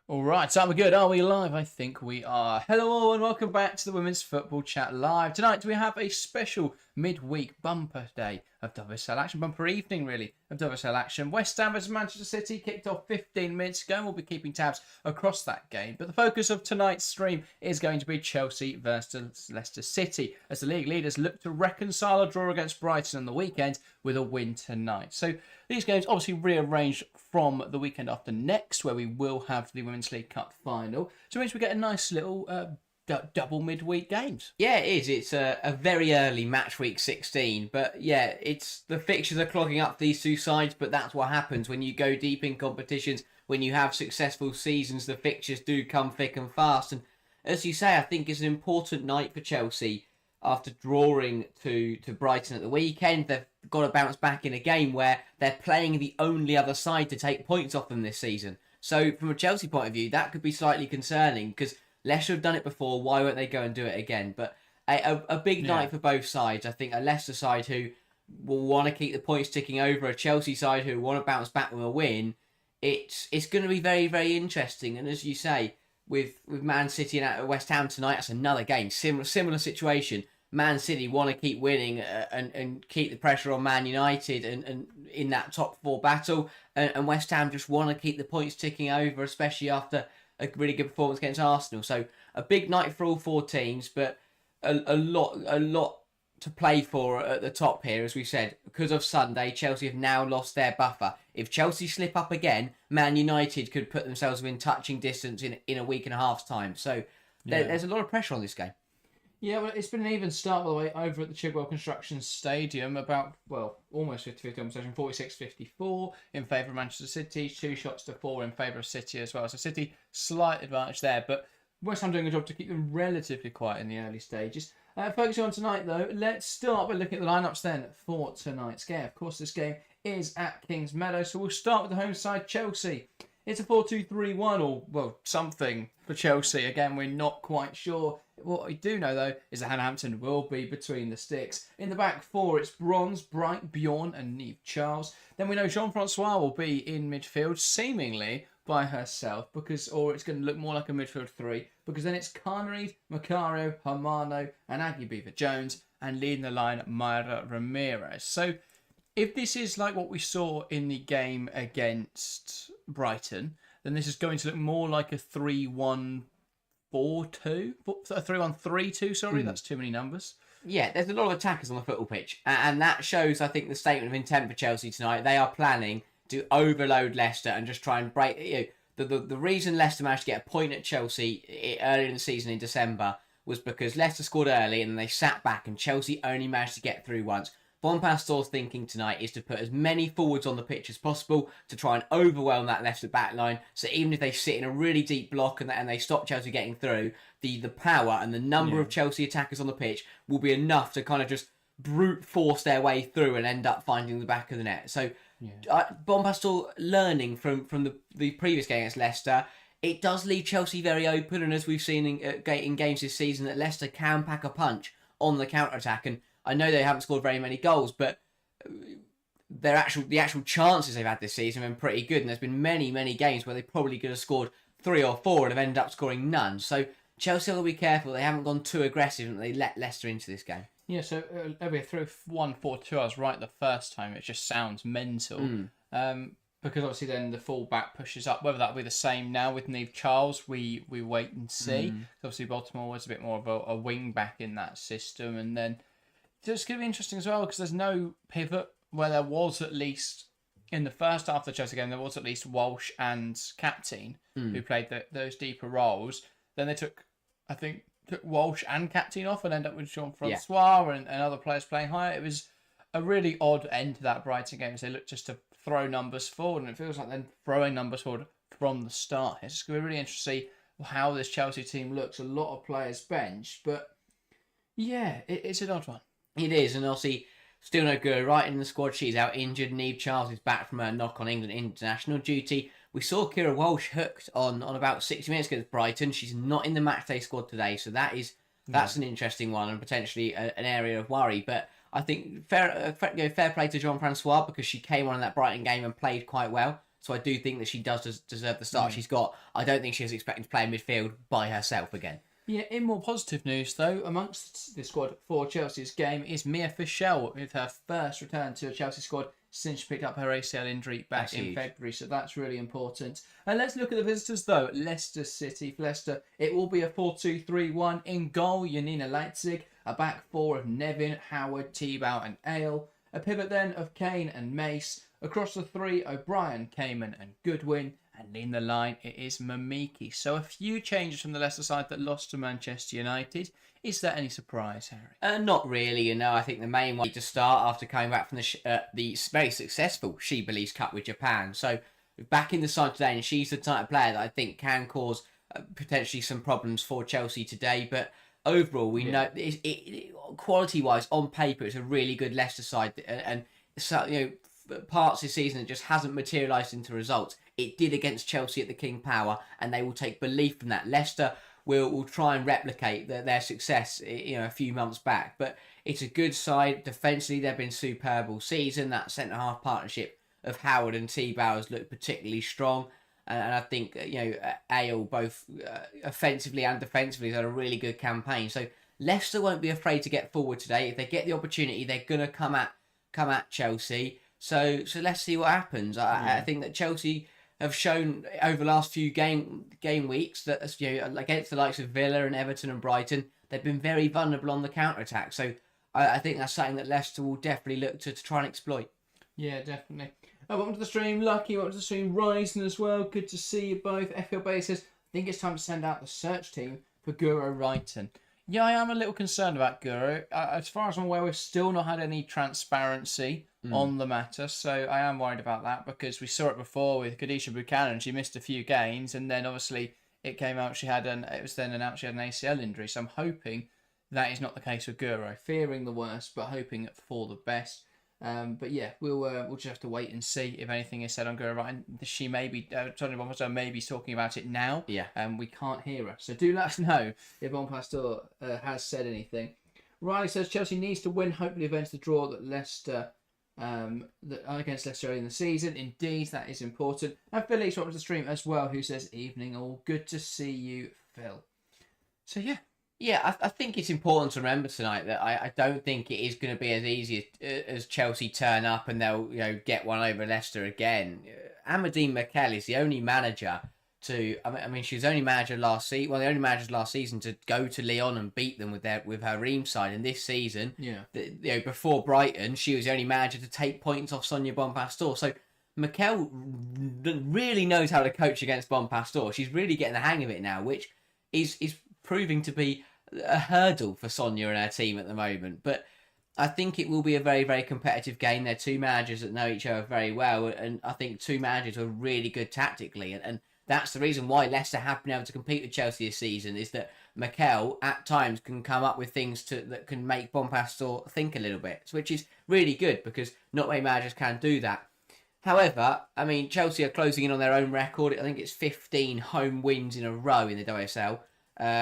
All right, so we're good. Are we live? I think we are. Hello all and welcome back to the Women's Football Chat Live. Tonight we have a special midweek bumper day of WSL action, bumper evening really of WSL action. West Ham vs Manchester City kicked off 15 minutes ago and we'll be keeping tabs across that game. But the focus of tonight's stream is going to be Chelsea versus Leicester City as the league leaders look to reconcile a draw against Brighton on the weekend with a win tonight. So these games obviously rearranged from the weekend after next, where we will have the Women's League Cup final. So it means we get a nice little double midweek games. Yeah, it is. It's a very early match week 16. But yeah, it's the fixtures are clogging up these two sides, but that's what happens when you go deep in competitions. When you have successful seasons, the fixtures do come thick and fast. And as you say, I think it's an important night for Chelsea after drawing to Brighton at the weekend. They've got to bounce back in a game where they're playing the only other side to take points off them this season. So from a Chelsea point of view, that could be slightly concerning because Leicester have done it before. Why won't they go and do it again? But a big night for both sides. I think a Leicester side who will want to keep the points ticking over, a Chelsea side who want to bounce back with a win. It's going to be very, very interesting. And as you say, with Man City and West Ham tonight, that's another game. Similar situation. Man City want to keep winning and keep the pressure on Man United and in that top four battle. And West Ham just want to keep the points ticking over, especially after a really good performance against Arsenal. So a big night for all four teams, but a lot to play for at the top here, as we said. Because of Sunday, Chelsea have now lost their buffer. If Chelsea slip up again, Man United could put themselves within touching distance in a week and a half's time. So there's a lot of pressure on this game. Yeah, well, it's been an even start, by the way, over at the Chigwell Construction Stadium. Almost 50-50 on possession, 46-54 in favour of Manchester City. 2 shots to 4 in favour of City as well. So City, slight advantage there. But West Ham doing a job to keep them relatively quiet in the early stages. Focusing on tonight, though, let's start by looking at the lineups then for tonight's game. Of course, this game is at Kings Meadow, so we'll start with the home side, Chelsea. It's a 4-2-3-1 or, well, something for Chelsea. Again, we're not quite sure. What we do know, though, is that Hannah Hampton will be between the sticks. In the back four, it's Bronze, Bright, Bjorn and Neve Charles. Then we know Jean-Francois will be in midfield, seemingly by herself, or it's going to look more like a midfield three, because then it's Carneries, Macario, Hermano and Aggie Beaver-Jones, and leading the line, Mayra Ramirez. So if this is like what we saw in the game against Brighton, then this is going to look more like a 3-1-4-2. A 3-1-3-2, sorry, that's too many numbers. Yeah, there's a lot of attackers on the football pitch. And that shows, I think, the statement of intent for Chelsea tonight. They are planning to overload Leicester and just try and break... The reason Leicester managed to get a point at Chelsea earlier in the season in December was because Leicester scored early and they sat back and Chelsea only managed to get through once. Von Pastor's thinking tonight is to put as many forwards on the pitch as possible to try and overwhelm that Leicester back line. So even if they sit in a really deep block and they stop Chelsea getting through, the power and the number of Chelsea attackers on the pitch will be enough to kind of just brute force their way through and end up finding the back of the net. So Von Pastor learning from the previous game against Leicester, it does leave Chelsea very open. And as we've seen in games this season, that Leicester can pack a punch on the counter-attack. And I know they haven't scored very many goals, but the actual chances they've had this season have been pretty good. And there's been many games where they probably could have scored 3 or 4 and have ended up scoring none. So Chelsea will be careful. They haven't gone too aggressive and they let Leicester into this game. Yeah, so we threw 1-4-2. I was right the first time. It just sounds mental. Because obviously then the full-back pushes up. Whether that'll be the same now with Neve Charles, we wait and see. Obviously Baltimore was a bit more of a wing-back in that system. And then it's going to be interesting as well because there's no pivot where there was, at least in the first half of the Chelsea game, there was at least Walsh and Captain who played those deeper roles. Then they took Walsh and Captain off and ended up with Jean-Francois and other players playing higher. It was a really odd end to that Brighton game as they looked just to throw numbers forward, and it feels like they're throwing numbers forward from the start. It's going to be really interesting to see how this Chelsea team looks. A lot of players benched, but yeah, it's an odd one. It is, and obviously still no good. Right in the squad, she's out injured. Neve Charles is back from her knock on England international duty. We saw Kira Walsh hooked on about 60 minutes against Brighton. She's not in the matchday squad today, so that's an interesting one and potentially an area of worry. But I think fair play to Jean-Francois because she came on in that Brighton game and played quite well. So I do think that she does deserve the start she's got. I don't think she was expecting to play in midfield by herself again. Yeah, in more positive news though, amongst the squad for Chelsea's game is Mia Fischel with her first return to a Chelsea squad since she picked up her ACL injury back in February, so that's really important. And let's look at the visitors though. Leicester City. For Leicester, it will be a 4-2-3-1. In goal, Janina Leipzig. A back four of Nevin, Howard, Tebow and Ale. A pivot then of Kane and Mace. Across the three, O'Brien, Kamen and Goodwin. And in the line, it is Mamiki. So a few changes from the Leicester side that lost to Manchester United. Is there any surprise, Harry? Not really, I think the main one to start after coming back from the very successful She Believes Cup with Japan. So back in the side today, and she's the type of player that I think can cause potentially some problems for Chelsea today. But overall, we know quality-wise, on paper, it's a really good Leicester side, and so parts this season it just hasn't materialised into results. It did against Chelsea at the King Power, and they will take belief from that. Leicester will try and replicate their success, a few months back. But it's a good side. Defensively, they've been superb all season. That centre-half partnership of Howard and Tebow has looked particularly strong. And I think, Ale, both offensively and defensively, has had a really good campaign. So Leicester won't be afraid to get forward today. If they get the opportunity, they're going to come at Chelsea. So let's see what happens. I think that Chelsea have shown over the last few game weeks that against the likes of Villa and Everton and Brighton, they've been very vulnerable on the counter-attack. So I think that's something that Leicester will definitely look to try and exploit. Yeah, definitely. Welcome to the stream, Lucky. Welcome to the stream, Ryzen as well. Good to see you both. FL Bay says, I think it's time to send out the search team for Guro Wrighton. Yeah, I am a little concerned about Guro. As far as I'm aware, we've still not had any transparency on the matter, so I am worried about that because we saw it before with Khadija Buchanan. She missed a few games, and then obviously it came out it was then announced she had an ACL injury. So I'm hoping that is not the case with Guro. Fearing the worst, but hoping for the best. But yeah, we'll just have to wait and see if anything is said on Guro Wrighton. She may be Tony Bonpastor may be talking about it now. Yeah. We can't hear her, so do let us know if Bonpastor has said anything. Riley says Chelsea needs to win. Hopefully, avenge the draw that Leicester. Against Leicester early in the season. Indeed, that is important. And Philly's watching the stream as well, who says, evening all. Good to see you, Phil. So, yeah. Yeah, I think it's important to remember tonight that I don't think it is going to be as easy as Chelsea turn up and they'll get one over Leicester again. Amadine Mikel is the only manager she was only manager last season. Well, the only managers last season to go to Lyon and beat them with her Reims side. And this season, before Brighton, she was the only manager to take points off Sonia Bonpastor. So Mikel really knows how to coach against Bonpastor. She's really getting the hang of it now, which is proving to be a hurdle for Sonia and her team at the moment. But I think it will be a very, very competitive game. They're two managers that know each other very well, and I think two managers who are really good tactically. And that's the reason why Leicester have been able to compete with Chelsea this season, is that Mikel at times can come up with things that can make Bonpastor think a little bit, which is really good because not many managers can do that. However, Chelsea are closing in on their own record. I think it's 15 home wins in a row in the WSL,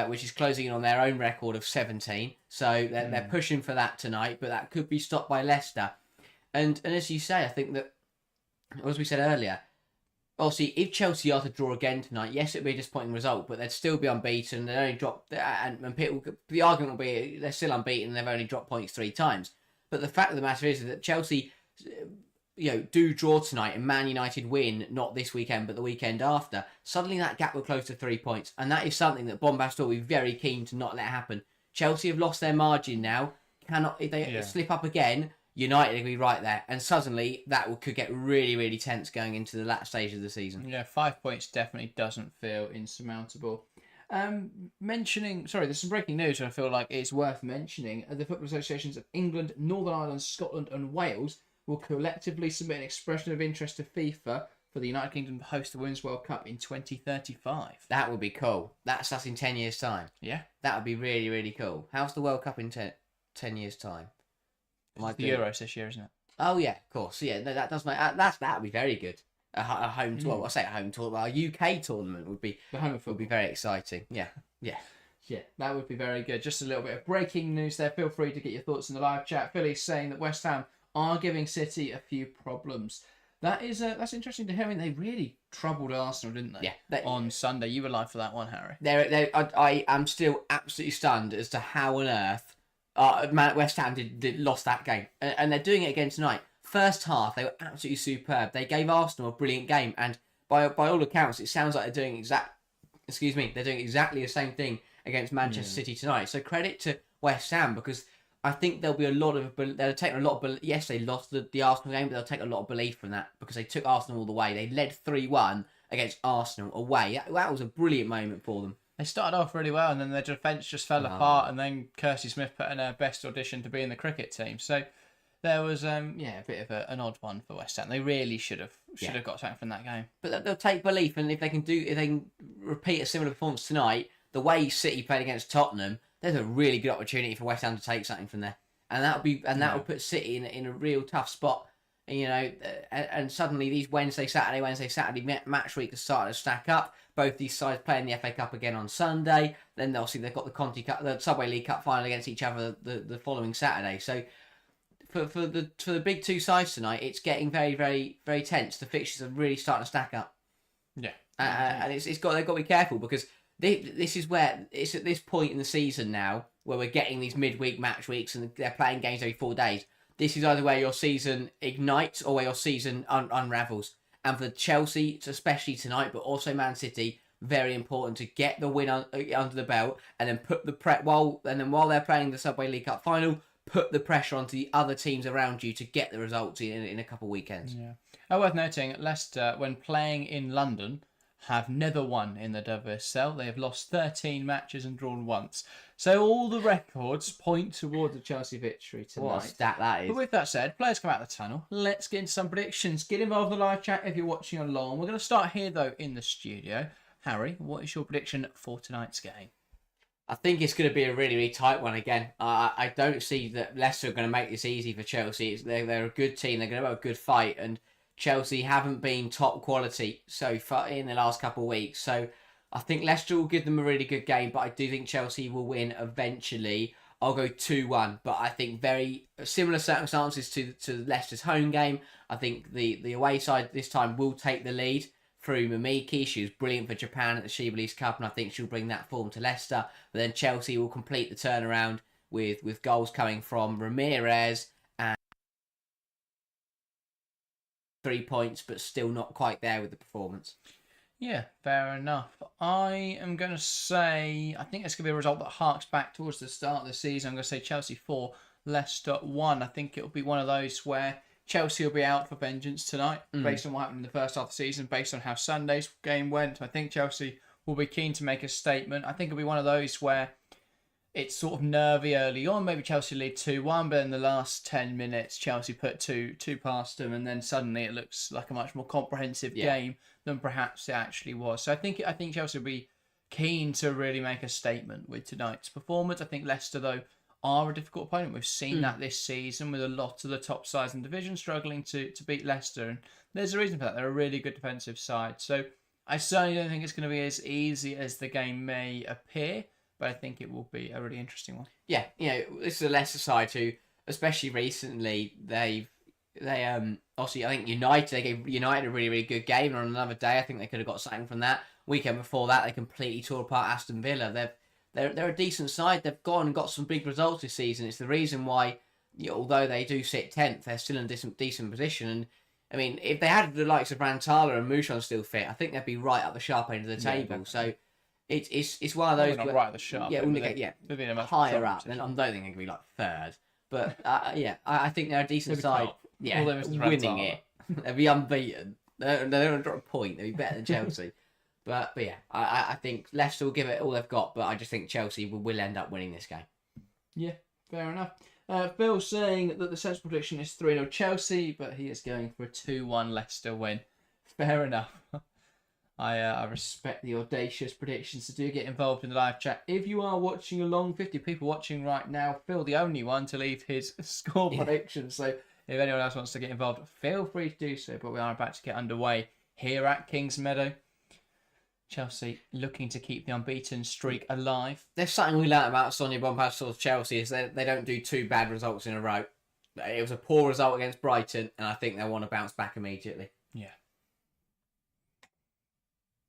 which is closing in on their own record of 17. So they're pushing for that tonight, but that could be stopped by Leicester. And as you say, I think that, as we said earlier, obviously, if Chelsea are to draw again tonight, yes, it would be a disappointing result, but they'd still be unbeaten. They'd only dropped, and people, the argument will be they're still unbeaten and they've only dropped points 3 times. But the fact of the matter is that Chelsea, do draw tonight and Man United win, not this weekend, but the weekend after, suddenly that gap will close to 3 points. And that is something that Bonpastor will be very keen to not let happen. Chelsea have lost their margin now. If they slip up again, United will be right there, and suddenly that could get really, really tense going into the latter stage of the season. Yeah, 5 points definitely doesn't feel insurmountable. There's some breaking news I feel like it's worth mentioning. The Football Associations of England, Northern Ireland, Scotland and Wales will collectively submit an expression of interest to FIFA for the United Kingdom to host the Women's World Cup in 2035. That would be cool. That's us in 10 years' time. Yeah. That would be really, really cool. How's the World Cup in 10 years' time? The Euros this year, isn't it? Oh yeah, of course. Yeah, that does make that would be very good. A home tour. Well, I say a home tour, but a UK tournament would be very exciting. Yeah. Yeah, that would be very good. Just a little bit of breaking news there. Feel free to get your thoughts in the live chat. Philly's saying that West Ham are giving City a few problems. That's interesting to hear. I mean, they really troubled Arsenal, didn't they? Yeah. On Sunday, you were live for that one, Harry. I am still absolutely stunned as to how on earth West Ham lost that game, and they're doing it again tonight. First half, they were absolutely superb. They gave Arsenal a brilliant game, and by all accounts, it sounds like they're doing exactly the same thing against Manchester City tonight. So credit to West Ham, because I think they'll take a lot of. Yes, they lost the Arsenal game, but they'll take a lot of belief from that, because they took Arsenal all the way. They led 3-1 against Arsenal away. That was a brilliant moment for them. They started off really well, and then their defence just fell apart, and then Kirsty Smith put in her best audition to be in the cricket team. So there was a bit of an odd one for West Ham. They really should have got something from that game. But they'll take belief, and if they can repeat a similar performance tonight, the way City played against Tottenham, there's a really good opportunity for West Ham to take something from there, and that will put City in a real tough spot. And suddenly these Wednesday, Saturday match week are starting to stack up. Both these sides playing the FA Cup again on Sunday. Then obviously they've got the Conti Cup, the Subway League Cup final against each other the following Saturday. So for the big two sides tonight, it's getting very, very, very tense. The fixtures are really starting to stack up. Yeah, and they've got to be careful, because this is where it's at this point in the season now where we're getting these midweek match weeks and they're playing games every 4 days. This is either where your season ignites or where your season unravels. And for Chelsea, especially tonight, but also Man City, very important to get the win under the belt, and then put the while they're playing the Subway League Cup final, put the pressure onto the other teams around you to get the results in a couple of weekends. Yeah. Worth noting, Leicester, when playing in London, have never won in the WSL. They have lost 13 matches and drawn once. So all the records point towards a Chelsea victory tonight. What a stat that is. But with that said, players come out of the tunnel. Let's get into some predictions. Get involved in the live chat if you're watching along. We're going to start here, though, in the studio. Harry, what is your prediction for tonight's game? I think it's going to be a really, really tight one again. I don't see that Leicester are going to make this easy for Chelsea. They're a good team. They're going to have a good fight, and Chelsea haven't been top quality so far in the last couple of weeks. So I think Leicester will give them a really good game, but I do think Chelsea will win eventually. I'll go 2-1, but I think very similar circumstances to Leicester's home game. I think the away side this time will take the lead through Mimiki. She was brilliant for Japan at the Shibboleth's Cup, and I think she'll bring that form to Leicester. But then Chelsea will complete the turnaround with goals coming from Ramirez, 3 points, but still not quite there with the performance. Yeah, fair enough. I am going to say, I think it's going to be a result that harks back towards the start of the season. I'm going to say Chelsea 4, Leicester 1. I think it'll be one of those where Chelsea will be out for vengeance tonight, based on what happened in the first half of the season, based on how Sunday's game went. I think Chelsea will be keen to make a statement. I think it'll be one of those where it's sort of nervy early on. Maybe Chelsea lead 2-1, but in the last 10 minutes, Chelsea put two past them, and then suddenly it looks like a much more comprehensive game than perhaps it actually was. So I think Chelsea will be keen to really make a statement with tonight's performance. I think Leicester, though, are a difficult opponent. We've seen that this season with a lot of the top sides in the division struggling to beat Leicester, and there's a reason for that. They're a really good defensive side. So I certainly don't think it's going to be as easy as the game may appear, but I think it will be a really interesting one. Yeah, this is a Leicester side who, especially recently, they obviously, I think they gave United a really, really good game, and on another day I think they could have got something from that. Weekend before that, they completely tore apart Aston Villa. They're a decent side. They've gone and got some big results this season. It's the reason why, although they do sit 10th, they're still in a decent position. And I mean, if they had the likes of Rantala and Mouchon still fit, I think they'd be right up the sharp end of the table. So it's one of those. Not right at the sharp. They'd be higher up. Then I don't think they could be like third. But I think they're a decent side. Yeah, winning it. They'll be unbeaten. They don't drop a point. They'll be better than Chelsea. But yeah, I think Leicester will give it all they've got, but I just think Chelsea will end up winning this game. Yeah, fair enough. Phil's saying that the sensible prediction is 3-0 Chelsea, but he is going for a 2-1 Leicester win. Fair enough. I respect the audacious predictions, so do get involved in the live chat. If you are watching along, 50 people watching right now, Phil the only one to leave his score prediction, so if anyone else wants to get involved, feel free to do so, but we are about to get underway here at Kings Meadow. Chelsea looking to keep the unbeaten streak alive. There's something we learnt about Sonia Bompastor's Chelsea is they don't do two bad results in a row. It was a poor result against Brighton, and I think they'll want to bounce back immediately. Yeah.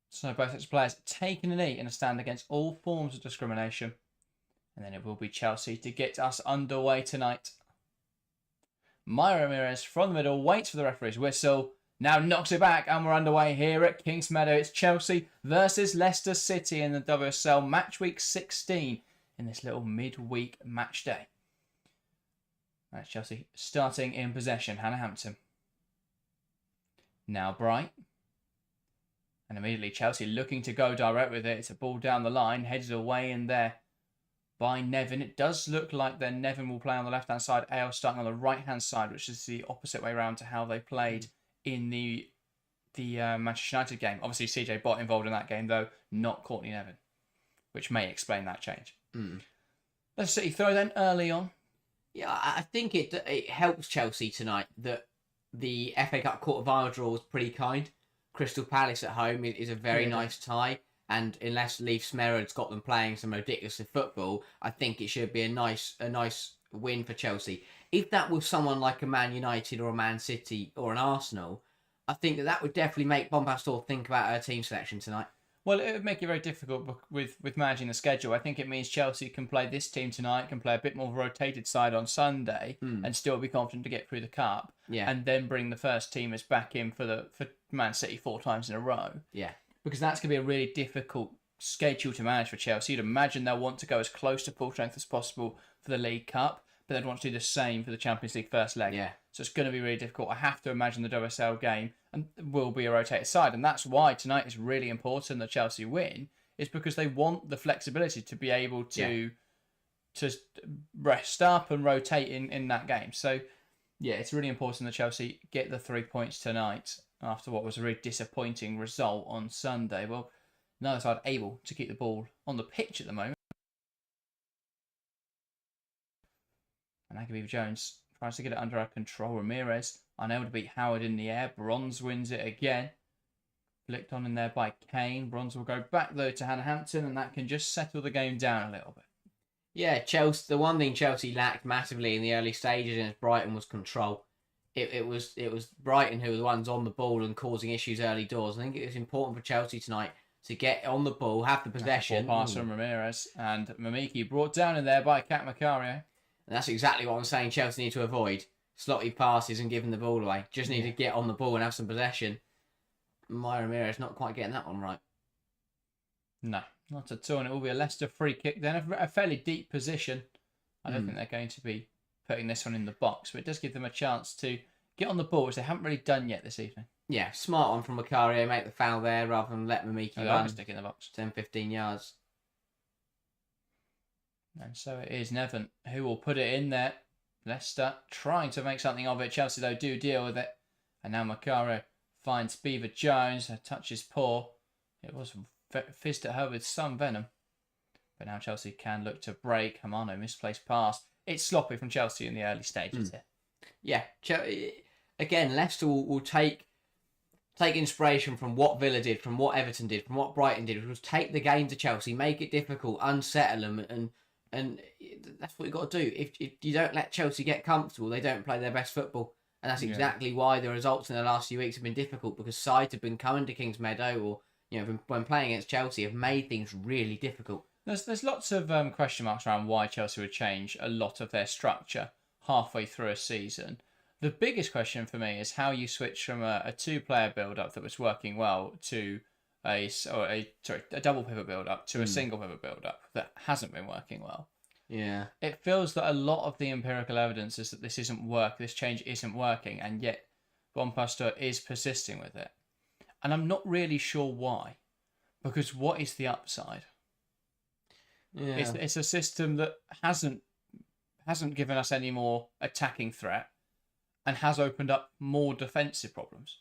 So both sets of players taking a knee in a stand against all forms of discrimination. And then it will be Chelsea to get us underway tonight. Myra Ramirez from the middle waits for the referee's whistle. Now knocks it back, and we're underway here at Kings Meadow. It's Chelsea versus Leicester City in the WSL match week 16 in this little midweek match day. That's Chelsea starting in possession. Hannah Hampton. Now Bright. And immediately Chelsea looking to go direct with it. It's a ball down the line, headed away in there by Nevin. It does look like then Nevin will play on the left-hand side, Ale starting on the right-hand side, which is the opposite way around to how they played in the Manchester United game. Obviously, CJ Bott involved in that game, though, not Courtney Nevin, which may explain that change. Leicester City throw then early on. Yeah, I think it helps Chelsea tonight that the FA Cup quarter-final draw was pretty kind. Crystal Palace at home is a very nice tie. And unless Leif Smerrod's got them playing some ridiculous football, I think it should be a nice win for Chelsea. If that was someone like a Man United or a Man City or an Arsenal, I think that would definitely make Bompastor think about her team selection tonight. Well, it would make it very difficult with managing the schedule. I think it means Chelsea can play this team tonight, can play a bit more of a rotated side on Sunday, and still be confident to get through the cup. Yeah. And then bring the first teamers back in for Man City 4 times in a row. Yeah. Because that's going to be a really difficult schedule to manage for Chelsea. You'd imagine they'll want to go as close to full strength as possible for the League Cup, but they'd want to do the same for the Champions League first leg. Yeah. So it's going to be really difficult. I have to imagine the WSL game will be a rotated side, and that's why tonight is really important that Chelsea win, is because they want the flexibility to be able to rest up and rotate in that game. So, yeah, it's really important that Chelsea get the 3 points tonight after what was a really disappointing result on Sunday. Well, neither side able to keep the ball on the pitch at the moment. And Agaviva Jones tries to get it under her control. Ramirez unable to beat Howard in the air. Bronze wins it again. Flicked on in there by Kane. Bronze will go back though to Hannah Hampton, and that can just settle the game down a little bit. Yeah, Chelsea. The one thing Chelsea lacked massively in the early stages against Brighton was control. It was Brighton who were the ones on the ball and causing issues early doors. I think it was important for Chelsea tonight to get on the ball, have the possession. Ball pass from Ramirez, and Mamiki brought down in there by Kat Macario. And that's exactly what I'm saying Chelsea need to avoid. Sloppy passes and giving the ball away. Just need to get on the ball and have some possession. Myra Ramirez not quite getting that one right. No, not at all. And it will be a Leicester free kick then. A fairly deep position. I don't think they're going to be putting this one in the box, but it does give them a chance to get on the ball, which they haven't really done yet this evening. Yeah, smart one from Macario. Make the foul there rather than let Mamiki run. Stick in the box. 10-15 yards. And so it is Nevin who will put it in there. Leicester trying to make something of it. Chelsea, though, do deal with it. And now Macario finds Beaver Jones. Her touch is poor. It was fizzed at her with some venom. But now Chelsea can look to break. Hamano misplaced pass. It's sloppy from Chelsea in the early stages here. Yeah. Again, Leicester will take inspiration from what Villa did, from what Everton did, from what Brighton did, which was take the game to Chelsea, make it difficult, unsettle them, and that's what you've got to do. If you don't let Chelsea get comfortable, they don't play their best football. And that's exactly why the results in the last few weeks have been difficult, because sides have been coming to Kings Meadow or when playing against Chelsea have made things really difficult. There's lots of question marks around why Chelsea would change a lot of their structure halfway through a season. The biggest question for me is how you switch from a 2-player build-up that was working well to a double pivot build-up to a single pivot build-up that hasn't been working well. Yeah. It feels that a lot of the empirical evidence is that this change isn't working, and yet Bompastor is persisting with it. And I'm not really sure why. Because what is the upside? Yeah. It's a system that hasn't given us any more attacking threat and has opened up more defensive problems.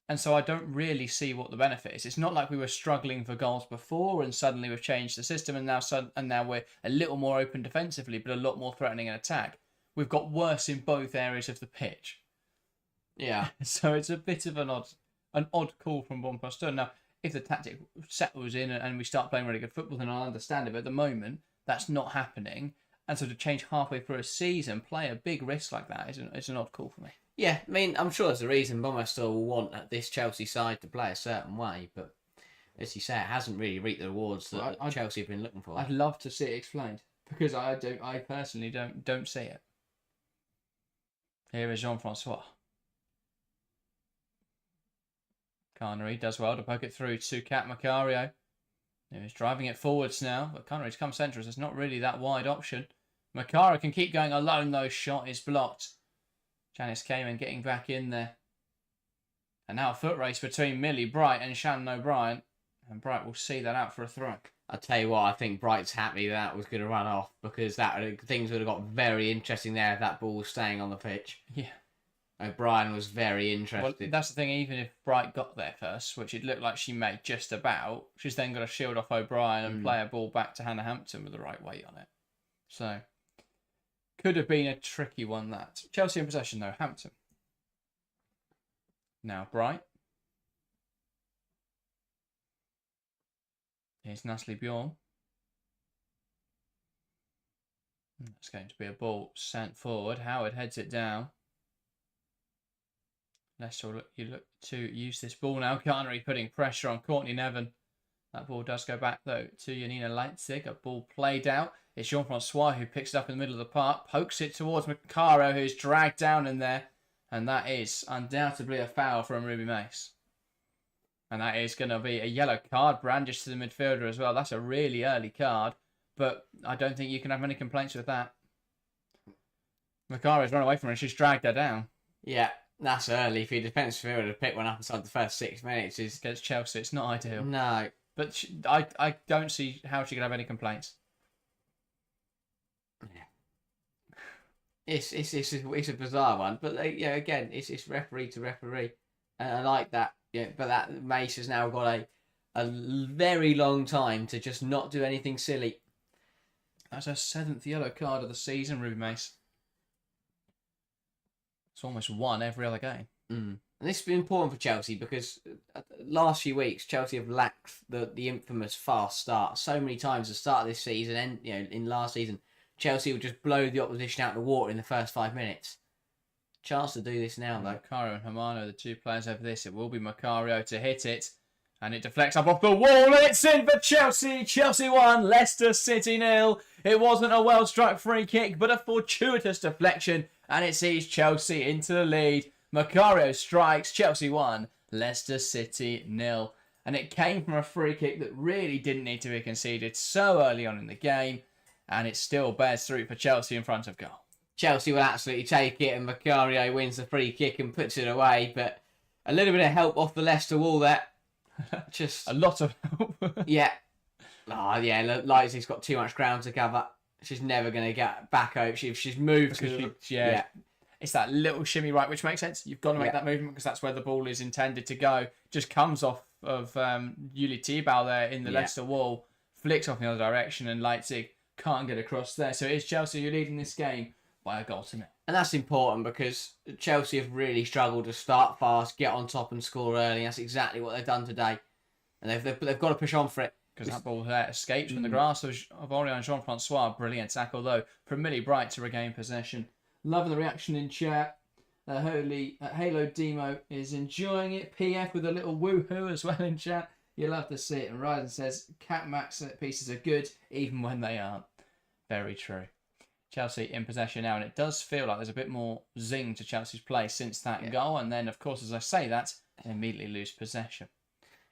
And so I don't really see what the benefit is. It's not like we were struggling for goals before and suddenly we've changed the system and now we're a little more open defensively but a lot more threatening in attack. We've got worse in both areas of the pitch. Yeah. So it's a bit of an odd call from Bompastor. Now, if the tactic settles in and we start playing really good football, then I'll understand it. But at the moment, that's not happening. And so to change halfway through a season, play a big risk like that is an odd call for me. Yeah, I mean, I'm sure there's a reason Bomber still will want this Chelsea side to play a certain way, but as you say, it hasn't really reaped the rewards that Chelsea have been looking for. I'd love to see it explained because I personally don't see it. Here is Jean-Francois. Carnery does well to poke it through to Cat Macario. He's driving it forwards now, but Carnery's come centre as it's not really that wide option. Macario can keep going alone though. Shot is blocked. Janice Cayman getting back in there. And now a foot race between Millie Bright and Shannon O'Brien. And Bright will see that out for a throw. I'll tell you what, I think Bright's happy that was going to run off because things would have got very interesting there if that ball was staying on the pitch. Yeah. O'Brien was very interested. Well, that's the thing, even if Bright got there first, which it looked like she made just about, she's then got to shield off O'Brien and play a ball back to Hannah Hampton with the right weight on it. So, could have been a tricky one, that. Chelsea in possession, though. Hampton. Now Bright. Here's Natalie Bjorn. It's going to be a ball sent forward. Howard heads it down. Leicester look to use this ball now. Carnery putting pressure on Courtney Nevin. That ball does go back, though, to Janina Leipzig. A ball played out. It's Jean-Francois who picks it up in the middle of the park, pokes it towards Macaro, who's dragged down in there. And that is undoubtedly a foul from Ruby Mace. And that is going to be a yellow card brandished to the midfielder as well. That's a really early card, but I don't think you can have many complaints with that. Macaro's run away from her and she's dragged her down. Yeah. That's early. If your defence midfielder to pick one up inside the first 6 minutes is against Chelsea, it's not ideal. No, but I don't see how she could have any complaints. Yeah, it's a bizarre one, but again, it's referee to referee, and I like that. Yeah, but that Mace has now got a very long time to just not do anything silly. That's her 7th yellow card of the season, Ruby Mace. It's almost won every other game. And this has been important for Chelsea because last few weeks Chelsea have lacked the infamous fast start. So many times at the start of this season and in last season, Chelsea would just blow the opposition out of the water in the first 5 minutes. Chance to do this now though. Macario and Hermano, the two players over this. It will be Macario to hit it. And it deflects up off the wall. It's in for Chelsea. Chelsea 1, Leicester City 0. It wasn't a well-struck free kick, but a fortuitous deflection. And it sees Chelsea into the lead. Macario strikes. Chelsea 1, Leicester City 0. And it came from a free kick that really didn't need to be conceded so early on in the game. And it still bears through for Chelsea in front of goal. Chelsea will absolutely take it, and Macario wins the free kick and puts it away. But a little bit of help off the Leicester wall there. Just a lot of help. Yeah. Oh, yeah, Leipzig's got too much ground to cover. She's never going to get back over. She's moved. Yeah. It's that little shimmy right, which makes sense. You've got to make that movement because that's where the ball is intended to go. Just comes off of Yuli Tibau there in the Leicester wall, flicks off in the other direction, and Leipzig can't get across there. So it's Chelsea who lead in this game by a goal to nil. And that's important because Chelsea have really struggled to start fast, get on top and score early. That's exactly what they've done today. And they've got to push on for it. Because that ball there escaped from the grasp of Orion Jean-Francois. Brilliant tackle, though, from Millie Bright to regain possession. Loving the reaction in chat. Halo Demo is enjoying it. PF with a little woohoo as well in chat. You love to see it. And Ryden says, Cat Max pieces are good, even when they aren't. Very true. Chelsea in possession now, and it does feel like there's a bit more zing to Chelsea's play since that goal. And then, of course, as I say that, they immediately lose possession.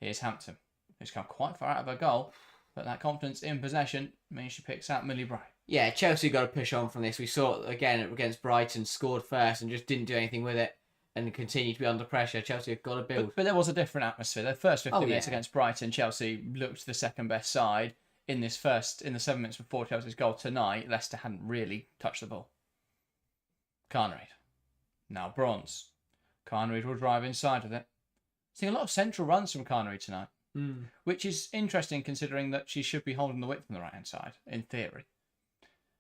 Here's Hampton, who's come quite far out of her goal, but that confidence in possession means she picks out Millie Bright. Yeah, Chelsea got to push on from this. We saw it again against Brighton, scored first and just didn't do anything with it and continued to be under pressure. Chelsea have got to build. But there was a different atmosphere. The first 15 minutes against Brighton, Chelsea looked the second best side. In the 7 minutes before Chelsea's goal tonight, Leicester hadn't really touched the ball. Carnery. Now Bronze. Carnery will drive inside with it. Seeing a lot of central runs from Carnery tonight, which is interesting considering that she should be holding the width from the right-hand side, in theory.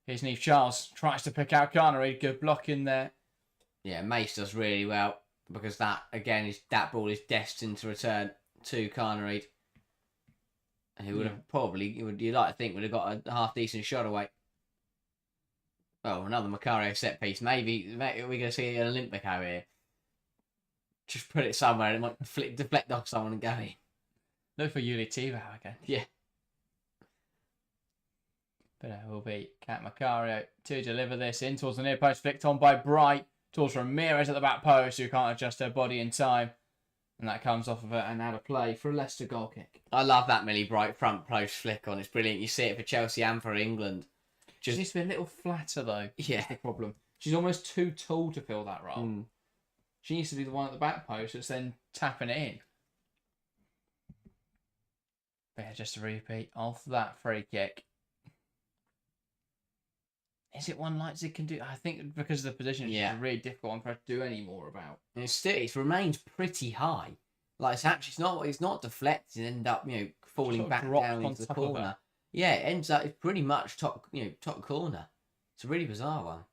Here's Neve Charles, tries to pick out Carnery, good block in there. Yeah, Mace does really well because that ball is destined to return to Carnery. Who would have probably, you'd like to think, would have got a half-decent shot away. Oh, another Macario set piece. Maybe we're going to see an Olympic out here. Just put it somewhere and it might deflect off someone and go in. Look for Yuli Tebow again. Yeah. But it will be Cat Macario to deliver this in towards the near post, flicked on by Bright, towards Ramirez at the back post, who can't adjust her body in time. And that comes off of it and out of play for a Leicester goal kick. I love that Millie Bright front post flick on. It's brilliant. You see it for Chelsea and for England. She needs to be a little flatter, though. Yeah. That's the problem. She's almost too tall to fill that role. Mm. She needs to be the one at the back post that's then tapping it in. But yeah, just a repeat of that free kick. Is it one Leipzig can do? I think because of the position, it's a really difficult one for her to do any more about. And it's remained pretty high. Like it's not deflected and end up falling sort of back down into the corner. Yeah, it ends up it's pretty much top corner. It's a really bizarre one.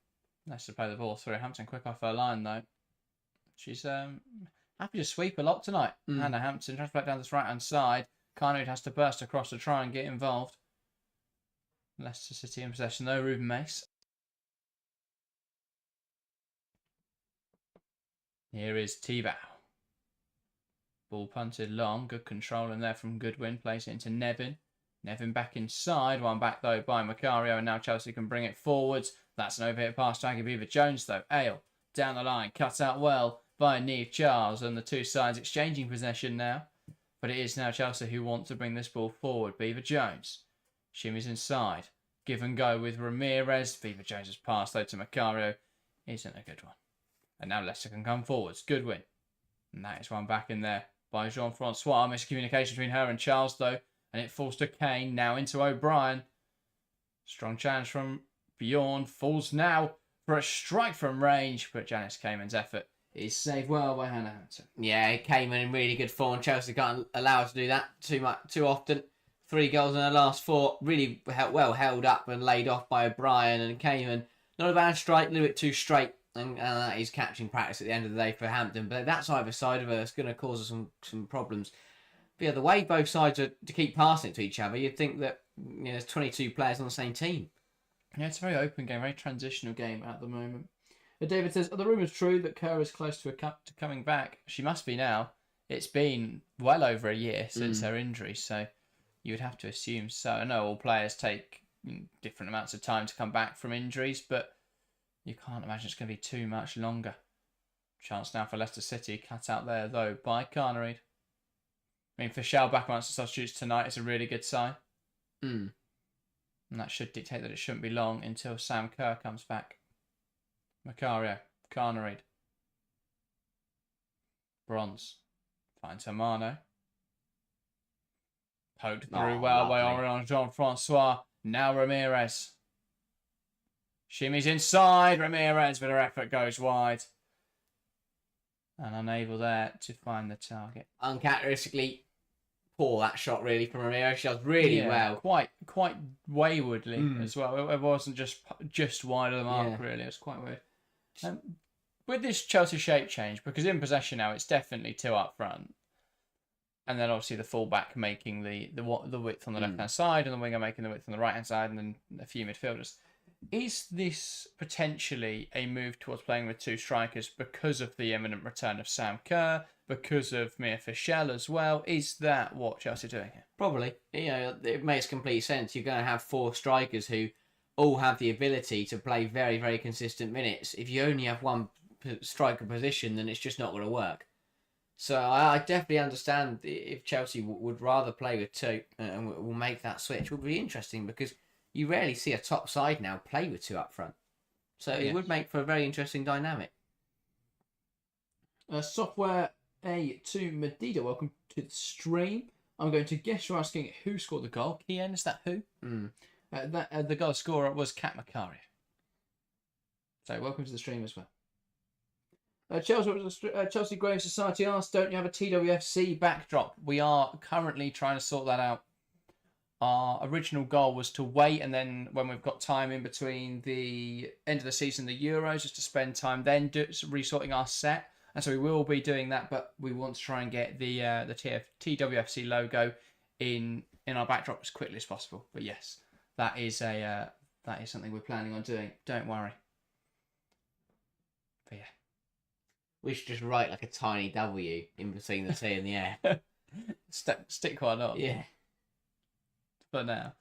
Nice to play the ball through. Hampton quick off her line though. She's happy to sweep a lot tonight. Hannah Hampton tries to play down this right hand side. Carnoud has to burst across to try and get involved. Leicester City in possession though. Ruben Mace. Here is Tebow. Ball punted long. Good control in there from Goodwin. Plays it into Nevin. Nevin back inside. One back though by Macario. And now Chelsea can bring it forwards. That's an overhit pass to Aggie Beaver-Jones though. Ale down the line. Cut out well by Niamh Charles. And the two sides exchanging possession now. But it is now Chelsea who want to bring this ball forward. Beaver-Jones. Shimmies inside. Give and go with Ramirez. Beaver-Jones' pass though to Macario. Isn't a good one. And now Leicester can come forwards. Goodwin. And that is one back in there by Jean-Francois. Miscommunication between her and Charles, though. And it falls to Kane. Now into O'Brien. Strong challenge from Bjorn. Falls now for a strike from range. But Janice Cayman's effort is saved well by Hannah Hampton. Yeah, Cayman in really good form. Chelsea can't allow her to do that too often. 3 goals in her last 4. Really well held up and laid off by O'Brien and Cayman. Not a bad strike. A little bit too straight. And that is catching practice at the end of the day for Hampton. But that's either side of her. It's going to cause us some problems. But yeah, the way both sides are to keep passing it to each other, you'd think that there's 22 players on the same team. Yeah, it's a very open game, very transitional game at the moment. David says, are the rumours true that Kerr is close to coming back? She must be now. It's been well over a year since her injury, so you would have to assume so. I know all players take different amounts of time to come back from injuries, but you can't imagine it's going to be too much longer. Chance now for Leicester City. Cut out there, though, by Carnoud. I mean, for Fischel back amongst the substitutes tonight is a really good sign. And that should dictate that it shouldn't be long until Sam Kerr comes back. Macario. Carnoud. Bronze. Finds Hermano. Poked through well by Orion Jean-Francois. Now Ramirez. Shimmy's inside. Ramirez, but her effort goes wide. And unable there to find the target. Uncharacteristically poor, that shot, really, from Ramirez. She does really well. Quite waywardly as well. It wasn't just wide of the mark, really. It was quite weird. With this Chelsea shape change, because in possession now, it's definitely 2 up front. And then obviously the fullback making the width on the left-hand side, and the winger making the width on the right-hand side, and then a few midfielders. Is this potentially a move towards playing with 2 strikers because of the imminent return of Sam Kerr, because of Mia Fischel as well? Is that what Chelsea are doing here? Probably. It makes complete sense. You're going to have 4 strikers who all have the ability to play very, very consistent minutes. If you only have one striker position, then it's just not going to work. So I definitely understand if Chelsea would rather play with 2 and will make that switch. It would be interesting because you rarely see a top side now play with 2 up front. So it would make for a very interesting dynamic. Software A2 Medida, welcome to the stream. I'm going to guess you're asking who scored the goal. Kian, is that who? The goal scorer was Cat Macario. So welcome to the stream as well. Chelsea Grave Society asked, don't you have a TWFC backdrop? We are currently trying to sort that out. Our original goal was to wait, and then when we've got time in between the end of the season, the Euros, just to spend time then resorting our set. And so we will be doing that, but we want to try and get the TWFC logo in our backdrop as quickly as possible. But yes, that is a that is something we're planning on doing. Don't worry. But yeah. We should just write like a tiny W in between the T and the F. Stick quite a lot. Yeah. For now.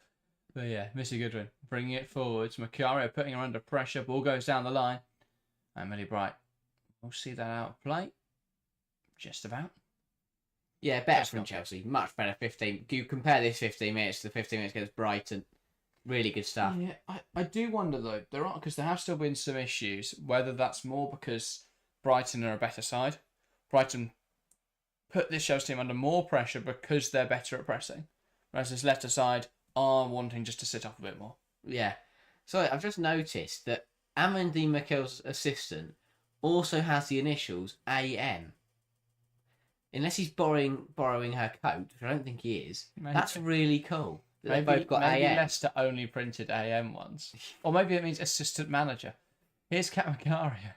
But yeah, Missy Goodwin bringing it forwards. Macario putting her under pressure. Ball goes down the line. And Millie Bright. We'll see that out of play. Just about. Yeah, better from Chelsea. Much better 15. You compare this 15 minutes to the 15 minutes against Brighton. Really good stuff. Yeah, I do wonder though, because there have still been some issues, whether that's more because Brighton are a better side. Brighton put this Chelsea team under more pressure because they're better at pressing. Whereas this Leicester side are wanting just to sit up a bit more. Yeah. So I've just noticed that Amandine McKell's assistant also has the initials AM. Unless he's borrowing her coat, which I don't think he is. Maybe. That's really cool. They've Maybe, both got maybe AM. Leicester only printed AM ones. Or maybe it means assistant manager. Here's Cat Macario.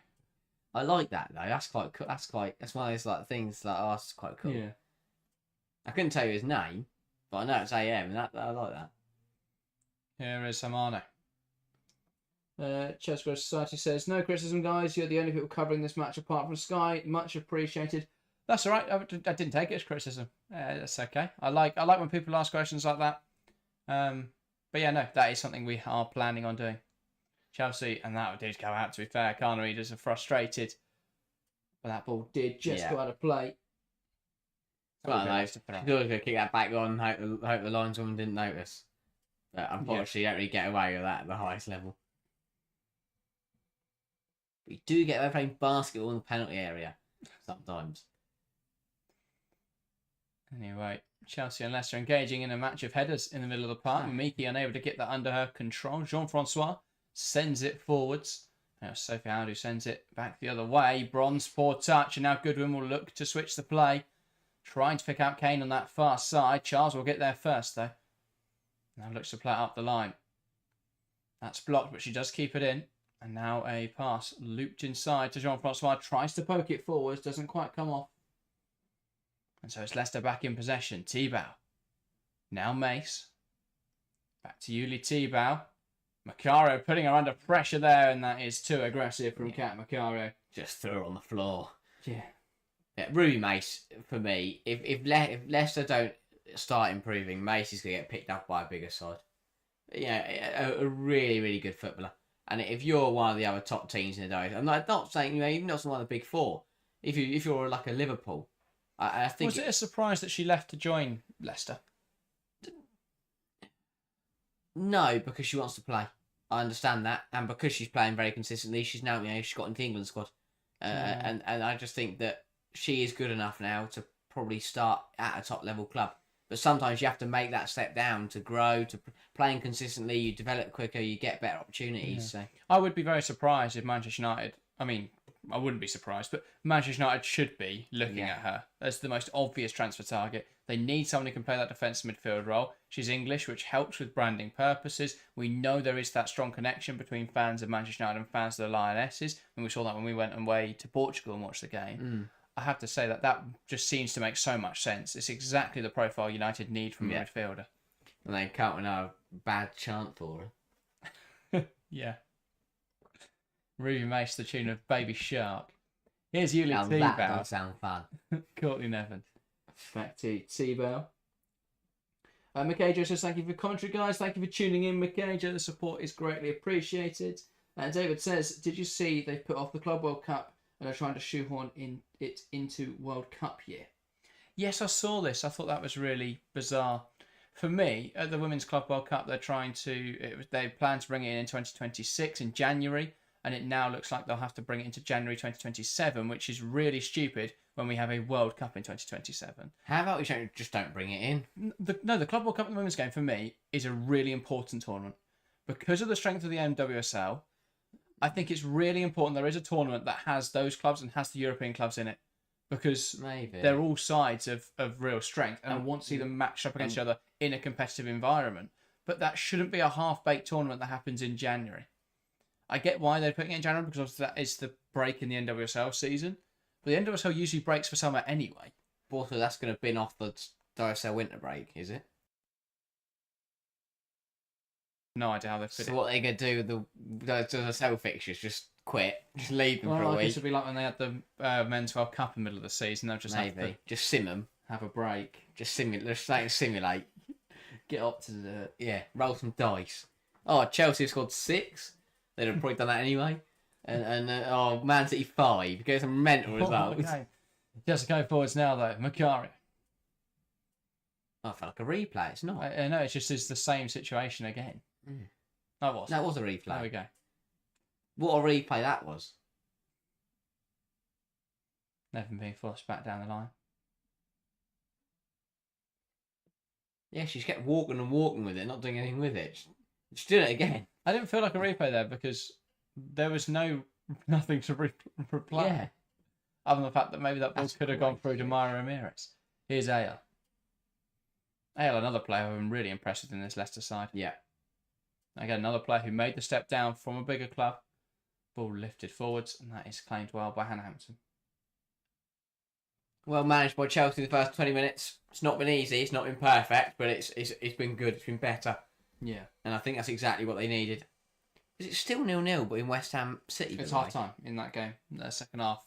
I like that though. That's quite cool. That's one of those like things like, oh, that's quite cool. Yeah. I couldn't tell you his name, but I know it's AM, and I like that. Here is Hamano. Chelsea Society says, no criticism, guys. You're the only people covering this match apart from Sky. Much appreciated. That's all right. I didn't take it as criticism. That's okay. I like when people ask questions like that. But yeah, no, that is something we are planning on doing. Chelsea, and that did go out, to be fair. Carner readers are frustrated. But that ball did just go out of play. Well, no, she's always going to kick that back on. Hope the lineswoman didn't notice. But unfortunately, you don't really get away with that at the highest level. We do get away playing basketball in the penalty area sometimes. Anyway, Chelsea and Leicester engaging in a match of headers in the middle of the park. Miki unable to get that under her control. Jean-Francois sends it forwards. Now Sophie Howard sends it back the other way. Bronze, poor touch. And now Goodwin will look to switch the play. Trying to pick out Kane on that far side. Charles will get there first, though. Now looks to play it up the line. That's blocked, but she does keep it in. And now a pass looped inside to Jean-Francois. Tries to poke it forwards. Doesn't quite come off. And so it's Leicester back in possession. Tebow. Now Mace. Back to Yuli Tebow. Macario putting her under pressure there, and that is too aggressive from Cat Macario. Just threw her on the floor. Yeah. Ruby Mace, for me, if Leicester don't start improving, Mace is going to get picked up by a bigger side. Yeah, a really, really good footballer. And if you're one of the other top teams in the day, I'm not saying, even not one of the big four. If you're like a Liverpool, I think... Was it a surprise that she left to join Leicester? No, because she wants to play. I understand that, and because she's playing very consistently, she's now she's got into the England squad, and I just think that she is good enough now to probably start at a top level club. But sometimes you have to make that step down to grow, to playing consistently. You develop quicker, you get better opportunities. Yeah. So I would be very surprised if Manchester United. I mean, I wouldn't be surprised, but Manchester United should be looking at her as the most obvious transfer target. They need someone who can play that defensive midfield role. She's English, which helps with branding purposes. We know there is that strong connection between fans of Manchester United and fans of the Lionesses, and we saw that when we went away to Portugal and watched the game. I have to say that just seems to make so much sense. It's exactly the profile United need from a midfielder. And they can't win a bad chant for her. Yeah. Ruby Mace, the tune of Baby Shark. Here's Yuli Tebow. That does sound fun. Courtney Nevin. Back to Tebow. Mikajo says, thank you for commentary, guys. Thank you for tuning in, Mikajo. The support is greatly appreciated. David says, did you see they've put off the Club World Cup and are trying to shoehorn it into World Cup year? Yes, I saw this. I thought that was really bizarre. For me, at the Women's Club World Cup, they plan to bring it in 2026 in January, and it now looks like they'll have to bring it into January 2027, which is really stupid when we have a World Cup in 2027. How about we just don't bring it in? The Club World Cup in the women's game, for me, is a really important tournament. Because of the strength of the NWSL, I think it's really important there is a tournament that has those clubs and has the European clubs in it. Because they're all sides of real strength, and I want to see them match up against each other in a competitive environment. But that shouldn't be a half-baked tournament that happens in January. I get why they're putting it in January, because that is the break in the NWSL season. But the NWSL usually breaks for summer anyway. Also, that's going to bin off the WSL winter break, is it? No idea how they fit So it. what are they going to do with the WSL fixtures? Just quit? Just leave them for a I guess week? it'd be like when they had the Men's World Cup in the middle of the season. They'll just have to Maybe. Just sim them. have a break. Just simulate. Just like simulate. Get up to the... Yeah, roll some dice. Oh, Chelsea have scored 6. They'd have probably done that anyway. And Man City 5. Get some mental results. Okay. Just go forwards now, though. Macari. Oh, I felt like a replay. It's not. I know, it's the same situation again. Mm. That was. That was a replay. There we go. What a replay that was. Never being forced back down the line. Yeah, she just kept walking and walking with it, not doing anything with it. She did it again. I didn't feel like a replay there because there was nothing to reply. Yeah. Other than the fact that maybe that ball That's could have gone great. through to Myra Ramirez. Here's Ale. Ale, another player who I'm really impressed with in this Leicester side. Yeah. Again, another player who made the step down from a bigger club. Ball lifted forwards, and that is claimed well by Hannah Hampton. Well managed by Chelsea the first 20 minutes. It's not been easy. It's not been perfect, but it's been good. It's been better. Yeah. And I think that's exactly what they needed. Is it still 0-0 but in West Ham City? It's half time in that game. The second half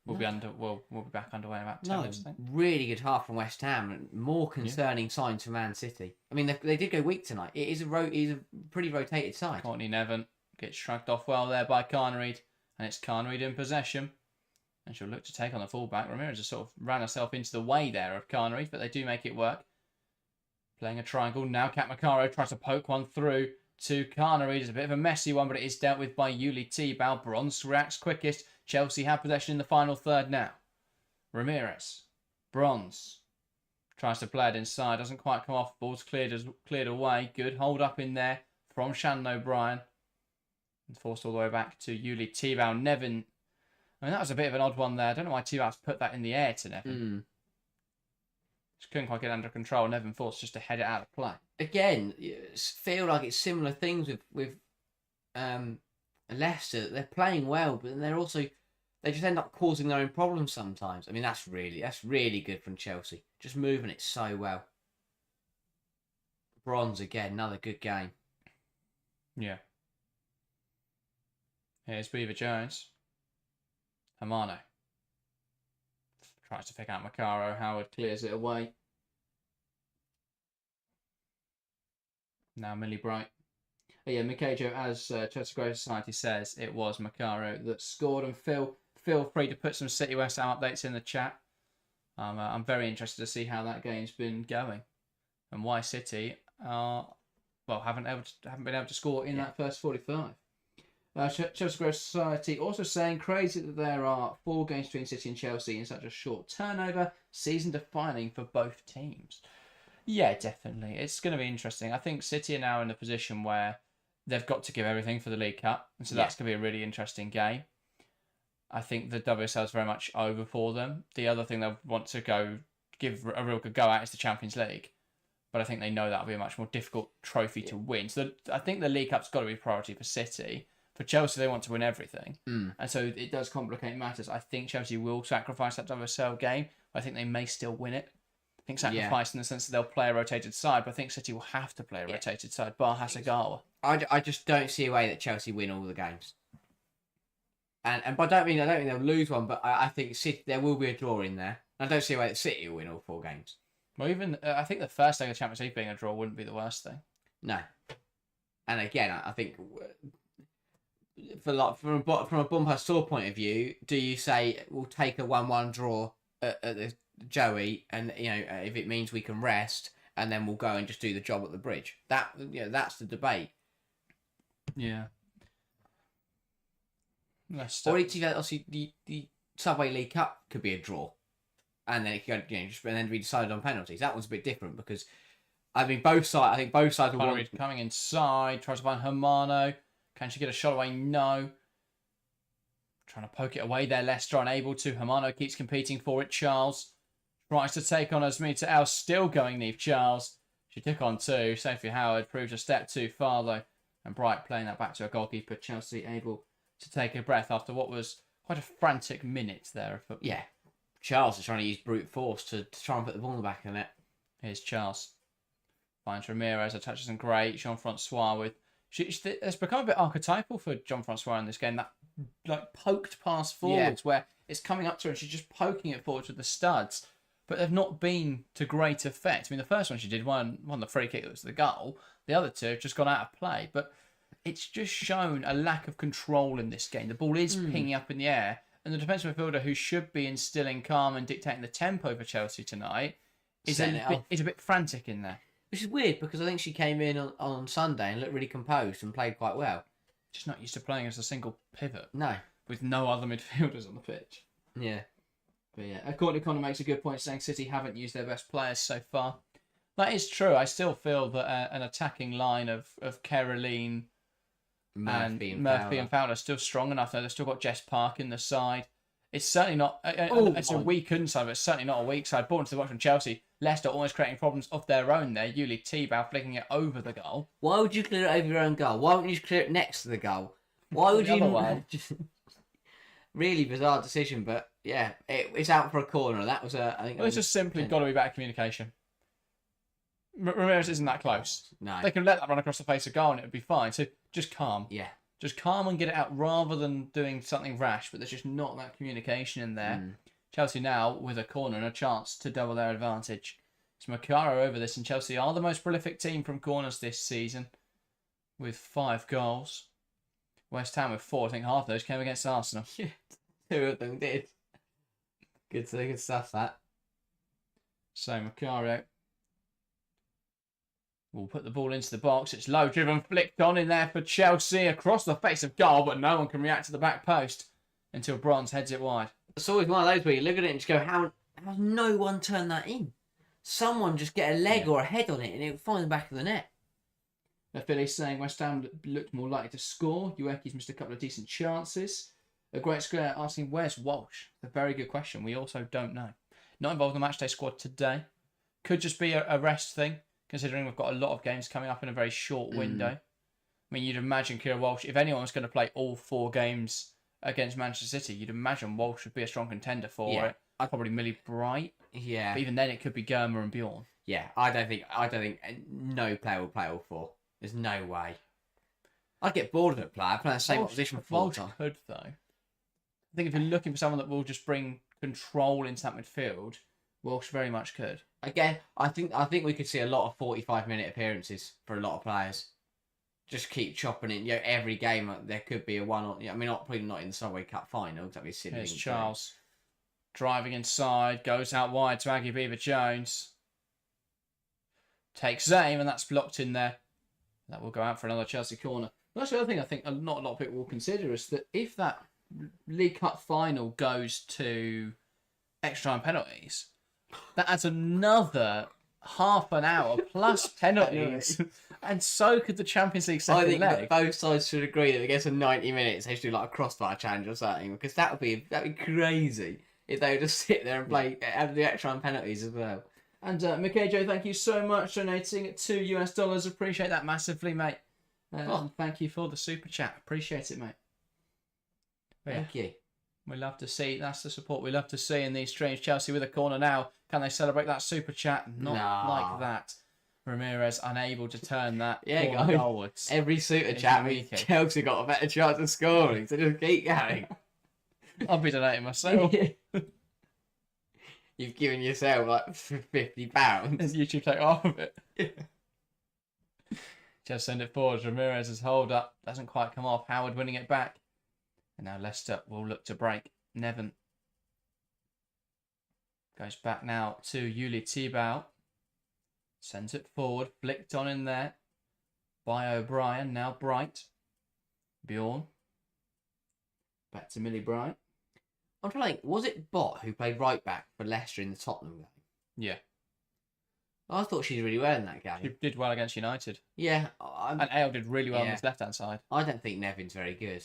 we'll be back underway in about 10 minutes, I think. Really good half from West Ham and more concerning signs for Man City. I mean, they did go weak tonight. It is a pretty rotated side. Courtney Nevin gets shrugged off well there by Carnereid, and it's Carnereid in possession. And she'll look to take on the fullback. Ramirez has sort of ran herself into the way there of Carnereid, but they do make it work. Playing a triangle. Now Kat Macaro tries to poke one through to Carnereid. It's a bit of a messy one, but it is dealt with by Yuli Tebow. Bronze reacts quickest. Chelsea have possession in the final third now. Ramirez. Bronze. Tries to play it inside. Doesn't quite come off. Ball's cleared away. Good hold up in there from Shannon O'Brien. And forced all the way back to Yuli Tebow. Nevin. I mean, that was a bit of an odd one there. I don't know why Tebow's put that in the air to Nevin. Just couldn't quite get under control. Nevin forced just to head it out of play. Again, feel like it's similar things with Leicester. They're playing well, but then they just end up causing their own problems sometimes. I mean, that's really good from Chelsea. Just moving it so well. Bronze again, another good game. Yeah. Here's Beaver Jones. Hamano. Tries to pick out Macaro. Howard clears it away. Now Millie Bright. Oh, yeah, Mikajo, as Chelsea Grey Society says, it was Macaro that scored. And feel free to put some City West Ham updates in the chat. I'm very interested to see how that game's been going and why City haven't been able to score in that first 45. Chelsea Grey Society also saying crazy that there are 4 games between City and Chelsea in such a short turnover, season defining for both teams. Yeah, definitely. It's going to be interesting. I think City are now in a position where they've got to give everything for the League Cup, and so that's going to be a really interesting game. I think the WSL is very much over for them. The other thing they'll want to give a real good go at is the Champions League, but I think they know that'll be a much more difficult trophy to win. So I think the League Cup's got to be a priority for City. For Chelsea, they want to win everything. And so it does complicate matters. I think Chelsea will sacrifice that WSL game. I think they may still win it. I think sacrifice in the sense that they'll play a rotated side, but I think City will have to play a rotated side, bar Hasegawa. I just don't see a way that Chelsea win all the games. And but I don't think they'll lose one, but I think City, there will be a draw in there. I don't see a way that City will win all 4 games. Well, even I think the first leg of the Champions League being a draw wouldn't be the worst thing. No. And again, I think from a bumper store point of view, do you say we'll take a 1-1 draw at the Joey, and if it means we can rest, and then we'll go and just do the job at the Bridge? That's the debate. Yeah. Or obviously the Subway League Cup could be a draw, and then it could and then be decided on penalties. That one's a bit different because I think both sides will want... coming inside, tries to find Hermano. Can she get a shot away? No. Trying to poke it away there. Leicester unable to. Hermano keeps competing for it. Charles tries to take on Asmita El, still going Neve Charles. She took on 2. Sophie Howard proved a step too far though. And Bright playing that back to a goalkeeper. Chelsea able to take a breath after what was quite a frantic minute there of football. Yeah. Charles is trying to use brute force to try and put the ball in the back of the net. Here's Charles. Finds Ramirez, touches and great. Jean-Francois with... It's become a bit archetypal for Jean-Francois in this game. That like poked pass forwards where it's coming up to her and she's just poking it forwards with the studs. But they've not been to great effect. I mean, the first one she did won the free kick that was the goal. The other two have just gone out of play. But it's just shown a lack of control in this game. The ball is pinging up in the air. And the defensive midfielder who should be instilling calm and dictating the tempo for Chelsea tonight is a bit frantic in there. Which is weird because I think she came in on Sunday and looked really composed and played quite well. Just not used to playing as a single pivot. No. With no other midfielders on the pitch. Yeah. But yeah, Courtney Connor makes a good point saying City haven't used their best players so far. That is true. I still feel that an attacking line of Caroline, Murphy and Fowler are still strong enough. They've still got Jess Park in the side. It's certainly not... it's a weakened side, but it's certainly not a weak side. Born to the watch from Chelsea, Leicester almost creating problems of their own there. Yuli Tebow flicking it over the goal. Why would you clear it over your own goal? Why wouldn't you just clear it next to the goal? Why would you... Just... Really bizarre decision, but yeah, it's out for a corner. That was I think... It's just simply got to be better communication. Ramirez isn't that close. No. They can let that run across the face of goal and it would be fine. So just calm. Yeah. Just calm and get it out rather than doing something rash, but there's just not that communication in there. Chelsea now with a corner and a chance to double their advantage. It's Makaro over this, and Chelsea are the most prolific team from corners this season with 5 goals. West Ham with 4. I think half of those came against Arsenal. Yeah, 2 of them did. Good stuff, that. So Makaro will put the ball into the box. It's low driven, flicked on in there for Chelsea across the face of goal, but no one can react to the back post until Bronze heads it wide. It's always one of those where you look at it and just go, how no one turned that in? Someone just get a leg or a head on it and it will find the back of the net. The Phillies saying West Ham looked more likely to score. Ueki's missed a couple of decent chances. A great square asking, where's Walsh? A very good question. We also don't know. Not involved in the matchday squad today. Could just be a rest thing, considering we've got a lot of games coming up in a very short window. I mean, you'd imagine Kira Walsh, if anyone was going to play all 4 games against Manchester City, you'd imagine Walsh would be a strong contender for it. Probably Millie Bright. Yeah. But even then, it could be Germer and Bjorn. Yeah, I don't think no player will play all 4. There's no way. I'd get bored of a player playing the same position for 4 Walsh could, though. I think if you're looking for someone that will just bring control into that midfield, Walsh very much could. Again, I think we could see a lot of 45-minute appearances for a lot of players. Just keep chopping it. Every game there could be a one. I mean, probably not in the Subway Cup final. That'd be silly. Here's Charles driving inside, goes out wide to Aggie Beaver-Jones. Takes aim, and that's blocked in there. That will go out for another Chelsea corner. That's the other thing I think not a lot of people will consider is that if that League Cup final goes to extra time penalties, that adds another half an hour plus penalties. And so could the Champions League second leg. I think that both sides should agree that it gets to 90 minutes, they should do like a crossbar challenge or something, because that'd be crazy if they would just sit there and play have the extra time penalties as well. And Mikejo, thank you so much for donating $2. Appreciate that massively, mate. Thank you for the super chat. Appreciate it, mate. Thank you. We love to see, that's the support we love to see in these streams. Chelsea with a corner now. Can they celebrate that super chat? Not like that. Ramirez unable to turn that goalwards. Every super chat means Chelsea got a better chance of scoring, so just keep going. I'll be donating myself. You've given yourself like £50. YouTube take half of it. Just send it forward. Ramirez's hold up doesn't quite come off. Howard winning it back. And now Leicester will look to break. Nevin goes back now to Yuli Tebow. Sends it forward. Flicked on in there by O'Brien. Now Bright. Bjorn. Back to Millie Bright. I'm trying to think, was it Bott who played right back for Leicester in the Tottenham game? Yeah. I thought she did really well in that game. She did well against United. Yeah. And Ale did really well on his left-hand side. I don't think Nevin's very good.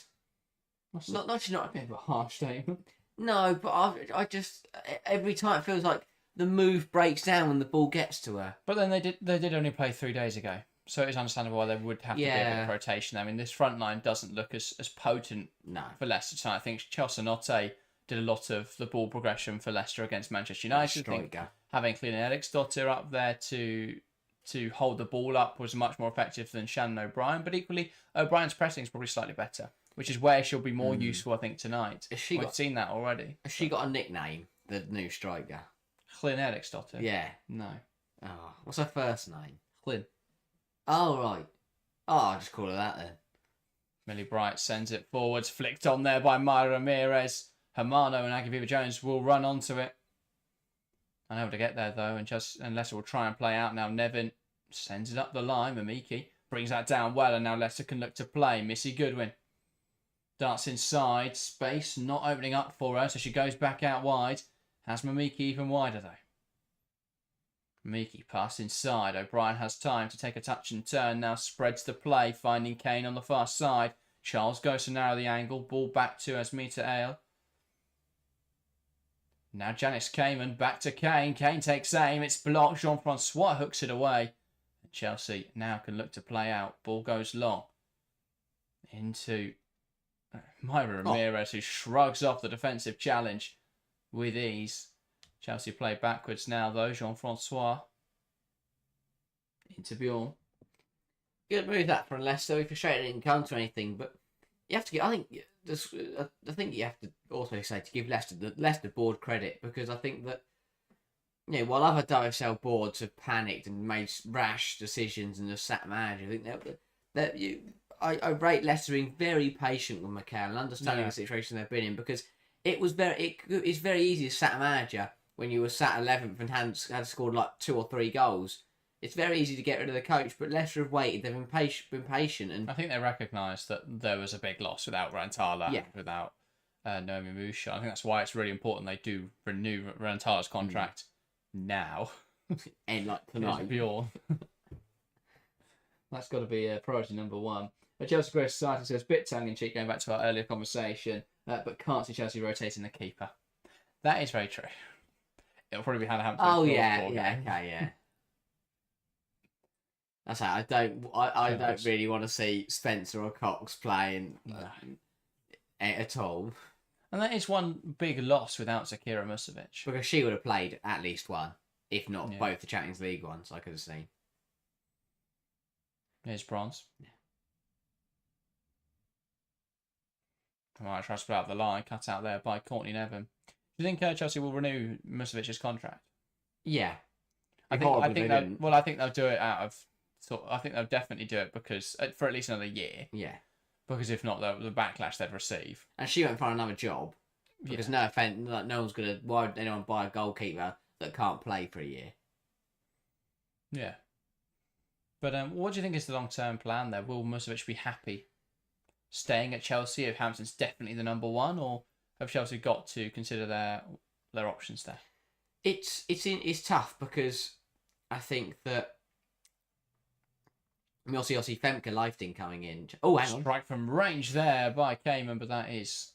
She's not a bit of a harsh statement. No, but I just every time it feels like the move breaks down when the ball gets to her. But then they did only play 3 days ago, so it's understandable why there would have to be a bit of rotation. I mean, this front line doesn't look as potent for Leicester tonight. I think Chelsea Notte did a lot of the ball progression for Leicester against Manchester United. I think having Clean Eriksdottir up there to to hold the ball up was much more effective than Shannon O'Brien. But equally, O'Brien's pressing is probably slightly better, which is where she'll be more useful, I think, tonight. We've seen that already. Has she got a nickname, the new striker? Hlyn Eriksdottir. Yeah. No. Oh, what's her first name? Hlyn. Oh, right. Oh, I'll just call her that then. Millie Bright sends it forwards, flicked on there by Maya Ramirez. Hermano and Agaviva Jones will run onto it. Unable to get there though, and Leicester will try and play out now. Nevin sends it up the line. Mamiki brings that down well, and now Leicester can look to play. Missy Goodwin darts inside, space not opening up for her, so she goes back out wide. Has Mamiki even wider though? Miki passed inside. O'Brien has time to take a touch and turn. Now spreads the play, finding Kane on the far side. Charles goes to narrow the angle. Ball back to Asmita Ale. Now Janice Cayman back to Kane. Kane takes aim. It's blocked. Jean-Francois hooks it away. And Chelsea now can look to play out. Ball goes long. Into Myra Ramirez, who shrugs off the defensive challenge with ease. Chelsea play backwards now, though. Jean-Francois into Bjorn. Good move that from Leicester. We frustrated didn't come to anything, but you have to get. I think you have to also say to give the Leicester board credit, because I think that while other WSL boards have panicked and made rash decisions and just sat manager, I think I rate Leicester being very patient with Mikel and understanding the situation they've been in, because it's very easy to sat a manager when you were sat 11th and had scored like 2 or 3 goals. It's very easy to get rid of the coach, but Leicester have waited. They've been patient, and I think they recognised that there was a big loss without Rantala, without Naomi Musha. I think that's why it's really important they do renew Rantala's contract now. And like tonight. Bjorn. That's got to be priority number 1. But Chelsea Grey Society says, bit tongue-in-cheek, going back to our earlier conversation, but can't see Chelsea rotating the keeper. That is very true. It'll probably be Hannah Hampton. Oh yeah. That's how I don't really want to see Spencer or Cox playing at all. And that is one big loss without Zakira Musovic. Because she would have played at least one, if not both the Champions League ones, I could have seen. Here's Bronze. Yeah. Alright, try to split out the line, cut out there by Courtney Nevin. Do you think Chelsea will renew Musovic's contract? Yeah. I think they'll do it out of... I think they'll definitely do it because for at least another year. Yeah. Because if not, the backlash they'd receive. And she won't find another job. Because no offence, no one's going to... Why would anyone buy a goalkeeper that can't play for a year? Yeah. But what do you think is the long-term plan there? Will Musovic be happy staying at Chelsea if Hampton's definitely the number 1, or have Chelsea got to consider their options there? It's tough because I think that obviously Femke Leifting coming in. Oh, hang on. Strike from range there by Cayman, but that is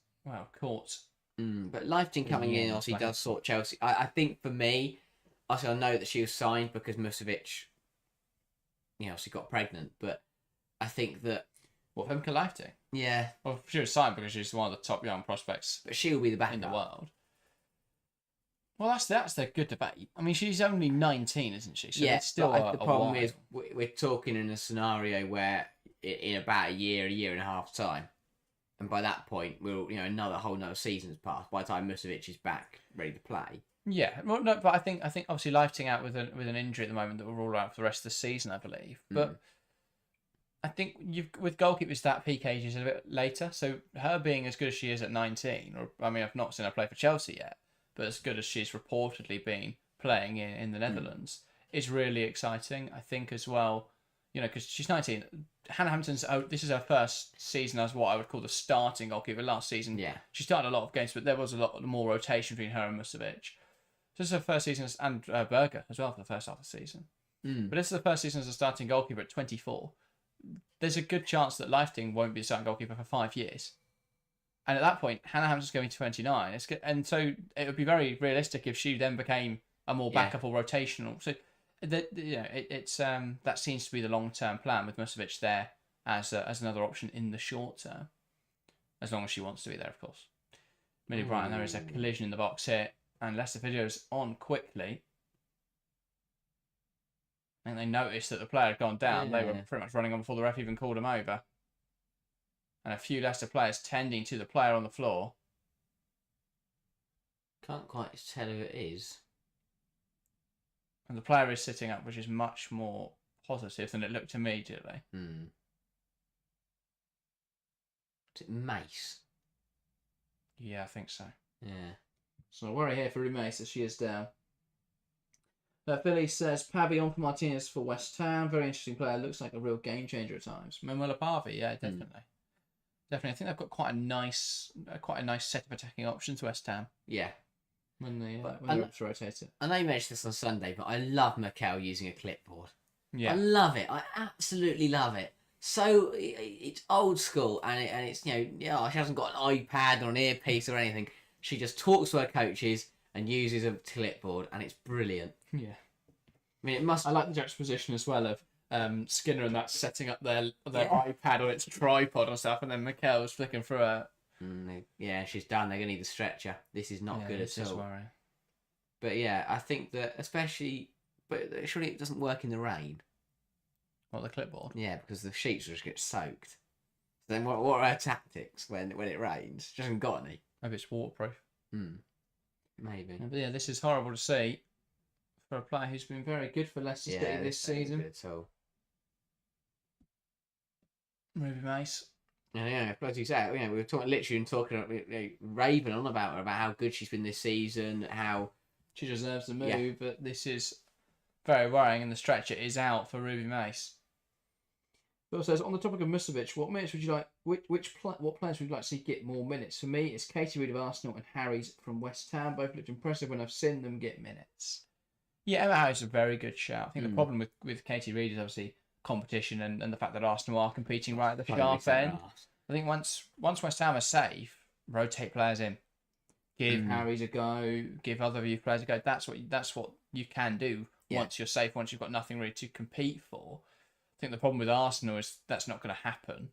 caught. But Leifting coming in obviously does sort Chelsea. I think for me, obviously I know that she was signed because Musovic, obviously got pregnant, but I think that Femke Leifting? Yeah. Well, she was signed because she's one of the top young prospects. But she will be the backup in the world. Well, that's the good debate. I mean, she's only 19, isn't she? So it's still the problem is we're talking in a scenario where in about a year and a half time, and by that point we'll another season's passed. By the time Musovic is back ready to play. Yeah, well, no, but I think obviously Leifting out with an injury at the moment that will rule out for the rest of the season, I believe. But I think with goalkeepers that peak age is a bit later. So her being as good as she is at 19, I've not seen her play for Chelsea yet, but as good as she's reportedly been playing in the Netherlands is really exciting. I think as well, because she's 19. Hannah Hampton's this is her first season as what I would call the starting goalkeeper. Last season, she started a lot of games, but there was a lot more rotation between her and Musovic. So this is her first season, and Berger as well for the first half of the season. But this is the first season as a starting goalkeeper at 24. There's a good chance that Leifting won't be the starting goalkeeper for 5 years. And at that point, Hannah Hampton's going to be 29. And so it would be very realistic if she then became a more backup or rotational. So that seems to be the long-term plan with Musovic there as another option in the short term. As long as she wants to be there, of course. Millie Brighton, there is a collision in the box here. And Leicester Video's on quickly. I think they noticed that the player had gone down. They were Yeah. pretty much running on before the ref even called him over. And a few Leicester players tending to the player on the floor. Can't quite tell who it is. And the player is sitting up, which is much more positive than it looked immediately. Is it Mace? Yeah, I think so. Yeah. So I worry here for Rumace as she is down. Philly says Pavillon for Martinez for West Ham. Very interesting player. Looks like a real game changer at times. Manuela Pavi, yeah, definitely. Definitely. I think they've got quite a nice set of attacking options, West Ham. Yeah. When they're able to rotate it. I know you mentioned this on Sunday, but I love Mikel using a clipboard. Yeah. I love it. I absolutely love it. So it's old school, and it's she hasn't got an iPad or an earpiece or anything. She just talks to her coaches and uses a clipboard, and it's brilliant. Yeah. I mean, it must. I like the juxtaposition as well of Skinner and that setting up their iPad on its tripod and stuff, and then Mikel's flicking through her. Yeah, she's done. They're gonna need the stretcher. This is not good at all. Worrying. But yeah, I think that especially, but surely it doesn't work in the rain. What, the clipboard? Yeah, because the sheets just get soaked. So then what are her tactics when it rains? She hasn't got any. Maybe it's waterproof. Maybe. But yeah, this is horrible to see for a player who's been very good for Leicester City this season. Good at all. Ruby Mace. Yeah, as you say, we were talking raving on about her, about how good she's been this season, how she deserves the move, but this is very worrying, and the stretcher is out for Ruby Mace. Bill says, on the topic of Musovic, what minutes would you like? What players would you like to see get more minutes? For me, it's Katie Reid of Arsenal and Harries from West Ham. Both looked impressive when I've seen them get minutes. Yeah, Emma Harries is a very good shout. I think the problem with Katie Reid is obviously competition and the fact that Arsenal are competing right at the sharp end. I think once West Ham are safe, rotate players in. Give Harries a go, give other youth players a go. That's what you can do once you're safe, once you've got nothing really to compete for. I think the problem with Arsenal is that's not going to happen.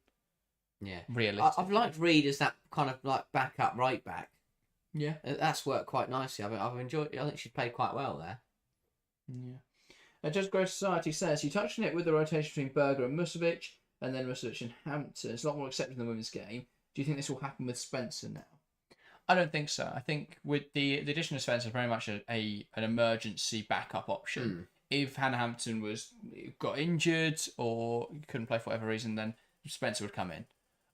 Yeah. Realistically. I've liked Reid as that kind of like backup right back. Yeah. That's worked quite nicely. I've enjoyed it. I think she's played quite well there. Yeah. Just Growth Society says, you touched on it with the rotation between Berger and Musovic, and then Musovic and Hampton. It's a lot more accepted in the women's game. Do you think this will happen with Spencer now? I don't think so. I think with the addition of Spencer, very much an emergency backup option. If Hannah Hampton got injured or couldn't play for whatever reason, then Spencer would come in.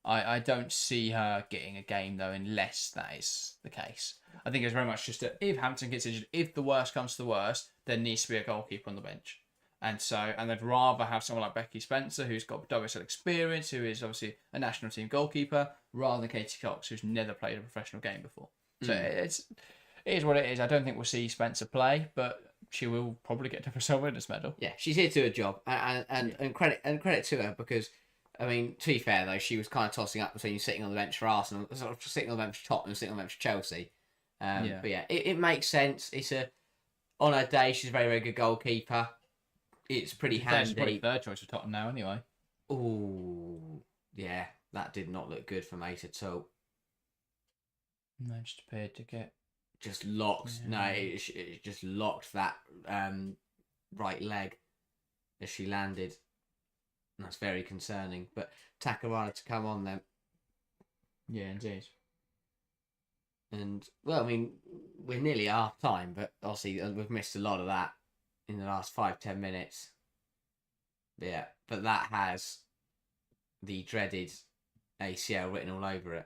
I don't see her getting a game though, unless that is the case. I think it's very much just that if Hampton gets injured, if the worst comes to the worst, there needs to be a goalkeeper on the bench. And they'd rather have someone like Becky Spencer, who's got WSL experience, who is obviously a national team goalkeeper, rather than Katie Cox, who's never played a professional game before. So it is what it is. I don't think we'll see Spencer play, but she will probably get the Brazil Winners' medal. Yeah, she's here to do a job, and credit to her, because I mean, to be fair though, she was kind of tossing up between sitting on the bench for Arsenal, sort of sitting on the bench for Tottenham, sitting on the bench for Chelsea. But yeah, it makes sense. On her day, she's a very, very good goalkeeper. It's pretty handy. She's probably third choice for Tottenham now, anyway. Oh, yeah, that did not look good for Mate at all. No, just appeared to get just locked. Yeah. No, it just locked that right leg as she landed. And that's very concerning. But Takarada to come on then. Yeah, indeed. And well, I mean, we're nearly half time, but obviously we've missed a lot of that in the last 5-10 minutes. Yeah, but that has the dreaded ACL written all over it,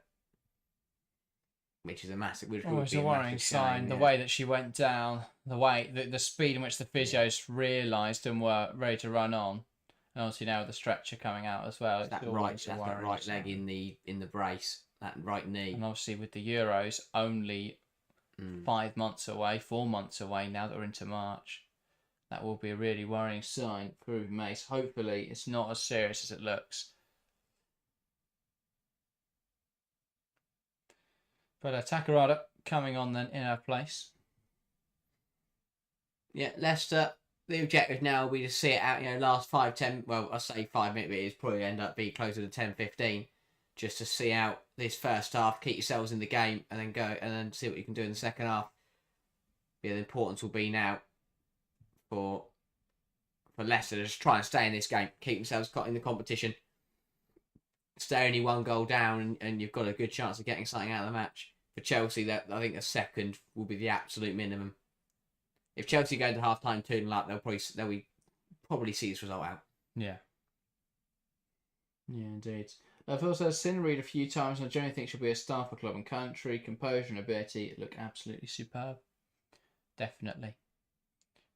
which is a massive. It's a worrying sign. The way that she went down, the speed in which the physios realised and were ready to run on, and obviously now with the stretcher coming out as well. That right leg in the brace, that right knee, and obviously with the Euros only 5 months away, 4 months away now that we're into March. That will be a really worrying sign for Ruby Mace. Hopefully, it's not as serious as it looks. But Takarada coming on then in her place. Yeah, Leicester, the objective now will be to see it out, last 5-10, well, I say 5 minutes, but it's probably end up being closer to 10-15, just to see out this first half, keep yourselves in the game, and then go, and then see what you can do in the second half. Yeah, the importance will be now for for Leicester to just try and stay in this game, keep themselves caught in the competition, stay only 1 goal down, and you've got a good chance of getting something out of the match. For Chelsea, that I think a second will be the absolute minimum. If Chelsea go to half-time 2-0 up, they'll probably see this result out. Yeah. Yeah, indeed. I've also seen Reed a few times, and I generally think she'll be a star for club and country. Composure and ability look absolutely superb. Definitely.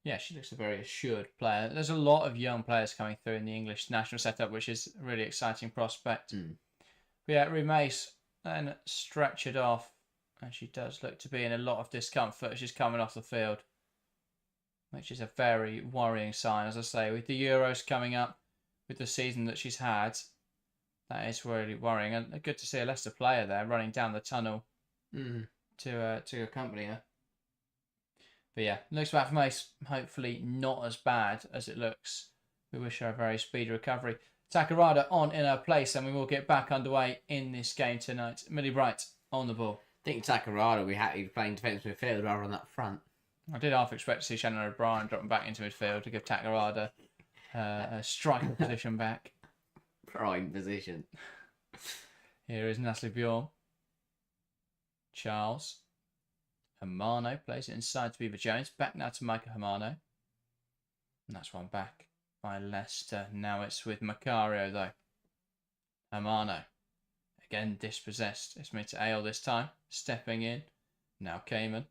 Yeah, she looks a very assured player. There's a lot of young players coming through in the English national setup, which is a really exciting prospect. But yeah, Reed Mace then stretch it off, and she does look to be in a lot of discomfort as she's coming off the field, which is a very worrying sign. As I say, with the Euros coming up, with the season that she's had, that is really worrying. And good to see a Leicester player there running down the tunnel to accompany her. But yeah, looks bad for Mace. Hopefully not as bad as it looks. We wish her a very speedy recovery. Takarada on in her place, and we will get back underway in this game tonight. Millie Bright on the ball. I think Takarada will be happy playing defensive midfield rather than up front. I did half expect to see Shannon O'Brien dropping back into midfield to give Takarada a striker position back. Prime position. Here is Natalie Bjorn. Charles. Hamano plays it inside to Beaver Jones. Back now to Micah Hamano. And that's one back by Leicester. Now it's with Macario though. Hamano. Again dispossessed. It's made to Ale this time. Stepping in. Now Cayman.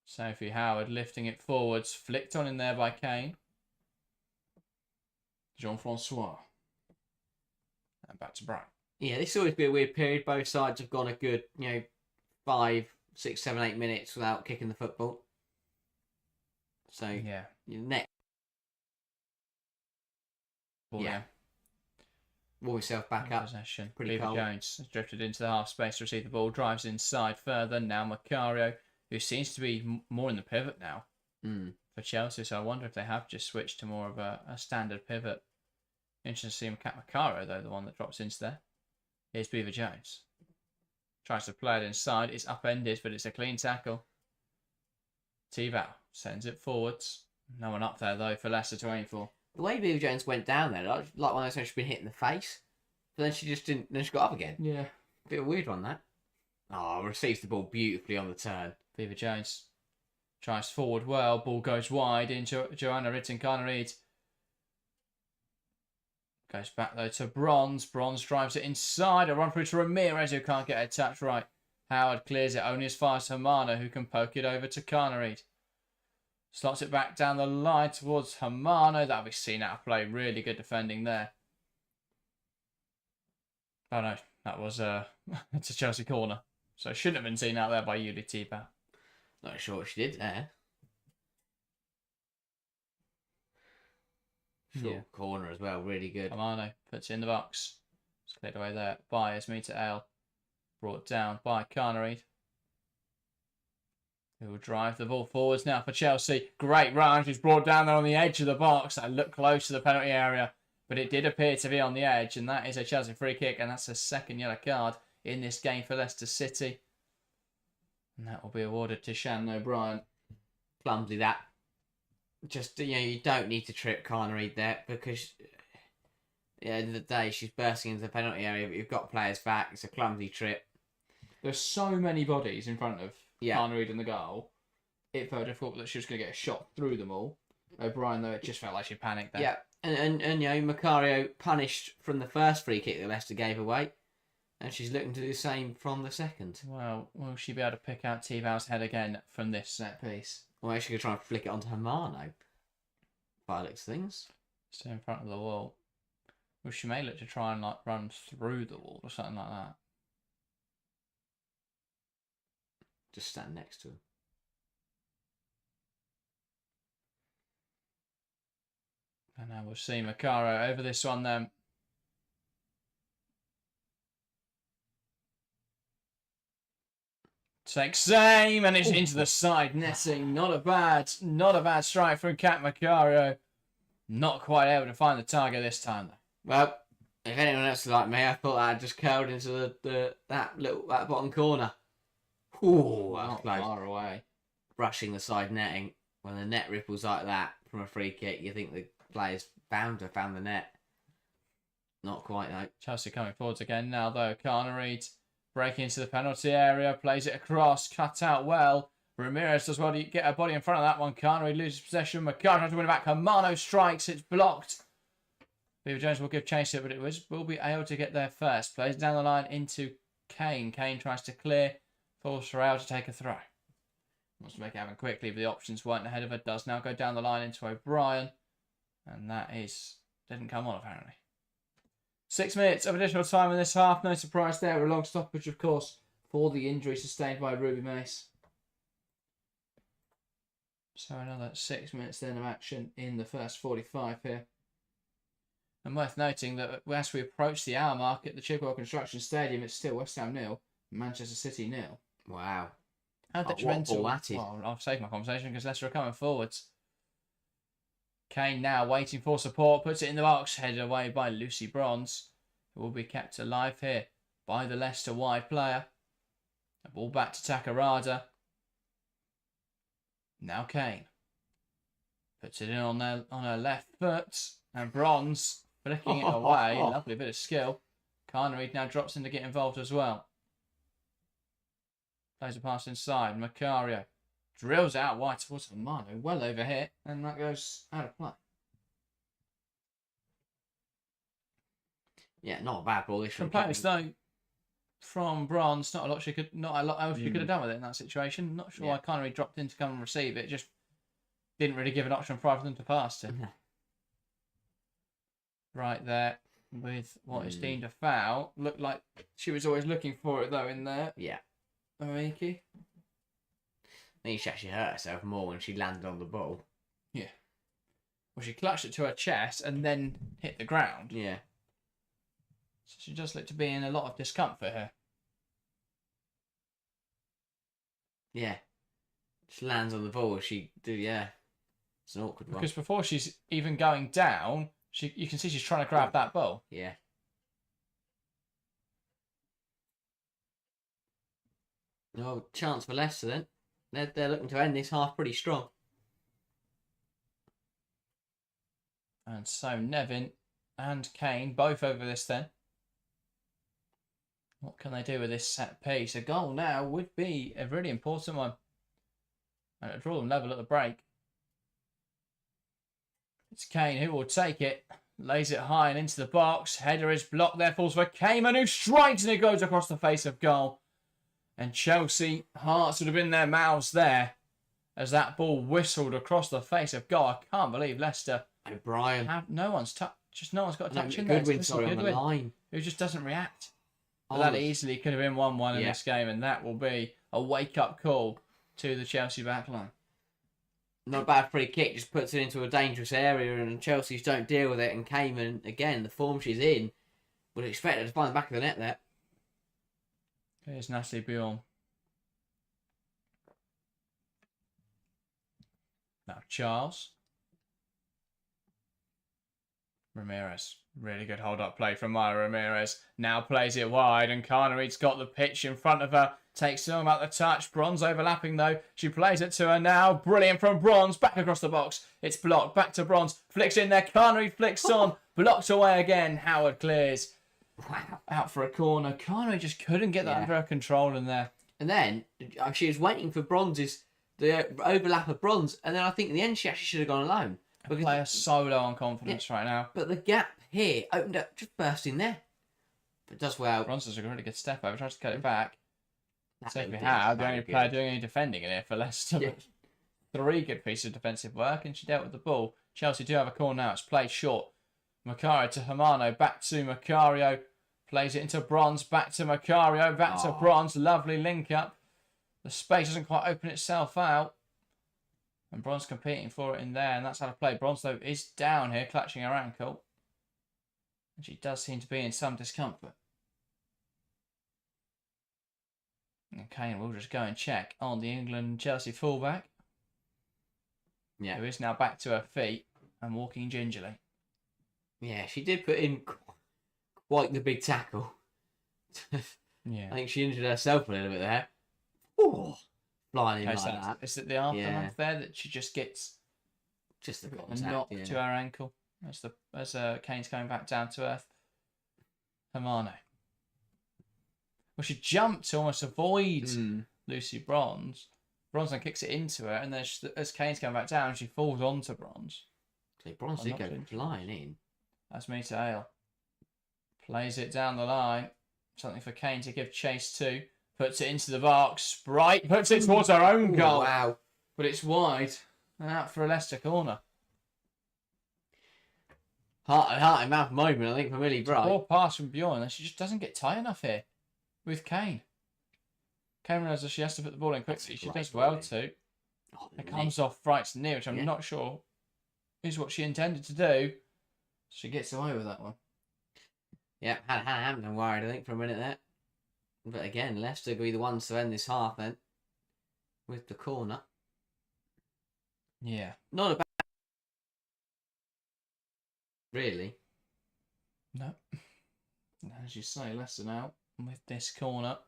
Sophie Howard lifting it forwards. Flicked on in there by Kane. Jean-Francois. And back to Bright. Yeah, this will always be a weird period. Both sides have gone a good, 5, 6, 7, 8 minutes without kicking the football. So, yeah. Next. Yeah. Warm yourself back up. Possession. Pretty Beaver cold. Jones has drifted into the half space to receive the ball. Drives inside further. Now Macario, who seems to be more in the pivot now for Chelsea. So I wonder if they have just switched to more of a standard pivot. Interesting to see Macario, though, the one that drops into there. Here's Beaver Jones. Tries to play it inside. It's upended, but it's a clean tackle. T-Val sends it forwards. No one up there, though, for Leicester to aim for. The way Beaver Jones went down there, like one of those times she's been hit in the face. But then she just didn't. Then she got up again. Yeah. Bit of a weird one, that. Oh, receives the ball beautifully on the turn. Beaver Jones tries forward well. Ball goes wide into Joanna Rittenkarnerid. Goes back though to Bronze. Bronze drives it inside. A run through to Ramirez, who can't get a touch right. Howard clears it only as far as Hamano, who can poke it over to Carnerid. Slots it back down the line towards Hamano. That'll be seen out of play. Really good defending there. Oh no, that was it's a Chelsea corner. So it shouldn't have been seen out there by Yuli Tiba. Not sure what she did there. Short corner as well, really good. Hamano puts it in the box. It's cleared away there by Esmita Ale. Brought down by Carnerid. Who will drive the ball forwards now for Chelsea. Great run. She's brought down there on the edge of the box. That looked close to the penalty area. But it did appear to be on the edge. And that is a Chelsea free kick. And that's a second yellow card in this game for Leicester City. And that will be awarded to Shannon O'Brien. Clumsy that. Just, you don't need to trip Carnerid there because at the end of the day, she's bursting into the penalty area, but you've got players back. It's a clumsy trip. There's so many bodies in front of Carnerid and the goal. It felt difficult that she was going to get a shot through them all. O'Brien, though, it just felt like she panicked there. Yeah, and Macario punished from the first free kick that Leicester gave away, and she's looking to do the same from the second. Well, will she be able to pick out T-Val's head again from this set piece? Well, actually, going to try and flick it onto Hamano. By the looks of things. Stay in front of the wall. Well, she may look to try and run through the wall or something like that. Just stand next to him. And now we'll see Macario over this one then. Takes aim and it's into the side netting. Not a bad strike from Kat Macario. Not quite able to find the target this time though. Well, if anyone else is like me, I thought I had just curled into that bottom corner. Ooh, that was not close. far away. Brushing the side netting. When the net ripples like that from a free kick, you think the players found the net. Not quite, though. Chelsea coming forwards again now, though. Carnereed breaking into the penalty area, plays it across, cut out well. Ramirez does well to get her body in front of that one. Carnereed loses possession. McCarthy tries to win it back. Hermano strikes. It's blocked. Beaver Jones will give chase to it, but will be able to get there first. Plays down the line into Kane. Kane tries to clear. Falls for Al to take a throw. Wants to make it happen quickly, but the options weren't ahead of her. Does now go down the line into O'Brien. And that didn't come on, apparently. 6 minutes of additional time in this half. No surprise there. A long stoppage, of course, for the injury sustained by Ruby Mace. So another 6 minutes then of action in the first 45 here. And worth noting that as we approach the hour mark at the Chigwell Construction Stadium, it's still West Ham 0, Manchester City 0. Wow. How detrimental. That is. Well, I'll save my conversation because Leicester are coming forwards. Kane now waiting for support, puts it in the box, headed away by Lucy Bronze. It will be kept alive here by the Leicester wide player. A ball back to Takarada. Now Kane puts it in on her left foot, and Bronze flicking it away. Lovely bit of skill. Carnereed now drops in to get involved as well. Plays a pass inside. Macario drills out wide towards Hermano. Well over here. And that goes out of play. Yeah, not a bad ball. Complaints though from Bronze. Not a lot else she could have done with it in that situation. Not sure why Carnereed dropped in to come and receive it. Just didn't really give an option for either of them to pass to. Right there with what is deemed a foul. Looked like she was always looking for it though in there. Yeah. Oriki. I think she actually hurt herself more when she landed on the ball. Yeah. Well, she clutched it to her chest and then hit the ground. Yeah. So she does look to be in a lot of discomfort here. Yeah. She lands on the ball. It's an awkward one. Because before she's even going down, you can see she's trying to grab that ball. Yeah. No chance for Leicester then. They're looking to end this half pretty strong. And so Nevin and Kane both over this then. What can they do with this set piece? A goal now would be a really important one. And it'll draw them level at the break. It's Kane who will take it. Lays it high and into the box. Header is blocked there. Falls for Kamen, who strikes and it goes across the face of goal. And Chelsea hearts would have been in their mouths there as that ball whistled across the face of goal. I can't believe Leicester. O'Brien. No one's got a touch in there. Goodwin, on the line. Who just doesn't react. But that easily could have been 1-1 in this game, and that will be a wake-up call to the Chelsea backline. Not a bad free kick, just puts it into a dangerous area, and Chelsea's don't deal with it. And Kamen, again, the form she's in, would expect her to find the back of the net there. Here's Natalie Bjorn. Now Charles. Ramirez. Really good hold-up play from Maya Ramirez. Now plays it wide, and Carnereed's got the pitch in front of her. Takes them about the touch. Bronze overlapping, though. She plays it to her now. Brilliant from Bronze. Back across the box. It's blocked. Back to Bronze. Flicks in there. Carnereed flicks on. Blocked away again. Howard clears. Wow. Out for a corner. Carnereed just couldn't get that under her control in there. And then she was waiting for the overlap of Bronze, and then I think in the end she actually should have gone alone. The player so low on confidence right now. But the gap here opened up, just burst in there. But does well. Bronze does a really good step over, tries to cut it back. So if we have, the only player doing any defending in here for Leicester. Yeah. 3 good pieces of defensive work, and she dealt with the ball. Chelsea do have a corner now. It's played short. Macario to Hermano, back to Macario. Plays it into Bronze, back to Macario, back to Bronze. Lovely link up. The space doesn't quite open itself out. And Bronze competing for it in there, and that's how to play. Bronze, though, is down here, clutching her ankle. And she does seem to be in some discomfort. And Kane will just go and check on the England-Chelsea fullback. Yeah. Who is now back to her feet and walking gingerly. Yeah, she did put in quite the big tackle. Yeah. I think she injured herself a little bit there. Oh, flying in Okay, like so that. is it the aftermath Yeah. there that she just gets Just the a contact. knock Yeah. to her ankle as Kane's coming back down to earth? Hermano. Well, she jumped to almost avoid Lucy Bronze. Bronze then kicks it into her, and then as Kane's coming back down, she falls onto Bronze. So Bronze did go flying in. That's Mita Ale. Plays it down the line. Something for Kane to give chase to. Puts it into the box. Sprite puts it towards her own goal. Wow. But it's wide. And out for a Leicester corner. Heart and mouth moment, I think, for Millie Bright. Poor pass from Bjorn, and she just doesn't get tight enough here with Kane. Kane realises she has to put the ball in quickly. She does well too. It comes off Bright's knee, which I'm not sure is what she intended to do. She gets away with that one. Yeah, had Hampton worried, I think, for a minute there. But again, Leicester will be the ones to end this half then. With the corner. Yeah. Not a bad... Really? No. As you say, Leicester now with this corner.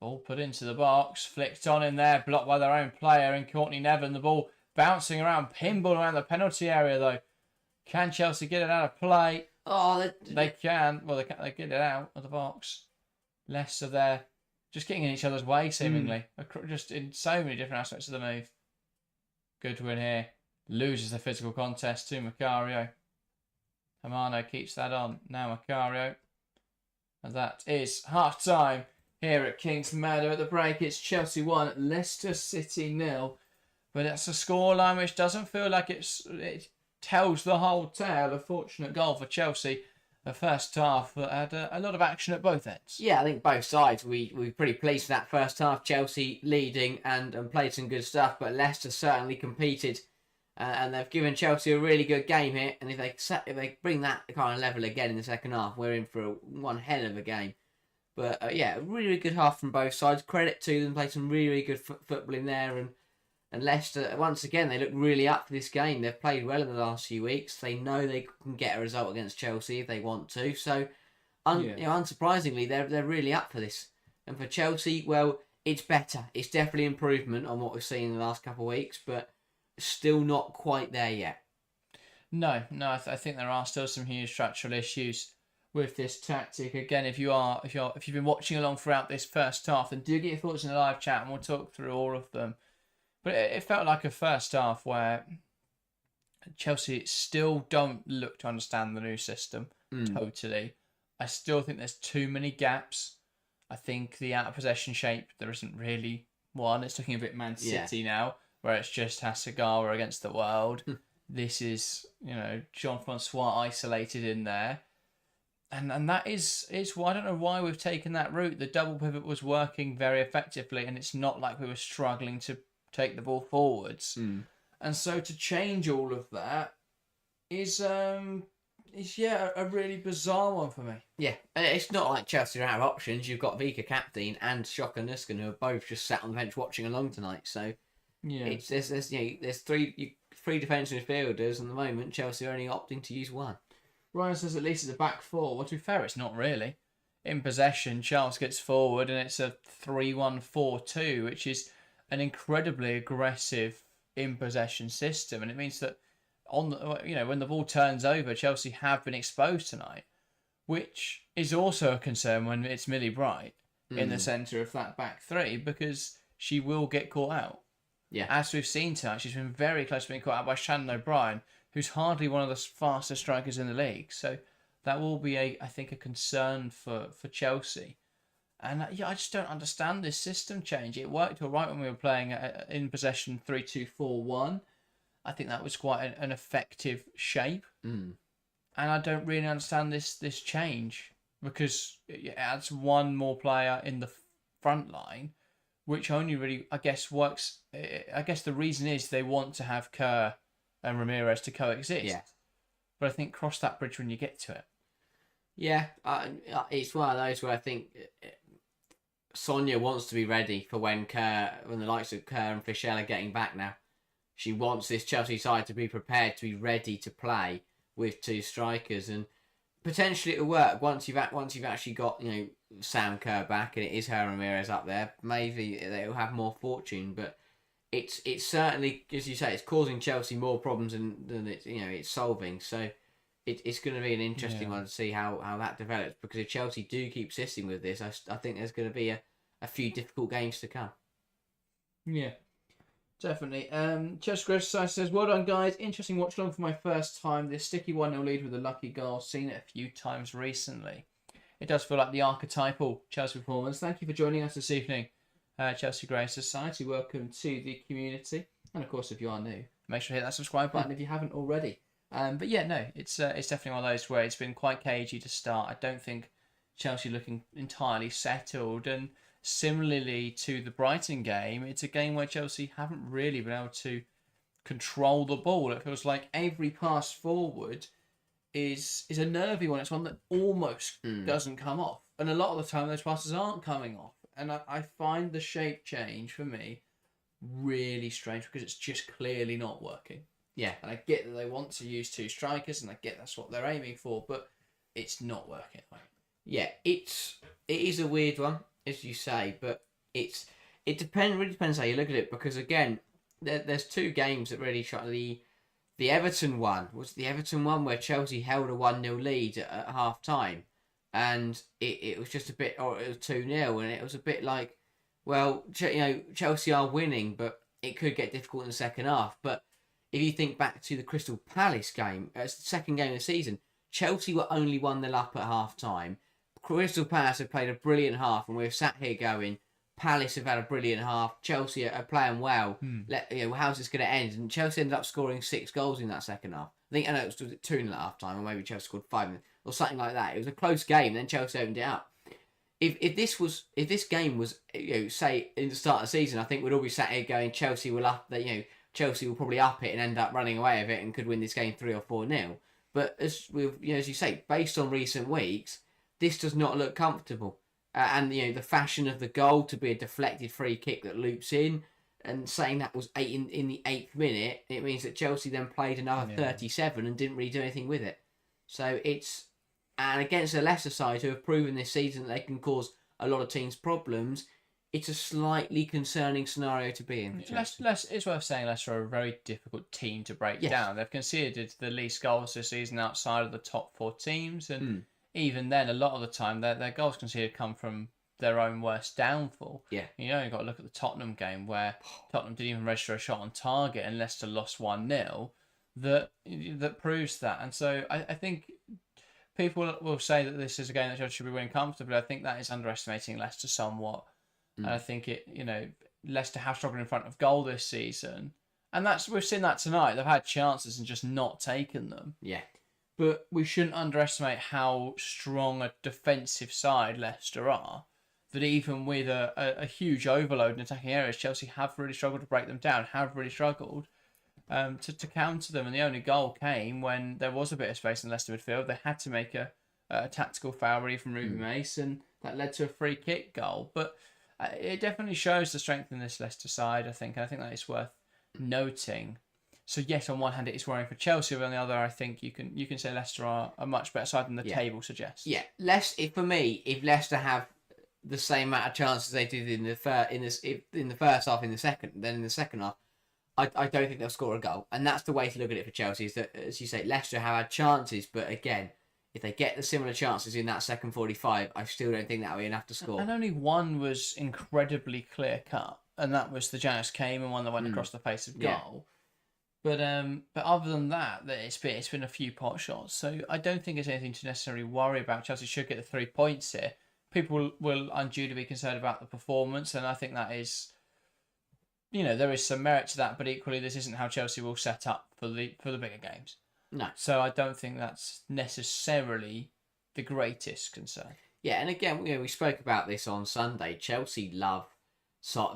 Ball put into the box. Flicked on in there. Blocked by their own player in Courtney Nevin. The ball bouncing around. Pinball around the penalty area though. Can Chelsea get it out of play? Oh, they can. Well, they get it out of the box. Leicester there, just getting in each other's way seemingly, just in so many different aspects of the move. Good win here. Loses the physical contest to Macario. Hamano keeps that on. Now Macario. And that is half time here at Kings Meadow. At the break, it's Chelsea 1, Leicester City 0. But it's a scoreline which doesn't feel like it tells the whole tale. A fortunate goal for Chelsea. The first half had a lot of action at both ends. Yeah, I think both sides. We were pretty pleased with that first half. Chelsea leading and played some good stuff, but Leicester certainly competed. And they've given Chelsea a really good game here. And if they bring that kind of level again in the second half, we're in for one hell of a game. But yeah, really good half from both sides. Credit to them, played some really good football in there. And Leicester, once again, they look really up for this game. They've played well in the last few weeks. They know they can get a result against Chelsea if they want to. So, unsurprisingly, they're really up for this. And for Chelsea, well, it's better. It's definitely improvement on what we've seen in the last couple of weeks, but still not quite there yet. No, I think there are still some huge structural issues with this tactic. Again, if you've been watching along throughout this first half, then do get your thoughts in the live chat, and we'll talk through all of them. But it felt like a first half where Chelsea still don't look to understand the new system totally. I still think there's too many gaps. I think the out of possession shape, there isn't really one. It's looking a bit Man City now, where it's just Hasegawa against the world. This is, Jean-Francois isolated in there. And that is why I don't know why we've taken that route. The double pivot was working very effectively, and it's not like we were struggling to take the ball forwards. And so to change all of that is a really bizarre one for me. Yeah, it's not like Chelsea don't have options. You've got Vika Captain and Shoka Nuskin, who are both just sat on the bench watching along tonight. So there's three defensive midfielders, and at the moment Chelsea are only opting to use one. Ryan says at least it's a back four. Well, to be fair, it's not really. In possession, Charles gets forward, and it's a 3-1-4-2, which is an incredibly aggressive in possession system, and it means that when the ball turns over, Chelsea have been exposed tonight, which is also a concern when it's Millie Bright in the centre of that back three, because she will get caught out. Yeah, as we've seen tonight, she's been very close to being caught out by Shannon O'Brien, who's hardly one of the fastest strikers in the league. So that will be I think a concern for Chelsea. And I just don't understand this system change. It worked all right when we were playing in possession 3-2-4-1. I think that was quite an effective shape. And I don't really understand this change, because it adds one more player in the front line, which only really, I guess, works. I guess the reason is they want to have Kerr and Ramirez to coexist. Yeah. But I think cross that bridge when you get to it. Yeah, it's one of those where I think Sonia wants to be ready for when the likes of Kerr and Fischel are getting back now. She wants this Chelsea side to be prepared to be ready to play with two strikers. And Potentially it'll work once you've actually got Sam Kerr back and it is her Ramirez up there. Maybe they'll have more fortune, but it's certainly, as you say, it's causing Chelsea more problems than it's solving. So it's going to be an interesting one to see how that develops, because if Chelsea do keep persisting with this, I think there's going to be a few difficult games to come. Yeah. Definitely. Chelsea Grace says, well done, guys. Interesting watch along for my first time. This sticky 1-0 lead with a lucky goal. Seen it a few times recently. It does feel like the archetypal Chelsea performance. Thank you for joining us this evening, Chelsea Grace Society. Welcome to the community. And of course, if you are new, make sure to hit that subscribe button if you haven't already. But yeah, no, it's definitely one of those where it's been quite cagey to start. I don't think Chelsea looking entirely settled, and similarly to the Brighton game, it's a game where Chelsea haven't really been able to control the ball. It feels like every pass forward is a nervy one. It's one that almost doesn't come off. And a lot of the time, those passes aren't coming off. And I find the shape change, for me, really strange, because it's just clearly not working. Yeah. And I get that they want to use two strikers, and I get that's what they're aiming for, but it's not working. Yeah, it is a weird one, as you say, but it really depends how you look at it, because again, there's two games that really shot the Everton one. Was the Everton one where Chelsea held a 1-0 lead at half time, and it was just a bit, or it was 2-0, and it was a bit like, well, Chelsea are winning, but it could get difficult in the second half. But if you think back to the Crystal Palace game, it's the second game of the season, Chelsea were only 1-0 up at half time. Crystal Palace have played a brilliant half, and we're sat here going, Palace have had a brilliant half. Chelsea are playing well. How's this going to end? And Chelsea ended up scoring 6 goals in that second half. I know it was 2-0 at half time, or maybe Chelsea scored 5 or something like that. It was a close game. Then Chelsea opened it up. If this game was say in the start of the season, I think we'd all be sat here going, Chelsea will up that Chelsea will probably up it and end up running away with it and could win this game 3 or 4-0. But as you say, based on recent weeks, this does not look comfortable. And the fashion of the goal to be a deflected free kick that loops in, and saying that was in the 8th minute, it means that Chelsea then played another 37 and didn't really do anything with it. So and against the Leicester side, who have proven this season that they can cause a lot of teams problems, it's a slightly concerning scenario to be in. It's worth saying Leicester are a very difficult team to break down. They've conceded the least goals this season outside of the top 4 teams, and even then, a lot of the time, their goals conceded come from their own worst downfall. Yeah. You've got to look at the Tottenham game, where Tottenham didn't even register a shot on target and Leicester lost 1-0. That proves that. And so I think people will say that this is a game that Chelsea should be winning comfortably. I think that is underestimating Leicester somewhat. And I think Leicester have struggled in front of goal this season. And we've seen that tonight. They've had chances and just not taken them. Yeah. But we shouldn't underestimate how strong a defensive side Leicester are. That even with a huge overload in attacking areas, Chelsea have really struggled to break them down, have really struggled to counter them. And the only goal came when there was a bit of space in Leicester midfield. They had to make a tactical foul really from Ruben Mason. That led to a free kick goal. But it definitely shows the strength in this Leicester side, I think. I think that is worth noting. So yes, on one hand it is worrying for Chelsea, but on the other, I think you can say Leicester are a much better side than the table suggests. Yeah, For me, if Leicester have the same amount of chances they did in the first half, in the second half, I don't think they'll score a goal, and that's the way to look at it for Chelsea. Is that, as you say, Leicester have had chances, but again, if they get the similar chances in that second 45, I still don't think that'll be enough to score. And only one was incredibly clear cut, and that was the Janus Cayman one that went across the face of goal. But other than that, it's been a few pot shots. So I don't think it's anything to necessarily worry about. Chelsea should get the 3 points here. People will unduly be concerned about the performance, and I think that is, there is some merit to that. But equally, this isn't how Chelsea will set up for the bigger games. No. So I don't think that's necessarily the greatest concern. Yeah, and again, we spoke about this on Sunday. Chelsea love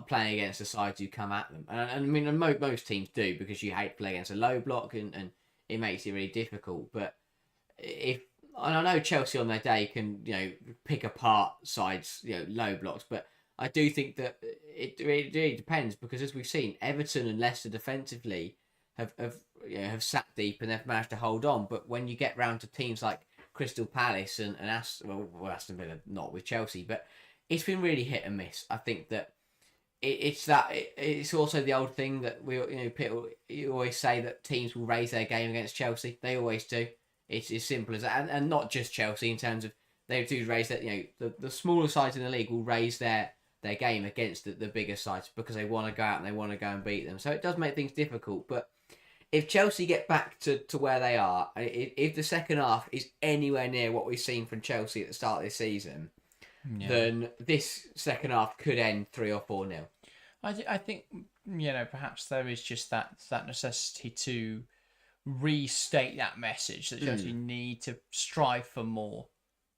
playing against the sides who come at them, and I mean most teams do, because you hate to play against a low block, and it makes it really difficult. But and I know Chelsea on their day can pick apart sides low blocks, but I do think that it really depends, because as we've seen, Everton and Leicester defensively have sat deep and they've managed to hold on. But when you get round to teams like Crystal Palace and Aston Villa, not with Chelsea, but it's been really hit and miss. I think that it's also the old thing that people you always say that teams will raise their game against Chelsea. They always do. It's as simple as that, and not just Chelsea in terms of they do raise that. The smaller sides in the league will raise their game against the bigger sides because they want to go out and they want to go and beat them. So it does make things difficult, but if Chelsea get back to where they are, if the second half is anywhere near what we've seen from Chelsea at the start of this season, then this second half could end 3 or 4-0. I think perhaps there is just that necessity to restate that message that Chelsea need to strive for more.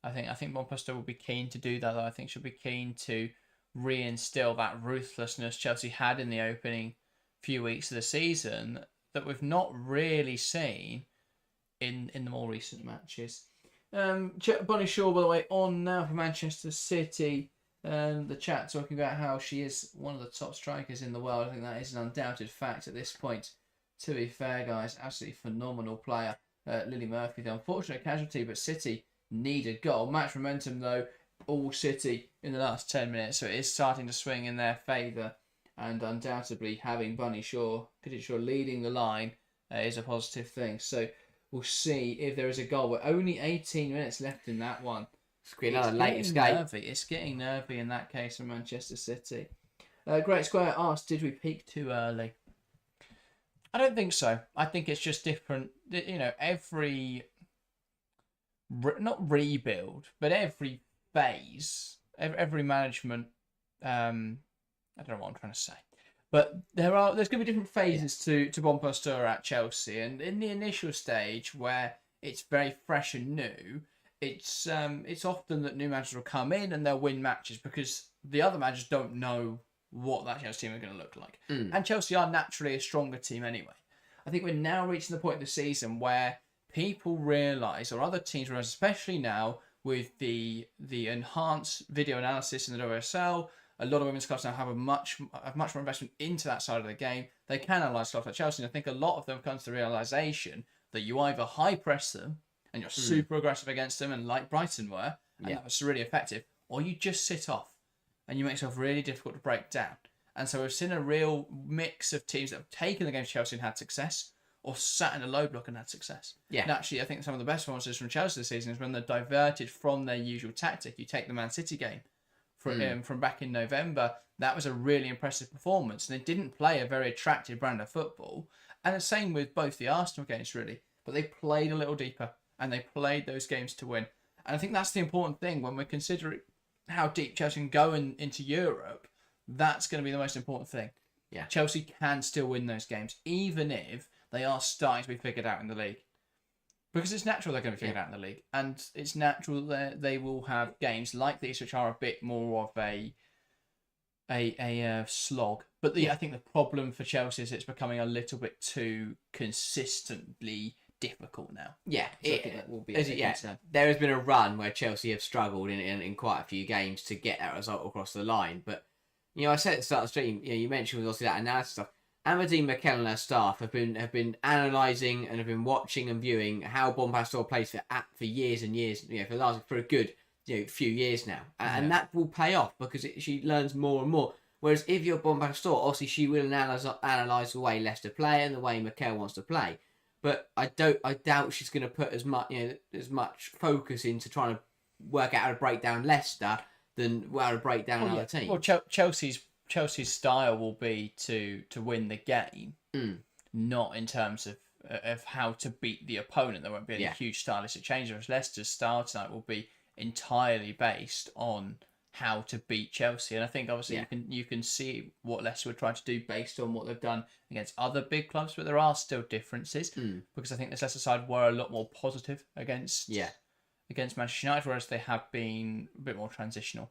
I think Montpellier will be keen to do that. Though. I think she'll be keen to reinstill that ruthlessness Chelsea had in the opening few weeks of the season that we've not really seen in the more recent matches. Bonnie Shaw, by the way, on now for Manchester City. The chat talking about how she is one of the top strikers in the world. I think that is an undoubted fact at this point. To be fair, guys, absolutely phenomenal player. Lily Murphy, the unfortunate casualty, but City need a goal. Match momentum, though, all City in the last 10 minutes, so it is starting to swing in their favour. And undoubtedly, having Bunny Shaw leading the line is a positive thing. So we'll see if there is a goal. We're only 18 minutes left in that one. It's another late escape. It's getting nervy in that case for Manchester City. Great Square asked, did we peak too early? I don't think so. I think it's just different. Every not rebuild, but every phase, every management. I don't know what I'm trying to say, but there's going to be different phases to Bon Pasteur at Chelsea, and in the initial stage where it's very fresh and new, it's often that new managers will come in and they'll win matches because the other managers don't know what that Chelsea team are going to look like, and Chelsea are naturally a stronger team anyway. I think we're now reaching the point of the season where people realise, or other teams realise, especially now with the enhanced video analysis in the WSL. A lot of women's clubs now have much more investment into that side of the game. They can analyse stuff like Chelsea, and I think a lot of them come to the realisation that you either high press them and you're super aggressive against them, and like Brighton were, and that was really effective, or you just sit off and you make yourself really difficult to break down. And so we've seen a real mix of teams that have taken the game to Chelsea and had success, or sat in a low block and had success. Yeah. And actually, I think some of the best performances from Chelsea this season is when they're diverted from their usual tactic. You take the Man City game from back in November. That was a really impressive performance, and they didn't play a very attractive brand of football. And the same with both the Arsenal games, really. But they played a little deeper, and they played those games to win. And I think that's the important thing when we're considering how deep Chelsea can go into Europe. That's going to be the most important thing. Yeah, Chelsea can still win those games, even if they are starting to be figured out in the league. Because it's natural they're going to be figured out in the league. And it's natural that they will have games like these, which are a bit more of a slog. But I think the problem for Chelsea is it's becoming a little bit too consistently difficult now. Yeah, so I think that will be there has been a run where Chelsea have struggled in quite a few games to get that result across the line. But I said at the start of the stream, you mentioned obviously that analysis stuff. Amandine McKell and her staff have been analysing and have been watching and viewing how Bon Pasteur plays for years and years. For a good few years now, and that will pay off because she learns more and more. Whereas if you're Bon Pasteur, obviously she will analyse the way Leicester play and the way McKell wants to play. But I doubt she's going to put as much focus into trying to work out how to break down Leicester than how to break down another team. Well, Chelsea's style will be to win the game, not in terms of how to beat the opponent. There won't be any huge stylistic changes. Whereas Leicester's style tonight will be entirely based on how to beat Chelsea. And I think obviously you can see what Leicester would try to do based on what they've done against other big clubs, but there are still differences because I think this Leicester side were a lot more positive against Manchester United, whereas they have been a bit more transitional.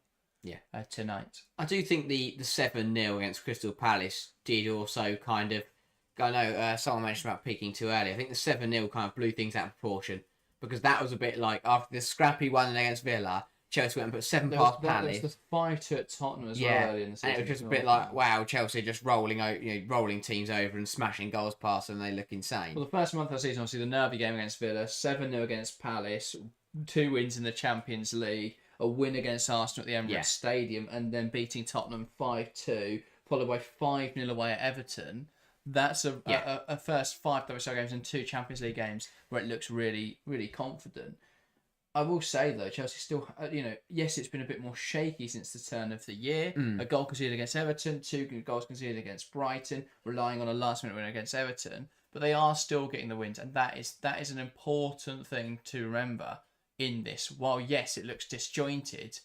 Tonight. I do think the 7-0 against Crystal Palace did also kind of... I know someone mentioned about peaking too early. I think the 7-0 kind of blew things out of proportion because that was a bit like after the scrappy one against Villa, Chelsea went and put 7 past Palace. There was the 5-2 at Tottenham as well earlier in the season. And it was just a bit like, wow, Chelsea just rolling teams over and smashing goals past them, and they look insane. Well, the first month of the season, obviously the nervy game against Villa, 7-0 against Palace, 2 wins in the Champions League, a win against Arsenal at the Emirates Stadium, and then beating Tottenham 5-2, followed by 5-0 away at Everton. That's a first 5 WSL games and 2 Champions League games where it looks really, really confident. I will say, though, Chelsea still, yes, it's been a bit more shaky since the turn of the year. A goal conceded against Everton, 2 goals conceded against Brighton, relying on a last-minute win against Everton. But they are still getting the wins, and that is an important thing to remember in this. While, yes, it looks disjointed,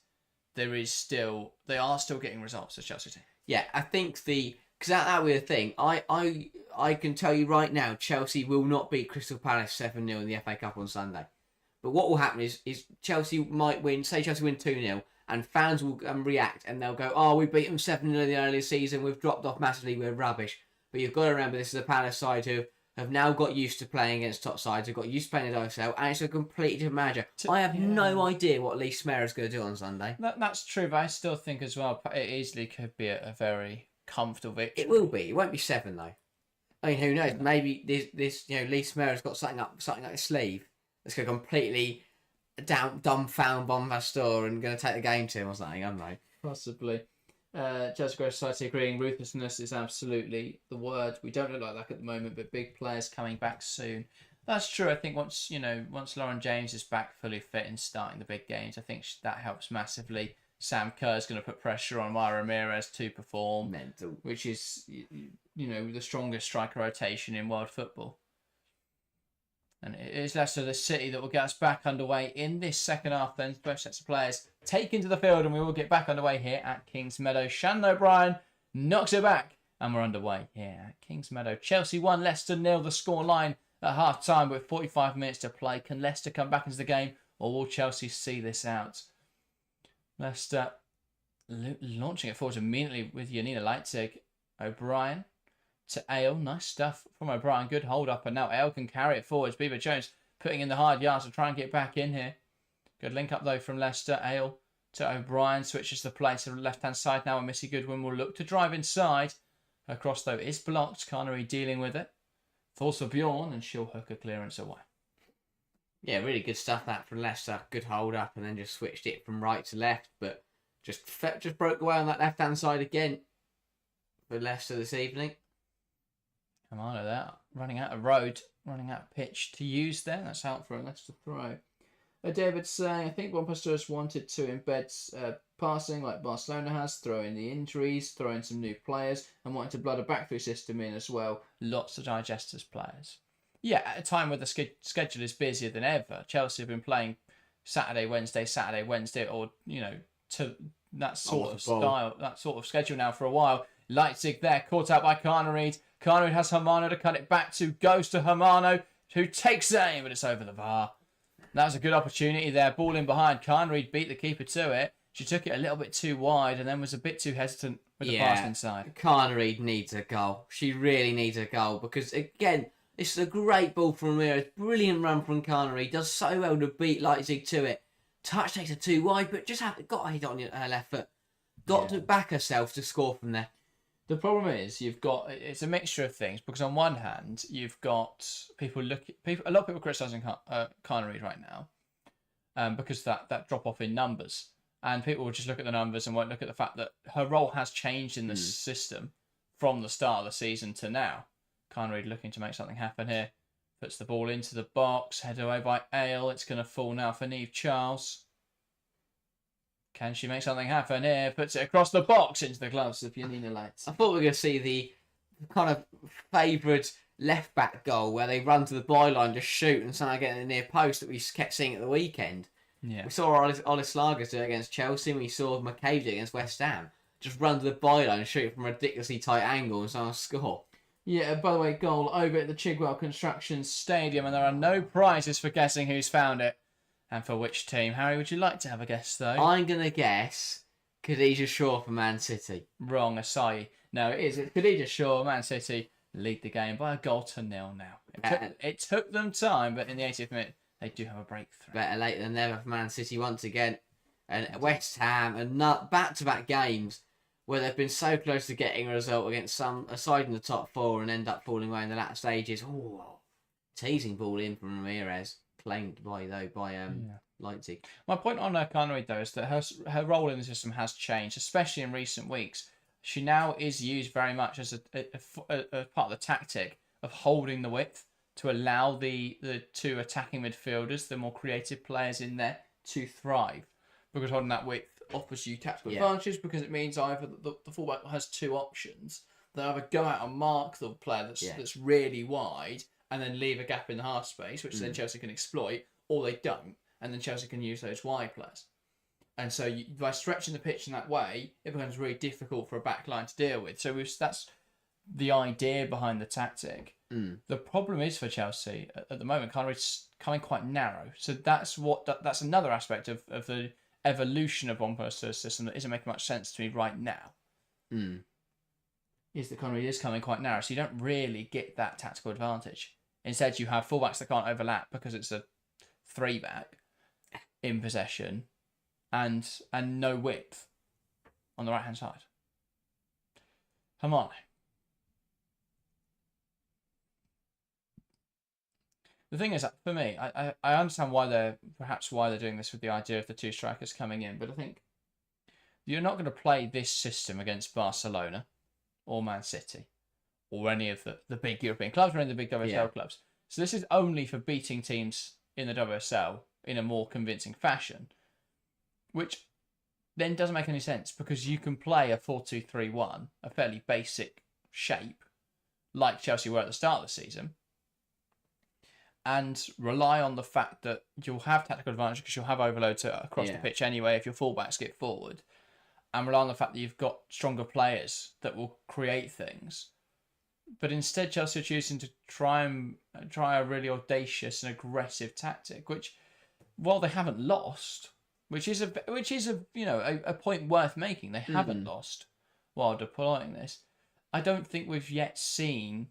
they are still getting results as Chelsea team. Yeah, I think because that was the thing. I can tell you right now, Chelsea will not beat Crystal Palace 7-0 in the FA Cup on Sunday. But what will happen is Chelsea might win, say Chelsea win 2-0, and fans will react, and they'll go, oh, we beat them 7-0 in the earlier season, we've dropped off massively, we're rubbish. But you've got to remember, this is a Palace side who have now got used to playing against top sides, have got used to playing at OSL, and it's a completely different manager. I have no idea what Lee Smear is going to do on Sunday. That's true, but I still think as well, it easily could be a very comfortable victory. It will be. It won't be 7, though. I mean, who knows? Maybe this Lee Smear has got something up his sleeve. It's going to completely dumbfound Bonvastor and going to take the game to him or something. I don't know. Possibly. Chelsea Grove Society agreeing ruthlessness is absolutely the word. We don't look like that at the moment, but big players coming back soon. That's true. I think once Lauren James is back fully fit and starting the big games, I think that helps massively. Sam Kerr is going to put pressure on Maya Ramirez to perform, which is the strongest striker rotation in world football. And it is Leicester City that will get us back underway in this second half. Then both sets of players take into the field, and we will get back underway here at Kings Meadow. Shannon O'Brien knocks it back, and we're underway here at Kings Meadow. Chelsea 1, Leicester 0. The scoreline at half time with 45 minutes to play. Can Leicester come back into the game, or will Chelsea see this out? Leicester launching it forward immediately with Janina Leipzig. O'Brien to Ale. Nice stuff from O'Brien. Good hold up, and now Ale can carry it forwards. Beaver Jones putting in the hard yards to try and get back in here. Good link up though from Leicester. Ale to O'Brien. Switches the play to the left hand side now, and Missy Goodwin will look to drive inside. Her cross though is blocked. Carnery dealing with it. Falls for Bjorn, and she'll hook a clearance away. Yeah, really good stuff that from Leicester. Good hold up, and then just switched it from right to left, but just broke away on that left hand side again for Leicester this evening. Come on at that. Running out of road, running out of pitch to use there. That's out for a Leicester throw. David saying, I think Juan Pastores wanted to embed passing like Barcelona has, throw in the injuries, throw in some new players, and wanted to blood a back three system in as well. Lots to digest as players. Yeah, at a time where the schedule is busier than ever, Chelsea have been playing Saturday, Wednesday, or to that sort of style, that sort of schedule now for a while. Leipzig there, caught out by Carnery. Carnery has Hermano to cut it back to, goes to Hermano, who takes aim, but it's over the bar. That was a good opportunity there. Ball in behind. Carnery beat the keeper to it. She took it a little bit too wide and then was a bit too hesitant with the pass inside. Carnery needs a goal. She really needs a goal because, again, this is a great ball from Ramirez. Brilliant run from Carnery. Does so well to beat Leipzig to it. Touch takes her too wide, but just got a hit on her left foot. Got to back herself to score from there. The problem is it's a mixture of things because on one hand you've got a lot of people criticising Carnery right now, because that drop off in numbers, and people will just look at the numbers and won't look at the fact that her role has changed in the system from the start of the season to now. Carnery looking to make something happen here, puts the ball into the box, headed away by Ale. It's going to fall now for Niamh Charles. Can she make something happen here? Puts it across the box into the gloves of Janina Leitz. I thought we were going to see the kind of favoured left-back goal where they run to the byline, just shoot and somehow get in the near post that we kept seeing at the weekend. Yeah. We saw Olis Lagers do it against Chelsea, and we saw McCabe do it against West Ham. Just run to the byline and shoot from a ridiculously tight angle and somehow score. Yeah, by the way, goal over at the Chigwell Construction Stadium, and there are no prizes for guessing who's found it. And for which team? Harry, would you like to have a guess, though? I'm going to guess Khadija Shaw for Man City. Wrong, Asahi. No, it is. It's Khadija Shaw. Man City lead the game by a goal to 0 now. It took them time, but in the 80th minute, they do have a breakthrough. Better late than never for Man City once again. And West Ham, and back-to-back games where they've been so close to getting a result against a side in the top 4 and end up falling away in the latter stages. Ooh, teasing ball in from Ramirez. claimed by Leipzig. My point on Carnwaid, though, is that her role in the system has changed, especially in recent weeks. She now is used very much as a part of the tactic of holding the width to allow the two attacking midfielders, the more creative players in there, to thrive. Because holding that width offers you tactical advantages, because it means either the fullback has two options. They either go out and mark the player that's really wide and then leave a gap in the half space, which then Chelsea can exploit, or they don't, and then Chelsea can use those wide players. And so by stretching the pitch in that way, it becomes really difficult for a back line to deal with. So that's the idea behind the tactic. The problem is for Chelsea at the moment, it's coming quite narrow. So that's another aspect of the evolution of Von Perstier's system that isn't making much sense to me right now. Is that Connery is coming quite narrow, so you don't really get that tactical advantage. Instead, you have fullbacks that can't overlap because it's a 3-back in possession, and no width on the right hand side. Hermane. The thing is that for me, I understand why they're doing this with the idea of the two strikers coming in, but I think you're not going to play this system against Barcelona or Man City or any of the big European clubs or any of the big WSL clubs. So this is only for beating teams in the WSL in a more convincing fashion, which then doesn't make any sense because you can play a 4-2-3-1, a fairly basic shape, like Chelsea were at the start of the season, and rely on the fact that you'll have tactical advantage because you'll have overload across the pitch anyway if your fullbacks get forward, and rely on the fact that you've got stronger players that will create things. But instead, Chelsea are choosing to try a really audacious and aggressive tactic, which, while they haven't lost, which is a point worth making, they haven't lost while deploying this. I don't think we've yet seen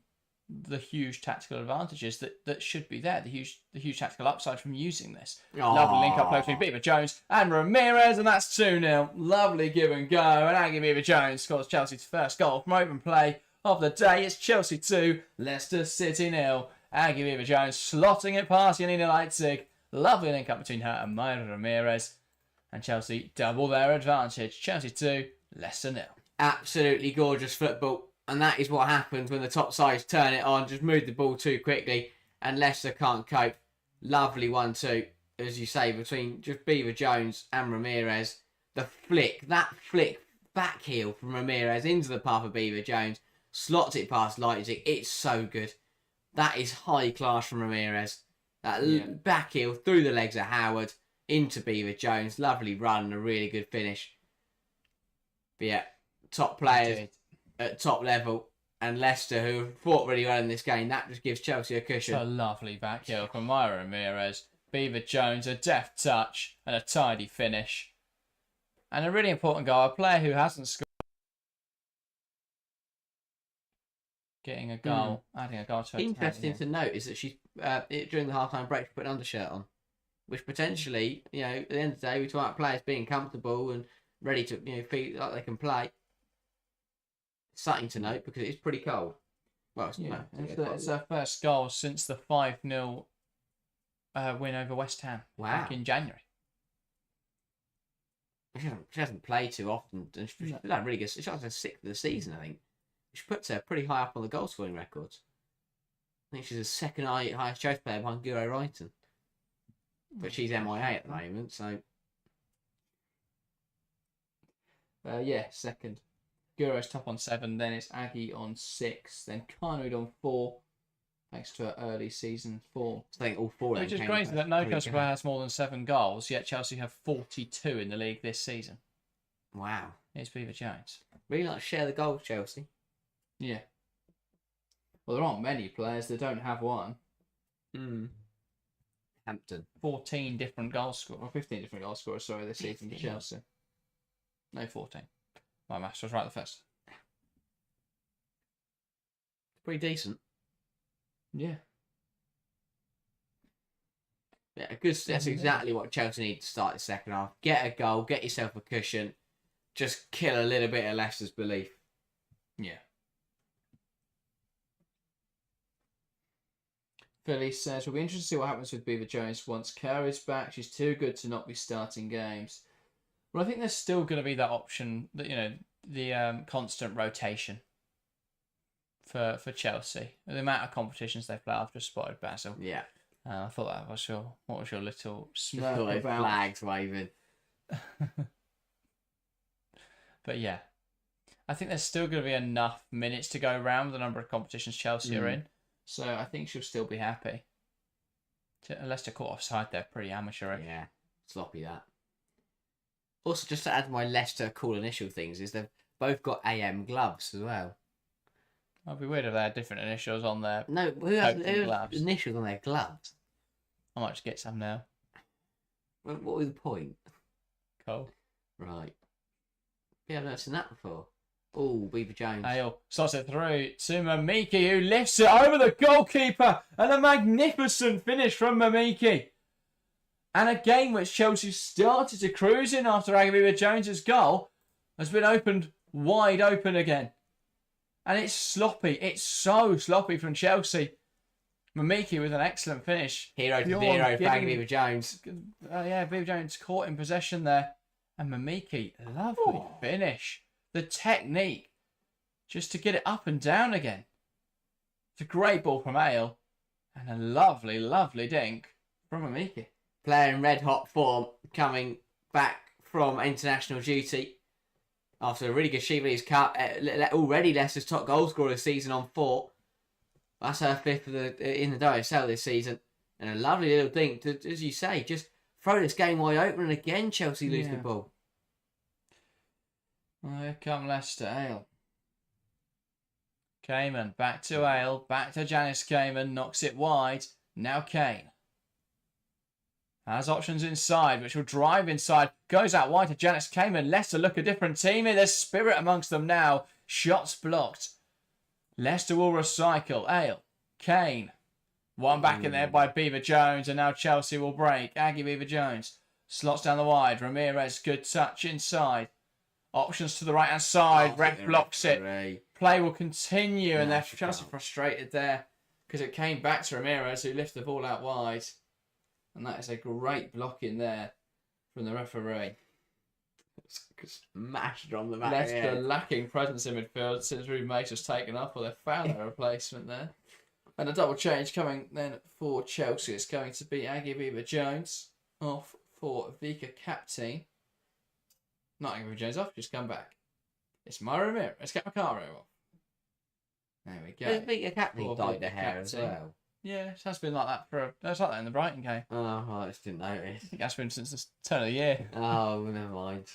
the huge tactical advantages that should be there, the huge tactical upside from using this. Lovely link up play between Beaver Jones and Ramirez, and that's 2-0. Lovely give and go, and Aggie Beaver Jones scores Chelsea's first goal from open play of the day. It's Chelsea 2, Leicester City 0. Aggie Beaver Jones slotting it past Janina Leipzig. Lovely link up between her and Mayra Ramirez, and Chelsea double their advantage. Chelsea 2, Leicester 0. Absolutely gorgeous football. And that is what happens when the top sides turn it on, just move the ball too quickly, and Leicester can't cope. Lovely 1-2, as you say, between just Beaver Jones and Ramirez. That flick back heel from Ramirez into the path of Beaver Jones, slots it past Leipzig. It's so good. That is high class from Ramirez. That back heel through the legs of Howard into Beaver Jones. Lovely run and a really good finish. But yeah, top players at top level, and Leicester, who have fought really well in this game, that just gives Chelsea a cushion. It's a lovely back heel from Mayra Ramirez. Beaver Jones, a deft touch and a tidy finish. And a really important goal, a player who hasn't scored. Getting a goal, adding a goal to her. Interesting to note is that she's, during the half-time break, she put an undershirt on, which potentially, at the end of the day, we talk about players being comfortable and ready to, feel like they can play. Something to note because it's pretty cold. Well, it's her first goal since the 5-0 win over West Ham back in January. She hasn't played too often, and she's done really good. She's like her 6th of the season, I think. She puts her pretty high up on the goal scoring records. I think she's the second highest Chelsea player behind Guro Reiten, but she's MIA at the moment, so second. Guro's top on 7, then it's Aggie on 6, then Carnoud on 4, thanks to her early season form. I think all 4 of them. Which is crazy that no Chelsea player has more than 7 goals, yet Chelsea have 42 in the league this season. Wow. It's Beaver Jones. Really like to share the goals, Chelsea. Yeah. Well, there aren't many players that don't have one. Hampton. 14 different goal scorers, or 15 different goal scorers, this season for Chelsea. No, 14. My maths was right the first. Pretty decent. Yeah. Yeah, that's exactly what Chelsea need to start the second half. Get a goal, get yourself a cushion, just kill a little bit of Leicester's belief. Yeah. Philly says, we'll be interested to see what happens with Beaver Jones once Kerr is back. She's too good to not be starting games. Well, I think there's still going to be that option, that the constant rotation for Chelsea. The amount of competitions they play. I've just spotted Basil. Yeah. I thought that was what was your little Just smirk those about? flags waving. But yeah, I think there's still going to be enough minutes to go around with the number of competitions Chelsea are in. So I think she'll still be happy. Leicester caught offside there, pretty amateur. Yeah, sloppy that. Also, just to add to my Leicester cool initial things, is they've both got AM gloves as well. It'd be weird if they had different initials on their. No, who has initials on their gloves? I might just get some now. What was the point? Cool. Right. Yeah, I've never seen that before. Oh, Beaver Jones. Ale slots it through to Mamiki, who lifts it over the goalkeeper. And a magnificent finish from Mamiki. And a game which Chelsea started to cruise in after Beaver Jones's goal has been opened wide open again. And it's sloppy. It's so sloppy from Chelsea. Mamiki with an excellent finish. Hero to zero, thank Beaver Jones. Yeah, Beaver Jones caught in possession there. And Mamiki, lovely finish. The technique, just to get it up and down again. It's a great ball from Ale. And a lovely, lovely dink from Mamiki. Player in red hot form, coming back from international duty after a really good Sheveley's Cup. Already Leicester's top goal scorer this season on 4. That's her 5th in the WSL this season. And a lovely little dink, as you say, just throw this game wide open, and again Chelsea lose the ball. Well, here come Leicester. Ale. Kamen, back to Ale, back to Janice Kamen, knocks it wide. Now Kane. Has options inside, which will drive inside. Goes out wide to Janice Kamen. Leicester look a different team here. There's spirit amongst them now. Shots blocked. Leicester will recycle. Ale. Kane. One back in there by Beaver Jones, and now Chelsea will break. Aggie Beaver Jones. Slots down the wide. Ramirez, good touch inside. Options to the right-hand side. Ref blocks it. Play will continue, and they're Chelsea frustrated there because it came back to Ramirez, who lifted the ball out wide. And that is a great block in there from the referee. Smashed on the back. Leicester lacking presence in midfield since Ruben Mace was taken off, or they've found their replacement there. And a double change coming then for Chelsea. It's going to be Aggie Beaver Jones off for Vika Captain. Not Aggie Beaver Jones off, just come back. It's Myra Ramirez. Let's get Macaro off. There we go. Vika Captain dyed the hair as well. Yeah, it has been like that it's like that in the Brighton game. Oh, I just didn't notice. I think that's been since the turn of the year. Oh, never mind.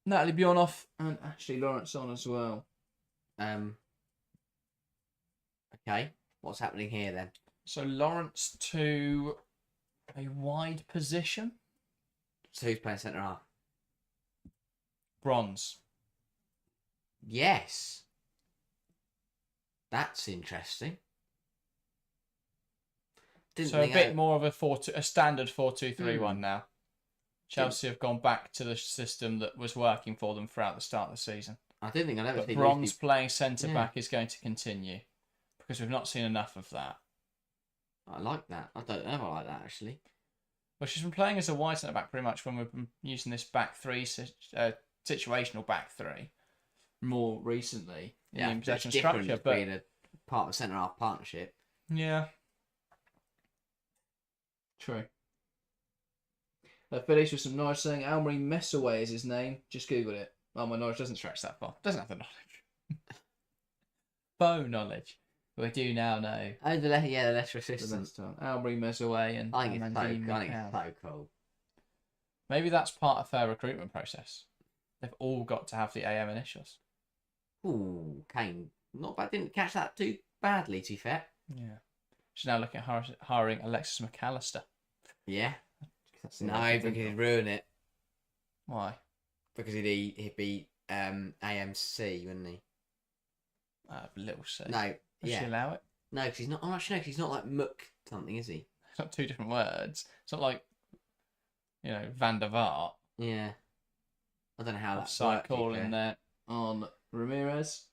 Natalie Bjornoff and Ashley Lawrence on as well. Okay, what's happening here then? So Lawrence to a wide position. So who's playing centre half? Bronze. Yes. That's interesting. So a bit more of a standard 4-2-3-1 now. Chelsea have gone back to the system that was working for them throughout the start of the season. I didn't think I'd ever seen Bronze playing centre back is going to continue because we've not seen enough of that. I like that. I don't know if I like that actually. Well, she's been playing as a wide centre back pretty much when we've been using this back three, situational back three, more recently in possession structure. But being a part of a centre half partnership. Yeah. True. Finish with some knowledge saying Almery Messaway is his name. Just Googled it. Oh, my knowledge doesn't stretch that far. Doesn't have the knowledge. Faux knowledge. But we do now know. Oh, the Leicester assistant. Almery Messaway and I think it's so cool. Maybe that's part of their recruitment process. They've all got to have the AM initials. Ooh, Kane. Not bad. Didn't catch that too badly, to be fair. Yeah. She's now looking at hiring Alexis McAllister. Yeah. No, because he'd ruin it. Why? Because he'd be AMC, wouldn't he? Little C. No. Does she allow it? No, because he's not. I'm actually no, because he's not like Muck something, is he? It's not two different words. It's not like, Van der Vaart. Yeah. I don't know how that's side call in there on Ramirez.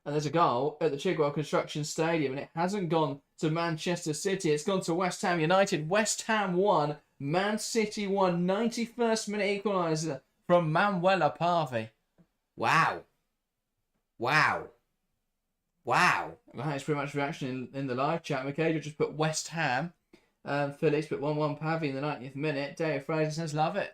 And there's a goal at the Chigwell Construction Stadium, and it hasn't gone to Manchester City. It's gone to West Ham United. West Ham won. Man City won. 91st minute equaliser from Manuela Parvi. Wow. Wow. Wow. That is pretty much reaction in the live chat. Michaela just put West Ham. Phillips put 1-1 Pavi in the 90th minute. David Fraser says, love it.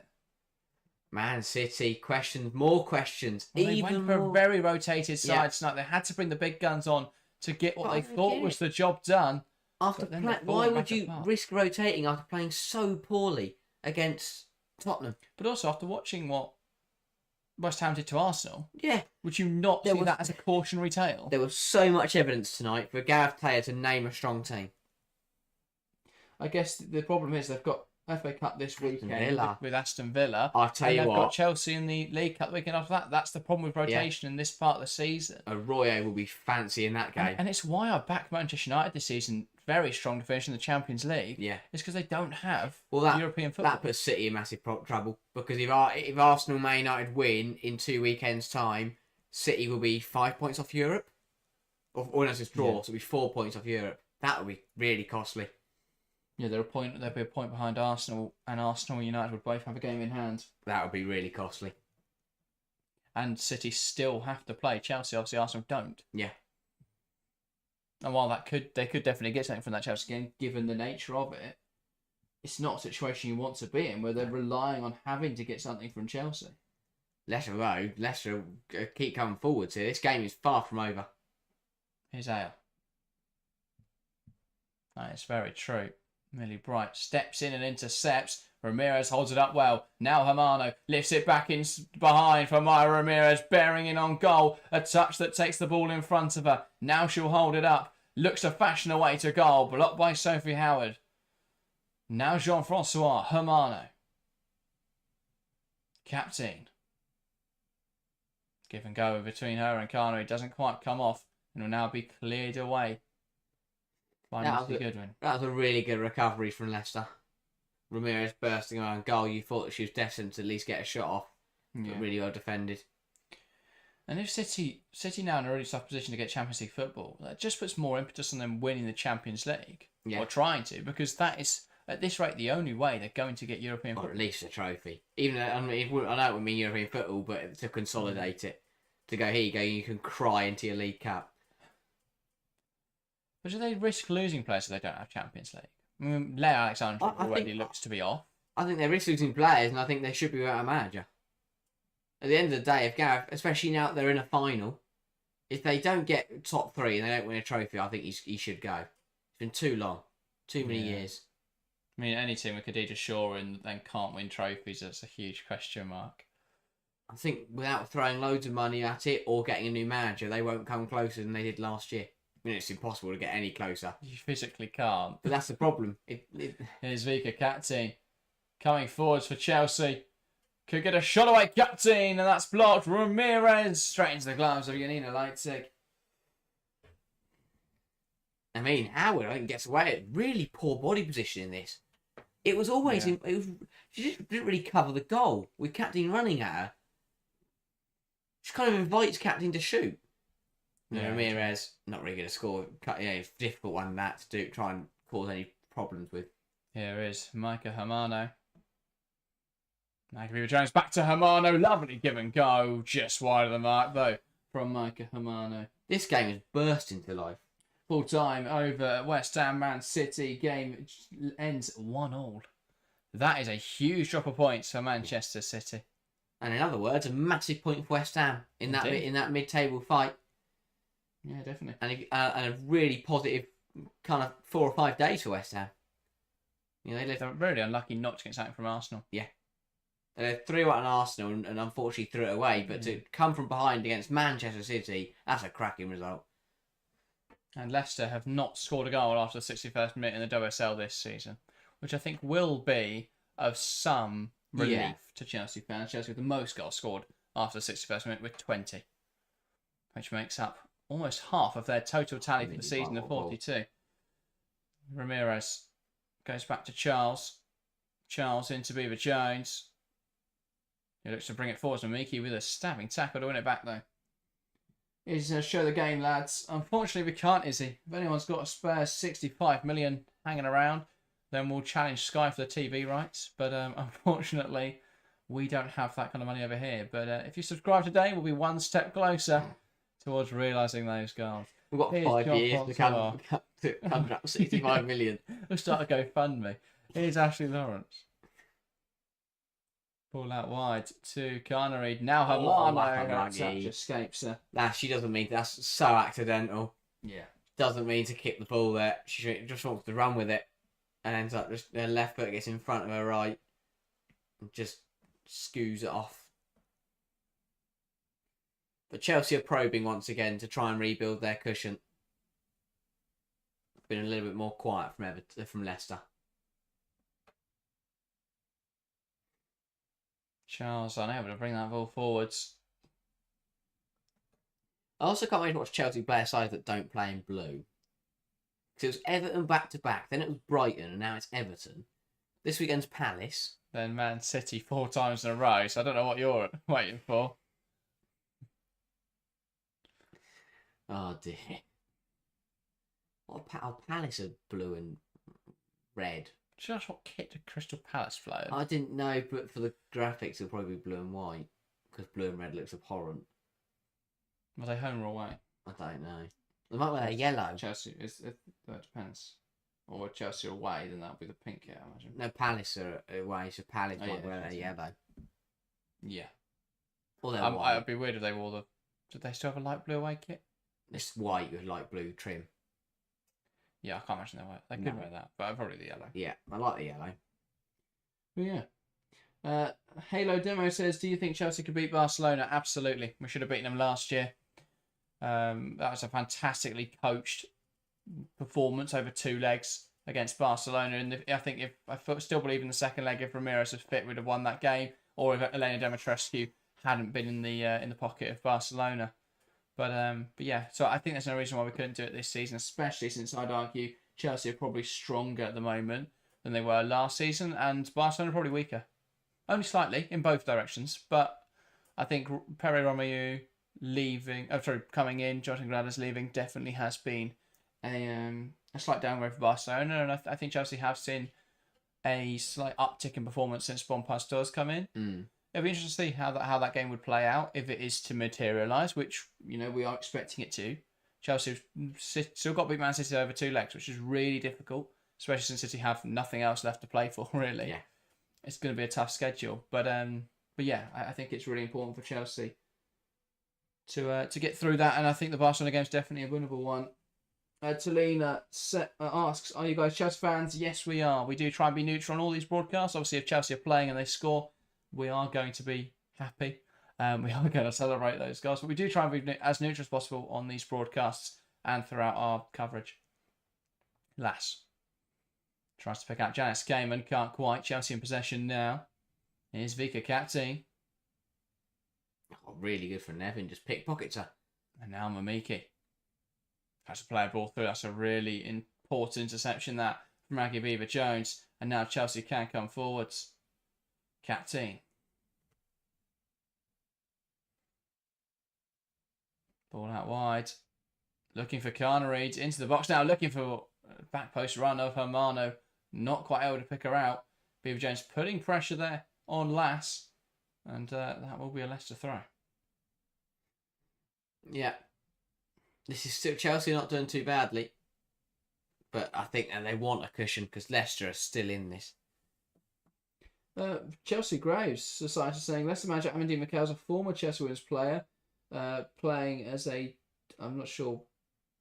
Man City, questions, more questions. Well, they even went for more. a very rotated side Yeah. tonight. They had to bring the big guns on to get what But they I don't thought get was it. the job done. After But then they fall why back would you apart. risk rotating after playing so poorly against Tottenham? But also, after watching what West Ham did to Arsenal, Yeah. would you not There see was- that as a cautionary tale? There was so much evidence tonight for Gareth Taylor to name a strong team. I guess the problem is they've got FA Cup this weekend Villa. with Aston Villa. I'll tell And you they've got what, Chelsea in the League Cup the weekend after that. That's the problem with rotation in this part of the season. Arroyo will be fancy in that game. And it's why I back Manchester United this season very strong to finish in the Champions League. Yeah. It's because they don't have Well, that European football. that puts City in massive trouble because if Arsenal, Man United win in 2 weekends' time, City will be 5 points off Europe. Or no, it's draw, Yeah. so it'll be 4 points off Europe. That would be really costly. Yeah, they'll be a point behind Arsenal, and Arsenal and United would both have a game in hand. That would be really costly. And City still have to play Chelsea. Obviously, Arsenal don't. Yeah. And while they could definitely get something from that Chelsea game, given the nature of it, it's not a situation you want to be in where they're relying on having to get something from Chelsea. Leicester keep coming forwards here. This game is far from over. Here's Ale. That is very true. Millie Bright steps in and intercepts. Ramirez holds it up well. Now Hermano lifts it back in behind for Maya Ramirez, bearing in on goal. A touch that takes the ball in front of her. Now she'll hold it up. Looks to fashion a way to goal. Blocked by Sophie Howard. Now Jean-Francois Hermano. Captain. Give and go between her and Carno. It doesn't quite come off and will now be cleared away by Matthew Goodwin. That was a really good recovery from Leicester. Ramirez bursting around goal. You thought that she was destined to at least get a shot off. Yeah. But really well defended. And if City now in a really tough position to get Champions League football, that just puts more impetus on them winning the Champions League. Yeah. Or trying to, because that is, at this rate, the only way they're going to get European Or football. at least a trophy. Even I mean, I know it would mean European football, but to consolidate it. To go, here you go, you can cry into your League Cup. But do they risk losing players if they don't have Champions League? I mean, Leo Alexandra I already think- looks to be off. I think they risk losing players, and I think they should be without a manager. At the end of the day, if Gareth, especially now that they're in a final, if they don't get top 3 and they don't win a trophy, I think he should go. It's been too long. Too many Yeah. years. I mean, any team with Khadija Shaw and then can't win trophies, that's a huge question mark. I think without throwing loads of money at it or getting a new manager, they won't come closer than they did last year. I mean, it's impossible to get any closer. You physically can't. But that's the problem. Here's Vika Captain coming forwards for Chelsea. Could get a shot away, Captain, and that's blocked. Ramirez straight into the gloves of Janina Leipzig. I mean, Howard, I think, gets away at really poor body position in this. It was always... Yeah. She just didn't really cover the goal with Captain running at her. She kind of invites Captain to shoot. Yeah. Ramirez, not really going to score. It's a difficult one that to try and cause any problems with. Here is Micah Hermano. Maggie Jones back to Hermano. Lovely give and go. Just wide of the mark, though, from Micah Hermano. This game has burst into life. Full time over at West Ham Man City. Game ends 1-1. That is a huge drop of points for Manchester City. And in other words, a massive point for West Ham in Indeed. that mid-table fight. Yeah, definitely. And a really positive kind of 4 or 5 days for West Ham. You know, They're really unlucky not to get something from Arsenal. They threw out an Arsenal and unfortunately threw it away. But to come from behind against Manchester City, that's a cracking result. And Leicester have not scored a goal after the 61st minute in the WSL this season, which I think will be of some relief to Chelsea fans. Chelsea with the most goals scored after the 61st minute with 20, which makes up almost half of their total tally for the season of 42. Ramirez goes back to Charles. Charles into Beaver Jones. He looks to bring it forward to Miki with a stabbing tackle to win it back, though. is show the game, lads. Unfortunately, we can't, Izzy. If anyone's got a spare 65 million hanging around, then we'll challenge Sky for the TV rights. But unfortunately, we don't have that kind of money over here. But if you subscribe today, we'll be one step closer towards realising those goals. We've got 5 years to come up 65 million. We'll start a GoFundMe. Here's Ashley Lawrence. Ball out wide to Carnery. Now her touch escapes her. She doesn't mean that's so accidental. Yeah. Doesn't mean to kick the ball there. She just wants to run with it, and ends up just her left foot gets in front of her right, and just scoos it off. But Chelsea are probing once again to try and rebuild their cushion. Been a little bit more quiet from Leicester. Charles unable to bring that ball forwards. I also can't wait to watch Chelsea play a side that don't play in blue. Because it was Everton back to back, then it was Brighton, and now it's Everton. This weekend's Palace. Then Man City 4 times in a row, so I don't know what you're waiting for. Oh dear. Palace are blue and red. Do you know what kit did Crystal Palace floated? I didn't know, but for the graphics it'll probably be blue and white. Because blue and red looks abhorrent. Were they home or away? I don't know. They might wear yellow. Chelsea, that depends. Or Chelsea away, then that'll be the pink kit, I imagine. No, Palace are away, so Palace might wear their yellow. Yeah. Or they're white. It'd be weird if they wore the... Did they still have a light blue away kit? It's white with light blue trim. Yeah, I can't imagine they could wear that, but probably the yellow. Yeah, I like the yellow. Yeah. Halo Demo says, do you think Chelsea could beat Barcelona? Absolutely. We should have beaten them last year. That was a fantastically coached performance over 2 legs against Barcelona. And I think I still believe in the second leg, if Ramirez was fit, we'd have won that game. Or if Elena Demetrescu hadn't been in the pocket of Barcelona. But yeah, so I think there's no reason why we couldn't do it this season, especially since I'd argue Chelsea are probably stronger at the moment than they were last season, and Barcelona are probably weaker. Only slightly in both directions, but I think Pere Romeu coming in, Jonathan Grader's leaving, definitely has been a slight downgrade for Barcelona, and I think Chelsea have seen a slight uptick in performance since Bon Pasteur's come in. It'll be interesting to see how that game would play out if it is to materialise, which we are expecting it to. Chelsea still got to beat Man City over 2 legs, which is really difficult, especially since City have nothing else left to play for. Really, yeah, it's going to be a tough schedule. But yeah, I think it's really important for Chelsea to get through that, and I think the Barcelona game is definitely a winnable one. Talina asks, are you guys Chelsea fans? Yes, we are. We do try and be neutral on all these broadcasts. Obviously, if Chelsea are playing and they score, we are going to be happy. We are going to celebrate those goals. But we do try and be as neutral as possible on these broadcasts and throughout our coverage. Lass tries to pick out Janice Gaiman. Can't quite. Chelsea in possession now. Here's Vika Captain. Oh, really good for Nevin. Just pickpockets her. And now Mamiki has to play a ball through. That's a really important interception that from Maggie Beaver-Jones. And now Chelsea can come forwards. Captain. Ball out wide. Looking for Carnery into the box now. Looking for a back post run of Hermano. Not quite able to pick her out. Beaver-Jones putting pressure there on Lass. And that will be a Leicester throw. Yeah. This is still Chelsea not doing too badly. But I think that they want a cushion because Leicester are still in this. Chelsea Graves Society saying Leicester manager Amandine Mikel is a former Chelsea Women's player, playing as I'm not sure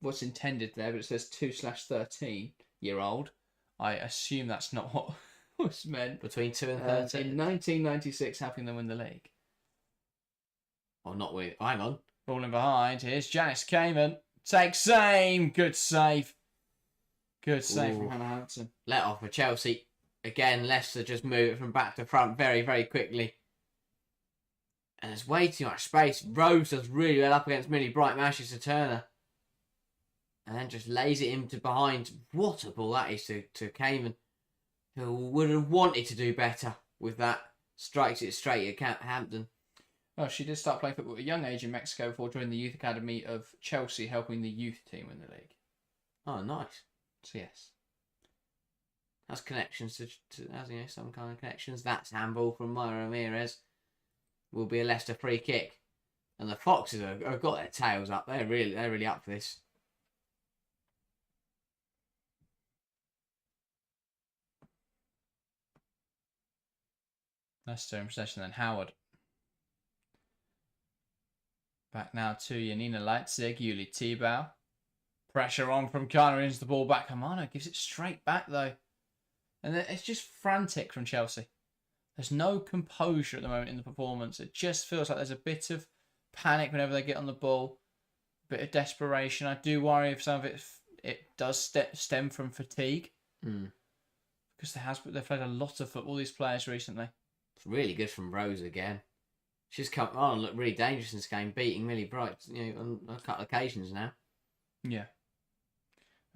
what's intended there, but it says 2/13-year-old. I assume that's not what was meant. Between 2 and 13. In 1996, helping them win the league. Oh, not with. Hang on. Falling behind. Here's Janice Cayman. Takes aim. Good save. Good save from Hannah Hampton. Let off for Chelsea. Again, Leicester just move it from back to front very, very quickly. And there's way too much space. Rose does really well up against Millie Bright, mashes to Turner. And then just lays it into behind. What a ball that is to Cayman, who would have wanted to do better with that. Strikes it straight at Hampton. Well, she did start playing football at a young age in Mexico before joining the youth academy of Chelsea, helping the youth team win the league. Oh, nice. So yes. Has connections has some kind of connections. That's handball from Myra Ramirez. Will be a Leicester free kick, and the Foxes have got their tails up. They're really up for this. Leicester in possession, then Howard. Back now to Janina Leipzig, Yuli Tebow. Pressure on from Kana into the ball back. Hamano gives it straight back though. And it's just frantic from Chelsea. There's no composure at the moment in the performance. It just feels like there's a bit of panic whenever they get on the ball. A bit of desperation. I do worry if some of it does stem from fatigue. Because they've played a lot of football, these players, recently. It's really good from Rose again. She's come on, looked really dangerous in this game, beating Millie Bright, on a couple of occasions now. Yeah.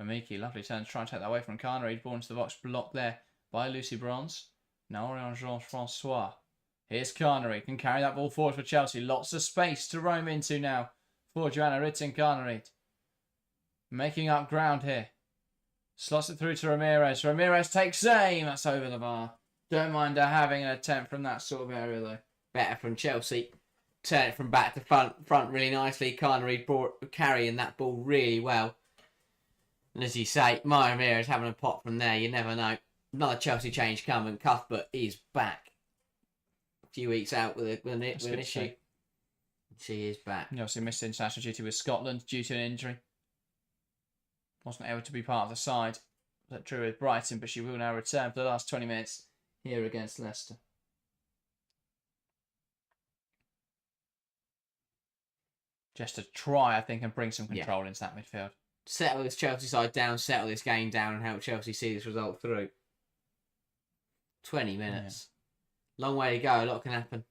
Mamiki, lovely turn to try and take that away from Kana. He'd ball into the box, blocked there by Lucy Bronze. Now on Jean-Francois. Here's Carnery, can carry that ball forward for Chelsea. Lots of space to roam into now for Joanna Ritting-Carnery. Making up ground here. Slots it through to Ramirez. Ramirez takes aim. That's over the bar. Don't mind her having an attempt from that sort of area though. Better from Chelsea. Turn it from back to front really nicely. Carnery carrying that ball really well. And as you say, Maya Ramirez having a pop from there. You never know. Another Chelsea change coming. Cuthbert is back. A few weeks out with an issue. She is back. You obviously missed international duty with Scotland due to an injury. Wasn't able to be part of the side that drew with Brighton, but she will now return for the last 20 minutes here against Leicester. Just to try, I think, and bring some control into that midfield. Settle this Chelsea side down, settle this game down, and help Chelsea see this result through. 20 minutes. Yeah. Long way to go. A lot can happen.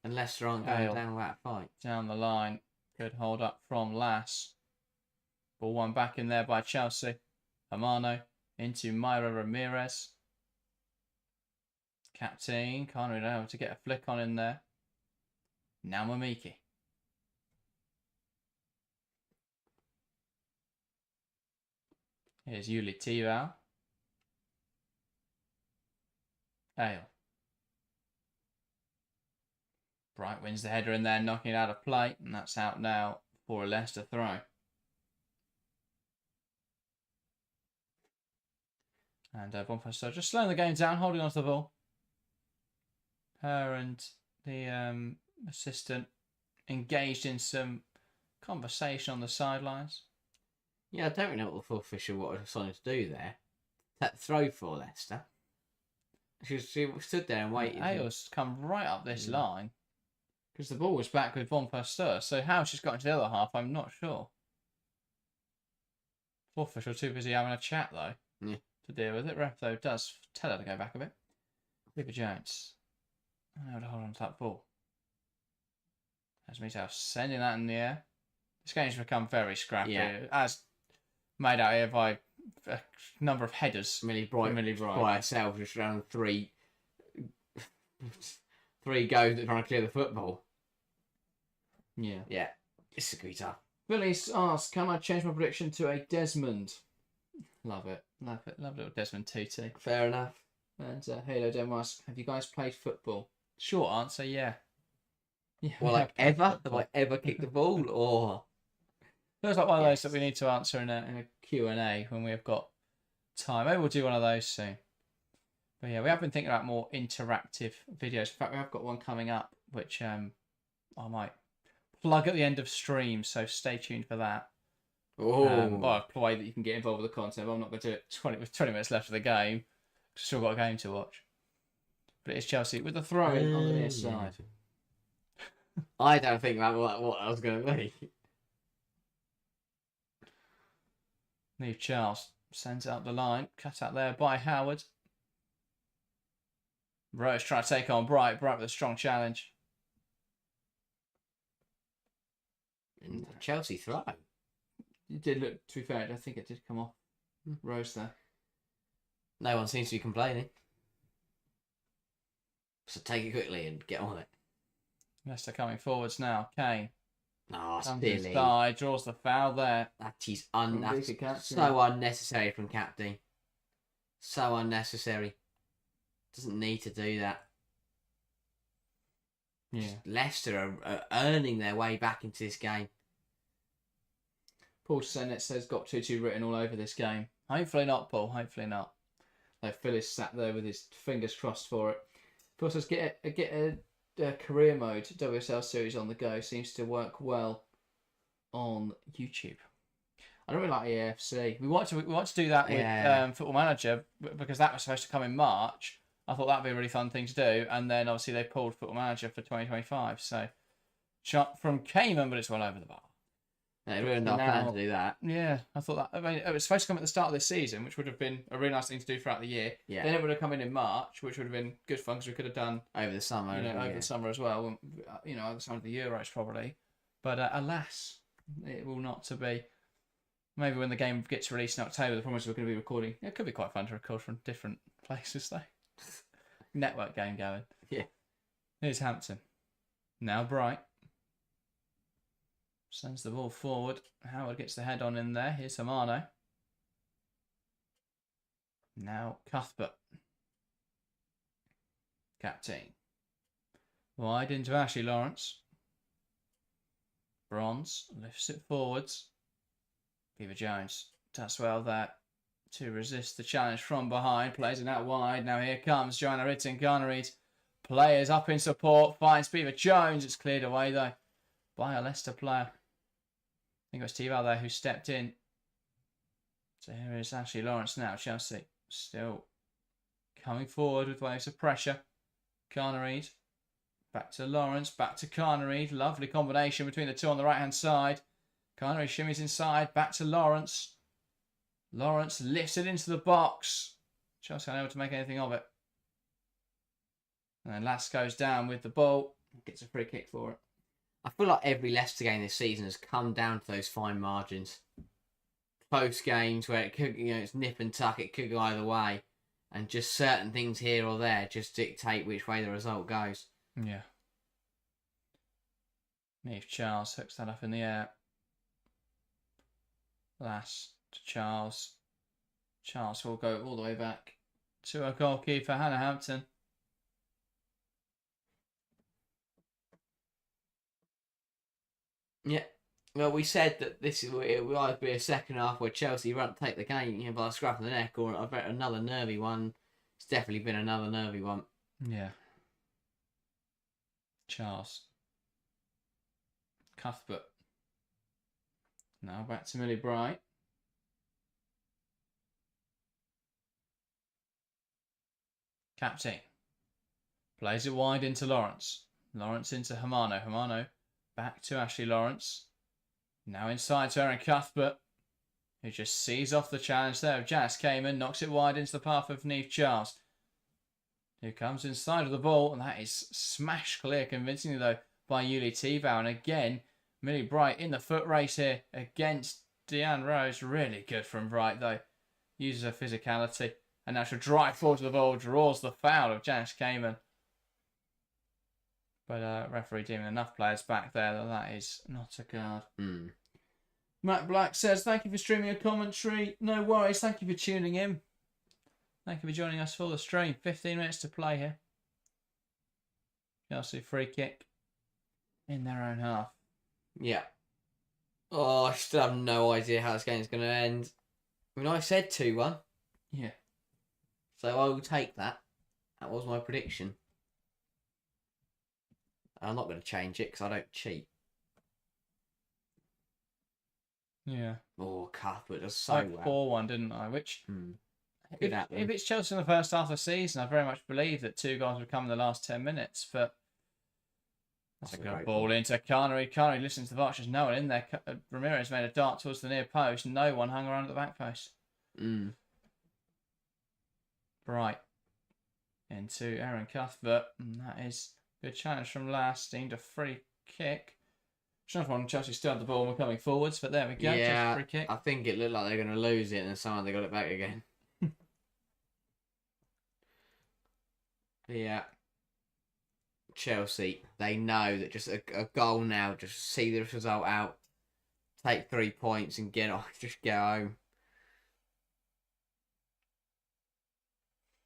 And Leicester aren't going down without a fight. Down the line. Good hold up from Lass. Ball one back in there by Chelsea. Amano into Myra Ramirez. Captain. Can't really know to get a flick on in there. Now Mamiki. Here's Yuli Tebow. Ale. Bright wins the header in there, knocking it out of play. And that's out now for a Leicester throw. And Bonfasso just slowing the game down, holding onto the ball. Her and the assistant engaged in some conversation on the sidelines. Yeah, I don't really know what the full official was deciding to do there. That throw for Leicester. She stood there and waited. Ailes come right up this line because the ball was back with Von Pasteur. So how she's got into the other half, I'm not sure. Full official too busy having a chat though to deal with it. Ref though does tell her to go back a bit. Ripper Jones. Now to hold on to that ball. As Mito sending that in the air. This game's become very scrappy. As made out here by a number of headers. Millie Bright by herself, just around three goes at trying to clear the football. Yeah. It's a good tough. Billy's asked, can I change my prediction to a Desmond? Love it. Love little Desmond TT. Fair enough. And Halo Demo asks, have you guys played football? Short answer, yeah. Well, like ever? Have I ever kicked the ball? Or feels like one of those that we need to answer in a Q&A when we have got time. Maybe we'll do one of those soon. But yeah, we have been thinking about more interactive videos. In fact, we have got one coming up, which I might plug at the end of stream, so stay tuned for that. A way that you can get involved with the content, but I'm not going to do it with 20 minutes left of the game. Still got a game to watch. But it's Chelsea with the throw-in on the near side. I don't think that what I was going to be. Neve Charles sends it up the line. Cut out there by Howard. Rose trying to take on Bright. Bright with a strong challenge. And Chelsea throw. It did look, to be fair, I think it did come off Rose there. No one seems to be complaining. So take it quickly and get on it. Leicester coming forwards now. Kane. Oh, Comes silly. inside, draws the foul there. That is Captain. so unnecessary from captain. So unnecessary. Doesn't need to do that. Yeah. Just Leicester are earning their way back into this game. Paul Sennett says got 2-2 written all over this game. Hopefully not, Paul. Hopefully not. Like Phyllis sat there with his fingers crossed for it. Paul says get a career mode WSL series on the go. Seems to work well on YouTube. I don't really like EAFC. We want to do that with Football Manager because that was supposed to come in March. I thought that'd be a really fun thing to do, and then obviously they pulled Football Manager for 2025. So shot from Cayman, but it's well over the bar. They really not planning to do that. Yeah, I thought that. I mean, it was supposed to come at the start of this season, which would have been a really nice thing to do throughout the year. Yeah. Then it would have come in March, which would have been good fun because we could have done over the summer. Over the summer as well. Over the summer of the Euros probably. But alas, it will not to be. Maybe when the game gets released in October, the problem is we're going to be recording. It could be quite fun to record from different places though. Network game going. Yeah. Here's Hampton. Now Bright. Sends the ball forward. Howard gets the head on in there. Here's Hamano. Now Cuthbert. Captain. Wide into Ashley Lawrence. Bronze lifts it forwards. Beaver Jones does well there to resist the challenge from behind. Plays it out wide. Now here comes Joanna Ritton. Garnerid. Players up in support. Finds Beaver Jones. It's cleared away though by a Leicester player. I think it was T-Val there who stepped in. So here is Ashley Lawrence now. Chelsea still coming forward with waves of pressure. Garnerid. Back to Lawrence. Back to Garnerid. Lovely combination between the two on the right-hand side. Garnerid shimmies inside. Back to Lawrence. Lawrence lifts it into the box. Chelsea unable to make anything of it. And then Lass goes down with the ball. Gets a free kick for it. I feel like every Leicester game this season has come down to those fine margins. Close games where it could, it's nip and tuck, it could go either way. And just certain things here or there just dictate which way the result goes. Yeah. Neve Charles hooks that up in the air. Lass to Charles. Charles will go all the way back to a goalkeeper, Hannah Hampton. Yeah. Well, we said that it will either be a second half where Chelsea won't take the game by the scruff of the neck, or I bet another nervy one. It's definitely been another nervy one. Yeah. Charles. Cuthbert. Now back to Millie Bright. Captain. Plays it wide into Lawrence. Lawrence into Hamano. Hamano back to Ashley Lawrence. Now inside to Erin Cuthbert, who just sees off the challenge there of Janice Cayman. Knocks it wide into the path of Neve Charles, who comes inside of the ball. And that is smashed clear convincingly, though, by Yuli T-Val. And again, Millie Bright in the foot race here against Deanne Rose. Really good from Bright, though. Uses her physicality. And now she'll drive forward to the ball. Draws the foul of Janice Cayman. But referee deeming enough players back there that is not a card. Matt Black says, thank you for streaming a commentary. No worries. Thank you for tuning in. Thank you for joining us for the stream. 15 minutes to play here. Chelsea free kick in their own half. Yeah. Oh, I still have no idea how this game is going to end. I mean, I said 2-1. Yeah. So I will take that. That was my prediction. I'm not going to change it because I don't cheat. Yeah. Oh, Cuthbert does so well. 4-1, didn't I? Which, if it's Chelsea in the first half of the season, I very much believe that 2 goals would come in the last 10 minutes. But that's a good ball into Carnery. Carnery listens to the Archers. No one in there. Ramirez made a dart towards the near post. No one hung around at the back post. Bright into Erin Cuthbert. And that is a good challenge from Lass. Deemed a free kick. Another one, Chelsea still had the ball and we're coming forwards, but there we go. Yeah, free kick. I think it looked like they're going to lose it and then somehow they got it back again. Yeah. Chelsea, they know that just a goal now, just see the result out, take 3 points and get off, just go home.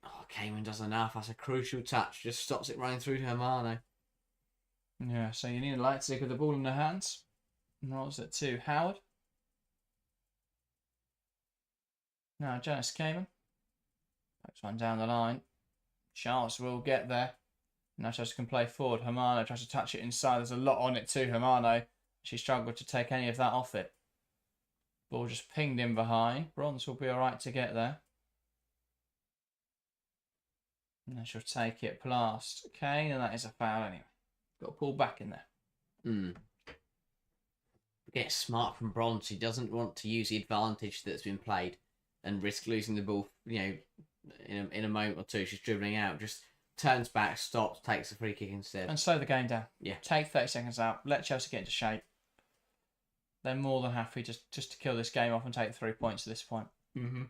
Oh, Cayman does enough. That's a crucial touch. Just stops it running through to Hermano. Yeah, so you need a Leipzig with the ball in their hands. And what was it to Howard? Now Janice Cayman. Pokes one down the line. Charles will get there. Now Chelsea can play forward. Hermano tries to touch it inside. There's a lot on it too, Hermano. She struggled to take any of that off it. Ball just pinged in behind. Bronze will be alright to get there. And then she'll take it past Kane, and that is a foul anyway. Got to pull back in there. Get smart from Bronze. He doesn't want to use the advantage that's been played and risk losing the ball, in a moment or two. She's dribbling out, just turns back, stops, takes a free kick instead. And slow the game down. Yeah. Take 30 seconds out. Let Chelsea get into shape. They're more than happy just to kill this game off and take 3 points at this point. Mm-hmm.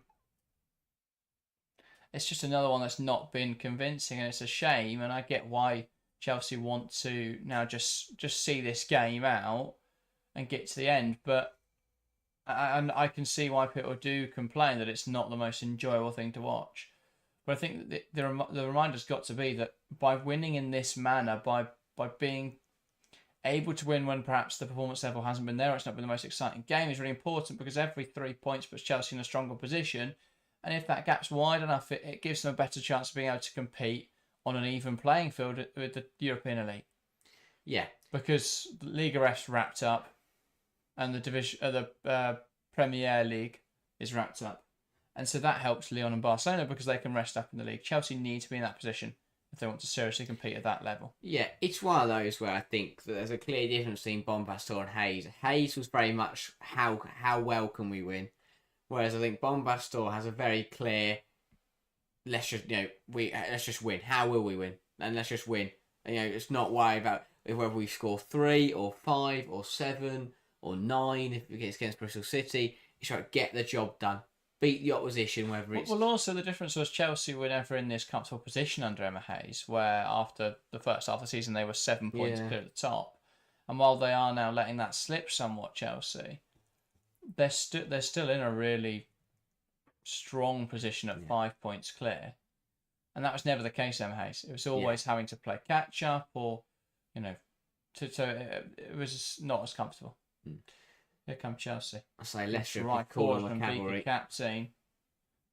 It's just another one that's not been convincing, and it's a shame. And I get why Chelsea want to now just see this game out and get to the end. But I can see why people do complain that it's not the most enjoyable thing to watch. But I think that the reminder's got to be that by winning in this manner, by being able to win when perhaps the performance level hasn't been there, or it's not been the most exciting game, is really important, because every 3 points puts Chelsea in a stronger position. And if that gap's wide enough, it gives them a better chance of being able to compete on an even playing field with the European elite. Yeah. Because the Liga F's wrapped up, and the Premier League is wrapped up. And so that helps Lyon and Barcelona because they can rest up in the league. Chelsea need to be in that position if they want to seriously compete at that level. Yeah, it's one of those where I think that there's a clear difference between Bombastor and Hayes. Hayes was very much how well can we win, whereas I think Bombastor has a very clear, let's just win. How will we win? And let's just win. It's not worry about whether we score 3 or 5 or 7 or 9 if it gets against Bristol City. It's right, get the job done. Beat the opposition, whether it's... Well, also the difference was Chelsea were never in this comfortable position under Emma Hayes, where after the first half of the season they were 7 points clear at the top. And while they are now letting that slip somewhat, Chelsea, they're still in a really strong position at 5 points clear. And that was never the case, Emma Hayes. It was always having to play catch up, or, it was not as comfortable. Here come Chelsea. I say Leicester right call forward on from the cavalry. captain.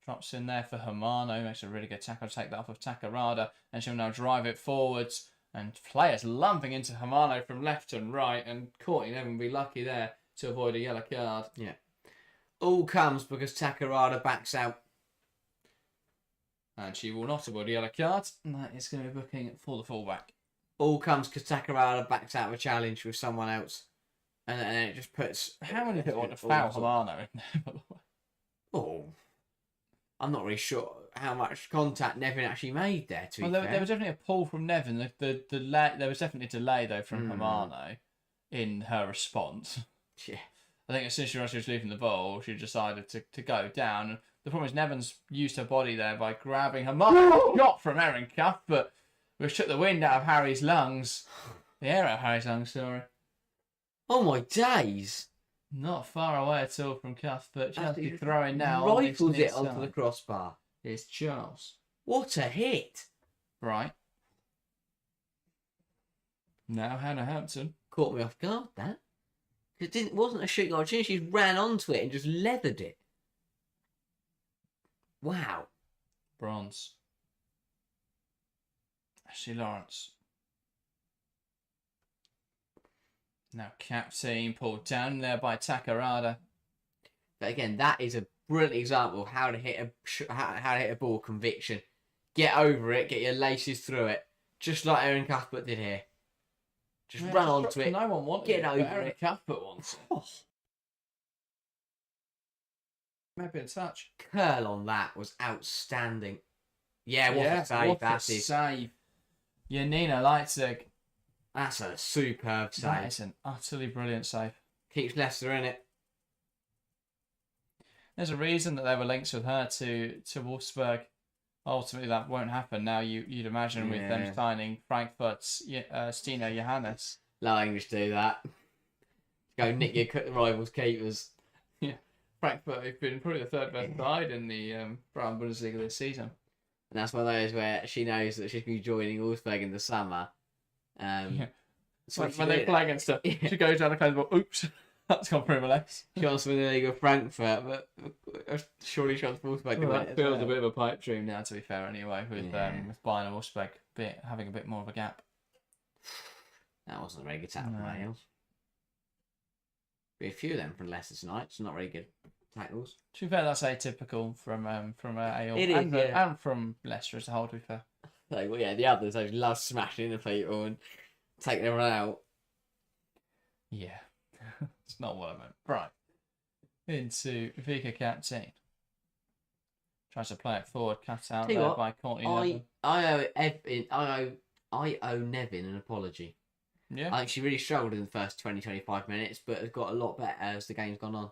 Drops in there for Hermano. Makes a really good tackle to take that off of Takarada. And she'll now drive it forwards. And players lumping into Hermano from left and right. And Courtney Nevin will be lucky there to avoid a yellow card. Yeah. All comes because Takarada backs out. And she will not avoid a yellow card. And that is going to be booking for the fullback. All comes because Takarada backs out of a challenge with someone else. And then it just puts... How many people want to foul Hermano in there, by the way? Oh. I'm not really sure how much contact Nevin actually made there, to be fair. There was definitely a pull from Nevin. There was definitely a delay, though, from Hermano in her response. Yeah. I think as soon as she was leaving the ball, she decided to go down. And the problem is Nevin's used her body there by grabbing Hermano. Shot from Erin Cuff, but which took the wind out of Harry's lungs. The air out of Harry's lungs, sorry. Oh my days! Not far away at all from Cuff, but Chelsea throwing now. Rifles it onto the crossbar. It's Charles. What a hit! Right. Now Hannah Hampton. Caught me off guard, that. It wasn't a shooting opportunity, she ran onto it and just leathered it. Wow. Bronze. Ashley Lawrence. Now captain pulled down there by Takarada. But again, that is a brilliant example of how to hit a ball with conviction. Get over it, get your laces through it, just like Erin Cuthbert did here. Just run onto it. No one wanted get it, over Erin it. Cuthbert wants it. Oh. Maybe a touch. Curl on that was outstanding. Yeah, what a save that is. Save. Janina Leipzig. That's a superb save. That is an utterly brilliant save. Keeps Leicester in it. There's a reason that there were links with her to Wolfsburg ultimately that won't happen now. You'd imagine with them Yeah. signing Frankfurt's Stino Johannes. Allow English to do that. Go nick your rivals' keepers. Frankfurt have been probably the third best side in the Brown Bundesliga this season. And that's one of those where she knows that she's going to be joining Augsburg in the summer. So When they play against her, she goes down the coast and goes, oops, that's gone for MLS. she wants to win the league with Frankfurt, but surely she wants Augsburg to Well, win that it. feels a bit of a pipe dream now, to be fair, anyway, with Bayern and Augsburg having a bit more of a gap. That wasn't a very good tackle No. from Wales. Be a few of them from Leicester tonight. It's not very good tackles. To be fair, that's atypical from AL It is, and from Leicester as a whole, to be fair. So, well, yeah, the others, I love smashing into people and taking everyone out. Yeah, it's not what I meant. Right, into Vika captain. Tries to play it forward, cut out Tell you there what, by Courtney. I owe Nevin an apology. Yeah, I think she really struggled in the first 20-25 minutes, but has got a lot better as the game's gone on.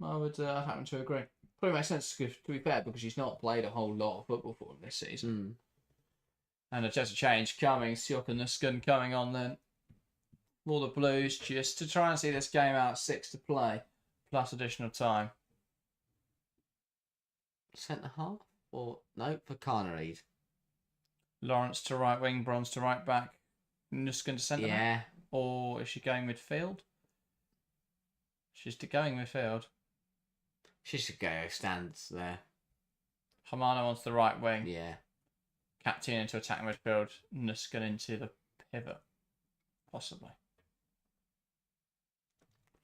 I would happen to agree. Probably makes sense to be fair because she's not played a whole lot of football for them this season. And just a change coming, Siok and Nuskin coming on then. For the Blues, just to try and see this game out, 6 to play, plus additional time. Centre half? Or, no, for Carnareed. Lawrence to right wing, Bronze to right back, Nuskin to centre back. Yeah. Or is she going midfield? She's going midfield. She should go stands there. Hamana onto the right wing. Yeah. Captain into attacking midfield. Nuskin into the pivot. Possibly.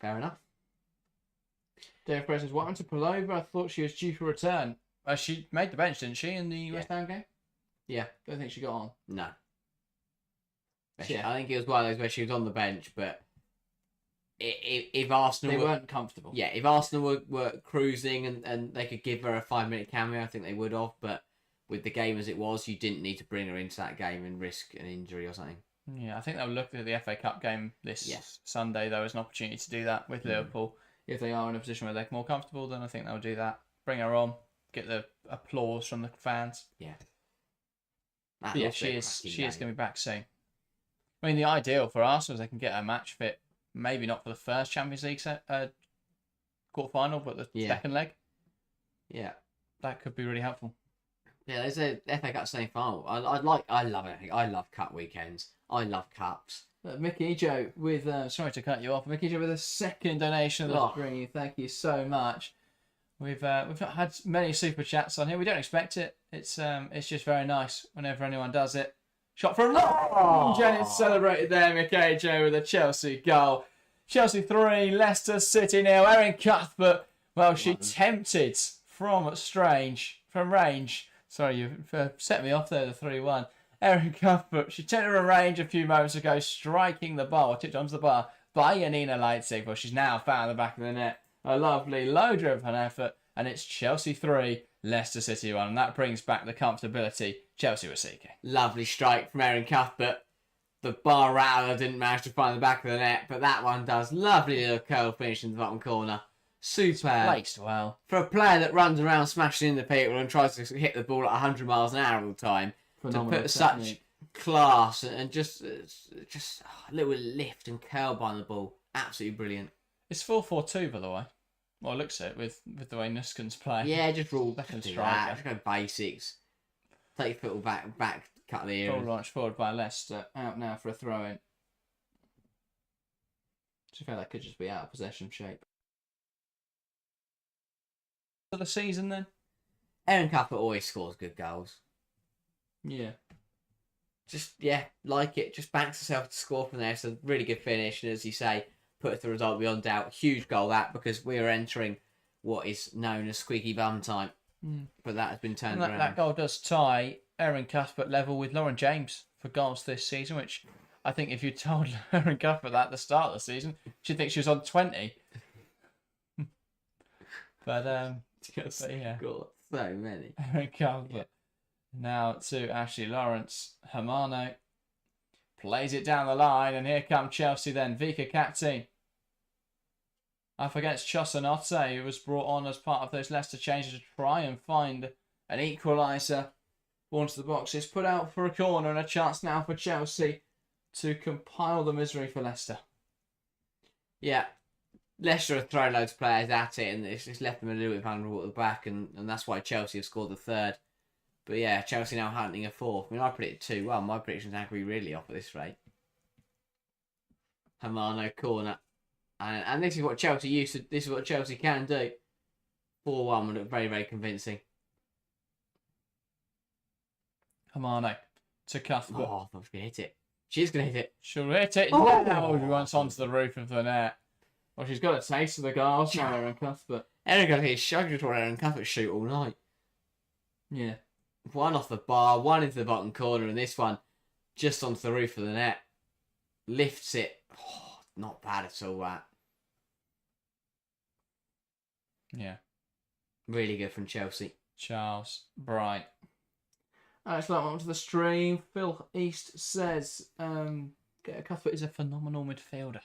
Fair enough. Dave Perez says, what happened to Palova? I thought she was due for return. She made the bench, didn't she, in the West Ham game? Yeah. Don't think she got on. No. Yeah. I think it was one of those where she was on the bench, but if Arsenal weren't comfortable. Yeah, if Arsenal were cruising and they could give her a 5-minute cameo, I think they would have. But with the game as it was, you didn't need to bring her into that game and risk an injury or something. Yeah, I think they'll look at the FA Cup game this Sunday, though, as an opportunity to do that with Liverpool. If they are in a position where they're more comfortable, then I think they'll do that. Bring her on, get the applause from the fans. Yeah. She is going to be back soon. I mean, the ideal for Arsenal is they can get her match fit. Maybe not for the first Champions League quarter-final, but the second leg. Yeah. That could be really helpful. Yeah, there's a FA Cup semi-final. I love it. I love cup weekends. I love cups. Mickey Joe with sorry to cut you off. Mickey Joe with a second donation of the stream. Thank you so much. We've not had many super chats on here. We don't expect it. It's just very nice whenever anyone does it. Shot from Janet celebrated there. Mickey Joe with a Chelsea goal. Chelsea 3, Leicester City 0. Erin Cuthbert. Well, she tempted from range. Sorry, you've set me off there. The 3-1. Erin Cuthbert, she took her a range a few moments ago, striking the bar, or tipped onto the bar by Janina Leitzig. Well, she's now found the back of the net. A lovely low-driven effort, and it's Chelsea 3, Leicester City 1. And that brings back the comfortability Chelsea were seeking. Lovely strike from Erin Cuthbert. The bar rattler didn't manage to find the back of the net, but that one does. Lovely little curl finish in the bottom corner. Superb. Placed well. For a player that runs around smashing into people and tries to hit the ball at 100 miles an hour all the time, Phenomenal to put such class and just a little lift and curl behind the ball. Absolutely brilliant. It's 4-4-2, by the way. Well, it looks it with the way Nuskin's playing. Yeah, just rule. Second Do striker. that. Just go basics. Take your foot back, cut the ear. Ball launched forward by Leicester. Out now for a throw-in. To be fair, that could just be out of possession shape. For the season, then? Erin Cuthbert always scores good goals. Yeah. Just, like it. Just backs herself to score from there. It's a really good finish. And as you say, put the result beyond doubt. Huge goal that, because we're entering what is known as squeaky bum time. But that has been turned around. That goal does tie Erin Cuthbert level with Lauren James for goals this season, which I think if you told Erin Cuthbert that at the start of the season, she'd think she was on 20. But yeah. Got so many. Erin Cuthbert. Now to Ashley Lawrence. Hermano plays it down the line, and here come Chelsea then. Vika captain. Up against Chosanote, who was brought on as part of those Leicester changes to try and find An equaliser. Ball into the box. It's put out for a corner and a chance now for Chelsea to compile the misery for Leicester. Yeah. Leicester have thrown loads of players at it, and it's just left them a little bit vulnerable at the back, and that's why Chelsea have scored the third. But yeah, Chelsea now hunting a fourth. I mean, I predicted 2-1. My predictions aren't going to be really off at this rate. Hamano corner. And this is what Chelsea used to. This is what Chelsea can do. 4-1 would look very, very convincing. Hamano to Cuthbert. Oh, I thought she was going to hit it. She's going to hit it. She'll hit it. Oh. Now she runs onto the roof of the net. Well, she's got a taste of the goals now, Erin Cuthbert. Erin Cuthbert is struggling to Erin Cuthbert shoot all night. Yeah. One off the bar, one into the bottom corner, and this one just onto the roof of the net. Lifts it. Oh, not bad at all, that. Yeah. Really good from Chelsea. Charles Bright. Alex Lightman to the stream. Phil East says, Cuthbert is a phenomenal midfielder.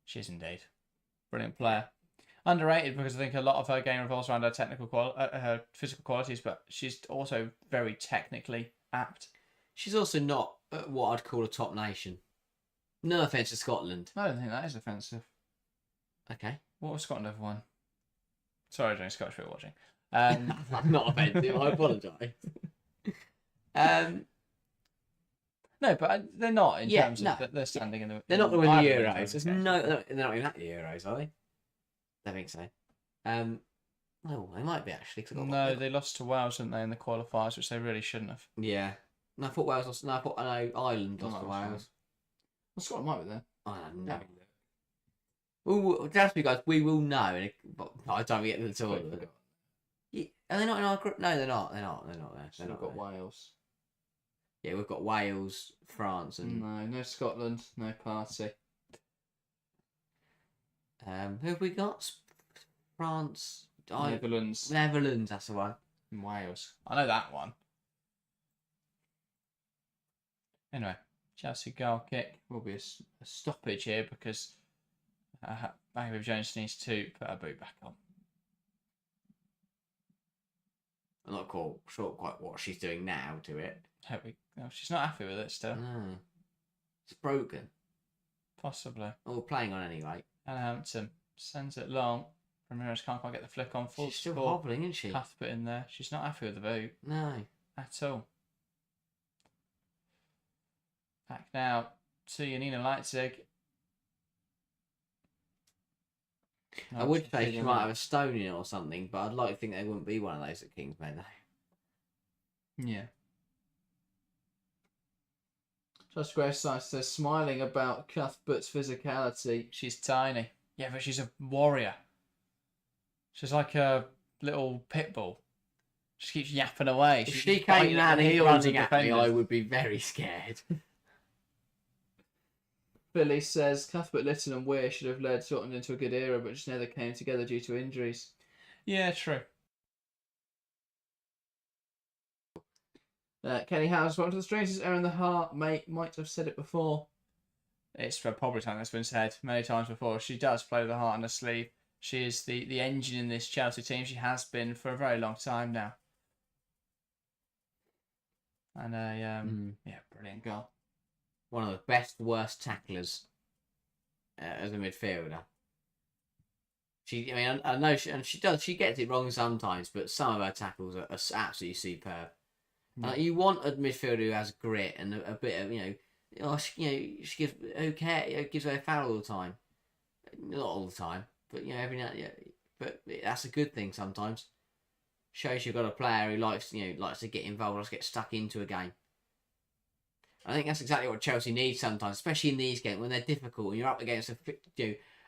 She is indeed. Brilliant player. Underrated because I think a lot of her game revolves around her physical qualities, but she's also very technically apt. She's also not what I'd call a top nation. No offence to Scotland. I don't think that is offensive. Okay. What was Scotland ever won? Sorry, Johnny Scottish people watching. I'm not offensive. I apologise. No, but they're not in terms of their standing in the. They're not going to win the Euros. Euros. They're not even at the Euros, are they? I think so. No, they might be actually. No, they lost to Wales, didn't they, in the qualifiers, which they really shouldn't have. Yeah. No, I thought Wales lost. No, I know Ireland lost to Wales. Well, Scotland might be there. I don't know. Well, trust me, guys. We will know. But I don't get to the tournament. Are they not in our group? No, they're not. They're not there. So we've got Wales. Yeah, we've got Wales, France, and no Scotland, no party. Who have we got? France, Netherlands. Netherlands, that's the one. And Wales. I know that one. Anyway, Chelsea goal kick will be a stoppage here because Bank Jones needs to put her boot back on. I'm not sure quite what she's doing now to it. She's not happy with it still. No. It's broken. Possibly. Oh, we're playing on anyway. And Hampton sends it long. Ramirez can't quite get the flick on. Full She's still score. hobbling, isn't she? Cuthbert in there. She's not happy with the boot. No. At all. Back now to Janina Leipzig. I would say she might have a stone in it or something, but I'd like to think there wouldn't be one of those at Kingsmead, though. Yeah. Josh Grace says, smiling about Cuthbert's physicality. She's tiny. Yeah, but she's a warrior. She's like a little pit bull. She keeps yapping away. If she came down here running at me, I would be very scared. Billy says, Cuthbert, Litton and Weir should have led Scotland into a good era, but just never came together due to injuries. Yeah, true. Kenny Howes, welcome to the stream. Says Erin the Heart, mate, might have said it before. It's probably something that's been said many times before. She does play the heart on her sleeve. She is the engine in this Chelsea team. She has been for a very long time now. And yeah, brilliant goal. One of the best, worst tacklers as a midfielder. I know she gets it wrong sometimes, but some of her tackles are absolutely superb. You want a midfielder who has grit and a bit of she gives away a foul all the time, not all the time, but every now but that's a good thing sometimes. Shows you've got a player who likes to get involved, likes to get stuck into a game. I think that's exactly what Chelsea needs sometimes, especially in these games when they're difficult and you're up against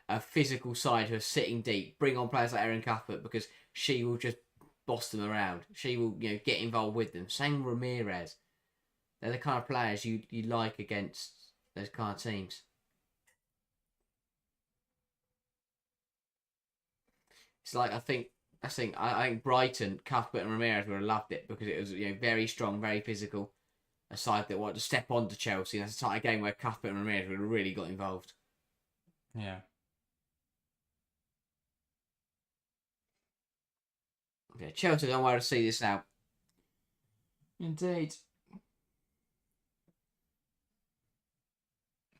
a physical side who are sitting deep. Bring on players like Erin Cuthbert because she will just boss them around. She will get involved with them. Same Ramirez. They're the kind of players you like against those kind of teams. It's like I think Brighton, Cuthbert and Ramirez would have loved it because it was very strong, very physical. A side that wanted to step onto Chelsea. That's a type of game where Cuthbert and Ramirez would have really got involved. Yeah. Okay, Chelsea don't want to see this now. Indeed.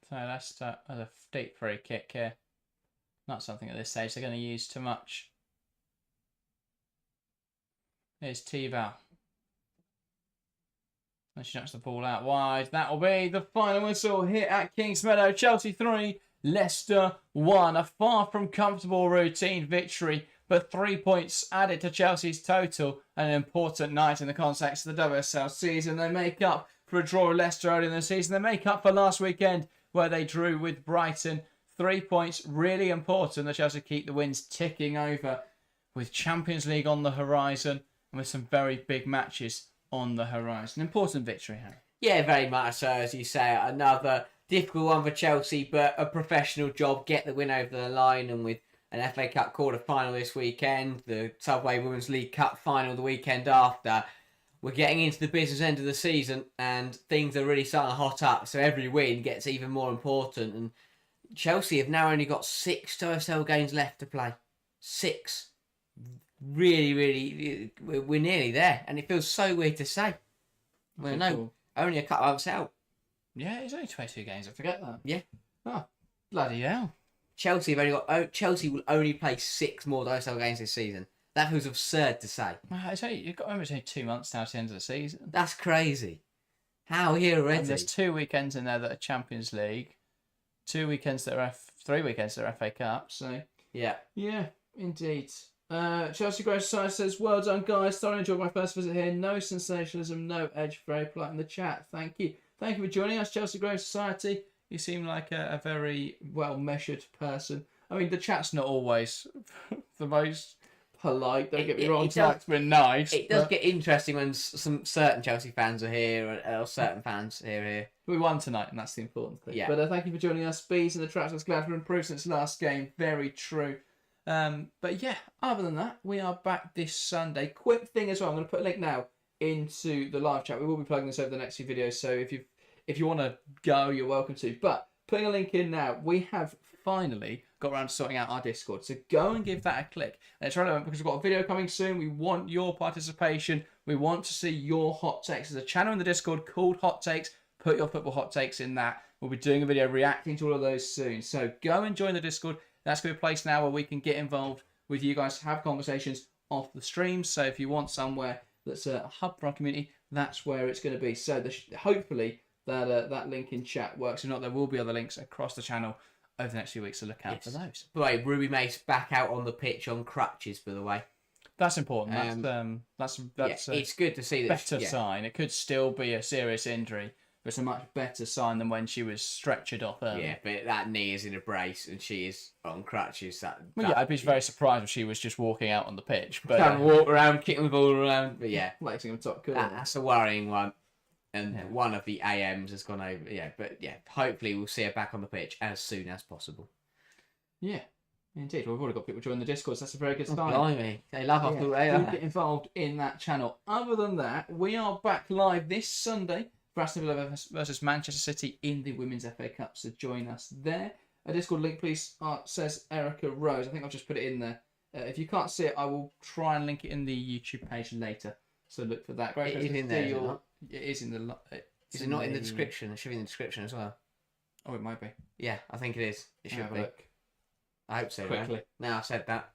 So Leicester as a deep free kick here. Not something at this stage they're going to use too much. Here's T-Val. And she knocks the ball out wide. That'll be the final whistle here at Kingsmeadow. Chelsea 3, Leicester 1. A far from comfortable routine victory, but 3 points added to Chelsea's total. An important night in the context of the WSL season. They make up for a draw with Leicester early in the season. They make up for last weekend where they drew with Brighton. 3 points, really important that Chelsea keep the wins ticking over with Champions League on the horizon and with some very big matches on the horizon. Important victory, Harry. Yeah, very much so, as you say. Another difficult one for Chelsea, but a professional job. Get the win over the line, and with an FA Cup quarter-final this weekend, the Subway Women's League Cup final the weekend after, we're getting into the business end of the season, and things are really starting to hot up, so every win gets even more important, and Chelsea have now only got 6 WSL games left to play. 6. Really, we're nearly there. And it feels so weird to say. Well, no, cool. Only a couple of months out. Yeah, it's only 22 games. I forget that. Yeah. Oh, bloody hell. Chelsea will only play 6 more WSL games this season. That feels absurd to say. You've got to remember it's only 2 months now to the end of the season. That's crazy. How here already? And there's 2 weekends in there that are Champions League. 2 weekends that are 3 weekends that are FA Cup. So yeah, indeed. Chelsea Grey Society says, well done guys, thoroughly enjoyed my first visit here. No sensationalism, no edge, very polite in the chat. Thank you for joining us, Chelsea Grey Society. You seem like a very well measured person. I mean, the chat's not always the most polite, don't get me wrong. Tonight's been nice. It does get interesting when some certain Chelsea fans are here, or certain fans here. We won tonight, and that's the important thing. Yeah. But thank you for joining us. Bees in the traps. I was glad we've improved since last game. Very true. But yeah, other than that, we are back this Sunday. Quick thing as well, I'm going to put a link now into the live chat. We will be plugging this over the next few videos, so if you want to go, you're welcome to. But putting a link in now, we have finally got around to sorting out our Discord. So go and give that a click. And it's relevant because we've got a video coming soon. We want your participation. We want to see your hot takes. There's a channel in the Discord called Hot Takes. Put your football hot takes in that. We'll be doing a video reacting to all of those soon. So go and join the Discord. That's going to be a place now where we can get involved with you guys, have conversations off the stream. So if you want somewhere that's a hub for our community, that's where it's going to be. So hopefully that link in chat works. If not, there will be other links across the channel over the next few weeks, so look out for those. By the way, Ruby Mace back out on the pitch on crutches, by the way. That's important. That's it's good to see that. Better sign. It could still be a serious injury, but it's a much better sign than when she was stretchered off early. Yeah, but that knee is in a brace and she is on crutches. I'd be very surprised if she was just walking out on the pitch. But trying to walk around, kicking the ball around. But yeah, flexing on top. Cool. That's a worrying one. And one of the AMs has gone over. Yeah, but yeah, hopefully we'll see her back on the pitch as soon as possible. Yeah, indeed. We've already got people joining the Discord, so that's a very good sign. Blimey. They love us. Do get involved in that channel. Other than that, we are back live this Sunday for Aston Villa versus Manchester City in the Women's FA Cup, so join us there. A Discord link, please, says Erica Rose. I think I've just put it in there. If you can't see it, I will try and link it in the YouTube page later. So look for that. Great. It is in there. It is in the. Is it not in the description? It should be in the description as well. Oh, it might be. Yeah, I think it is. It should be. Look. I hope so. Quickly. Now I've said that.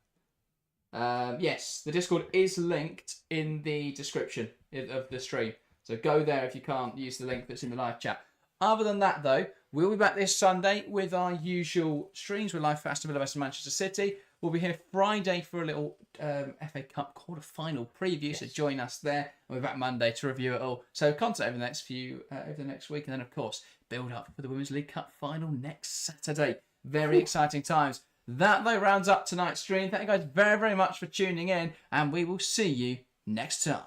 Yes, the Discord is linked in the description of the stream. So go there if you can't use the link that's in the live chat. Other than that, though, we'll be back this Sunday with our usual streams. We're live for Aston Villa versus Manchester City. We'll be here Friday for a little FA Cup quarter-final preview, so join us there. And we're back Monday to review it all. So content over the next over the next week, and then of course build up for the Women's League Cup final next Saturday. Very exciting times. That though rounds up tonight's stream. Thank you guys very, very much for tuning in, and we will see you next time.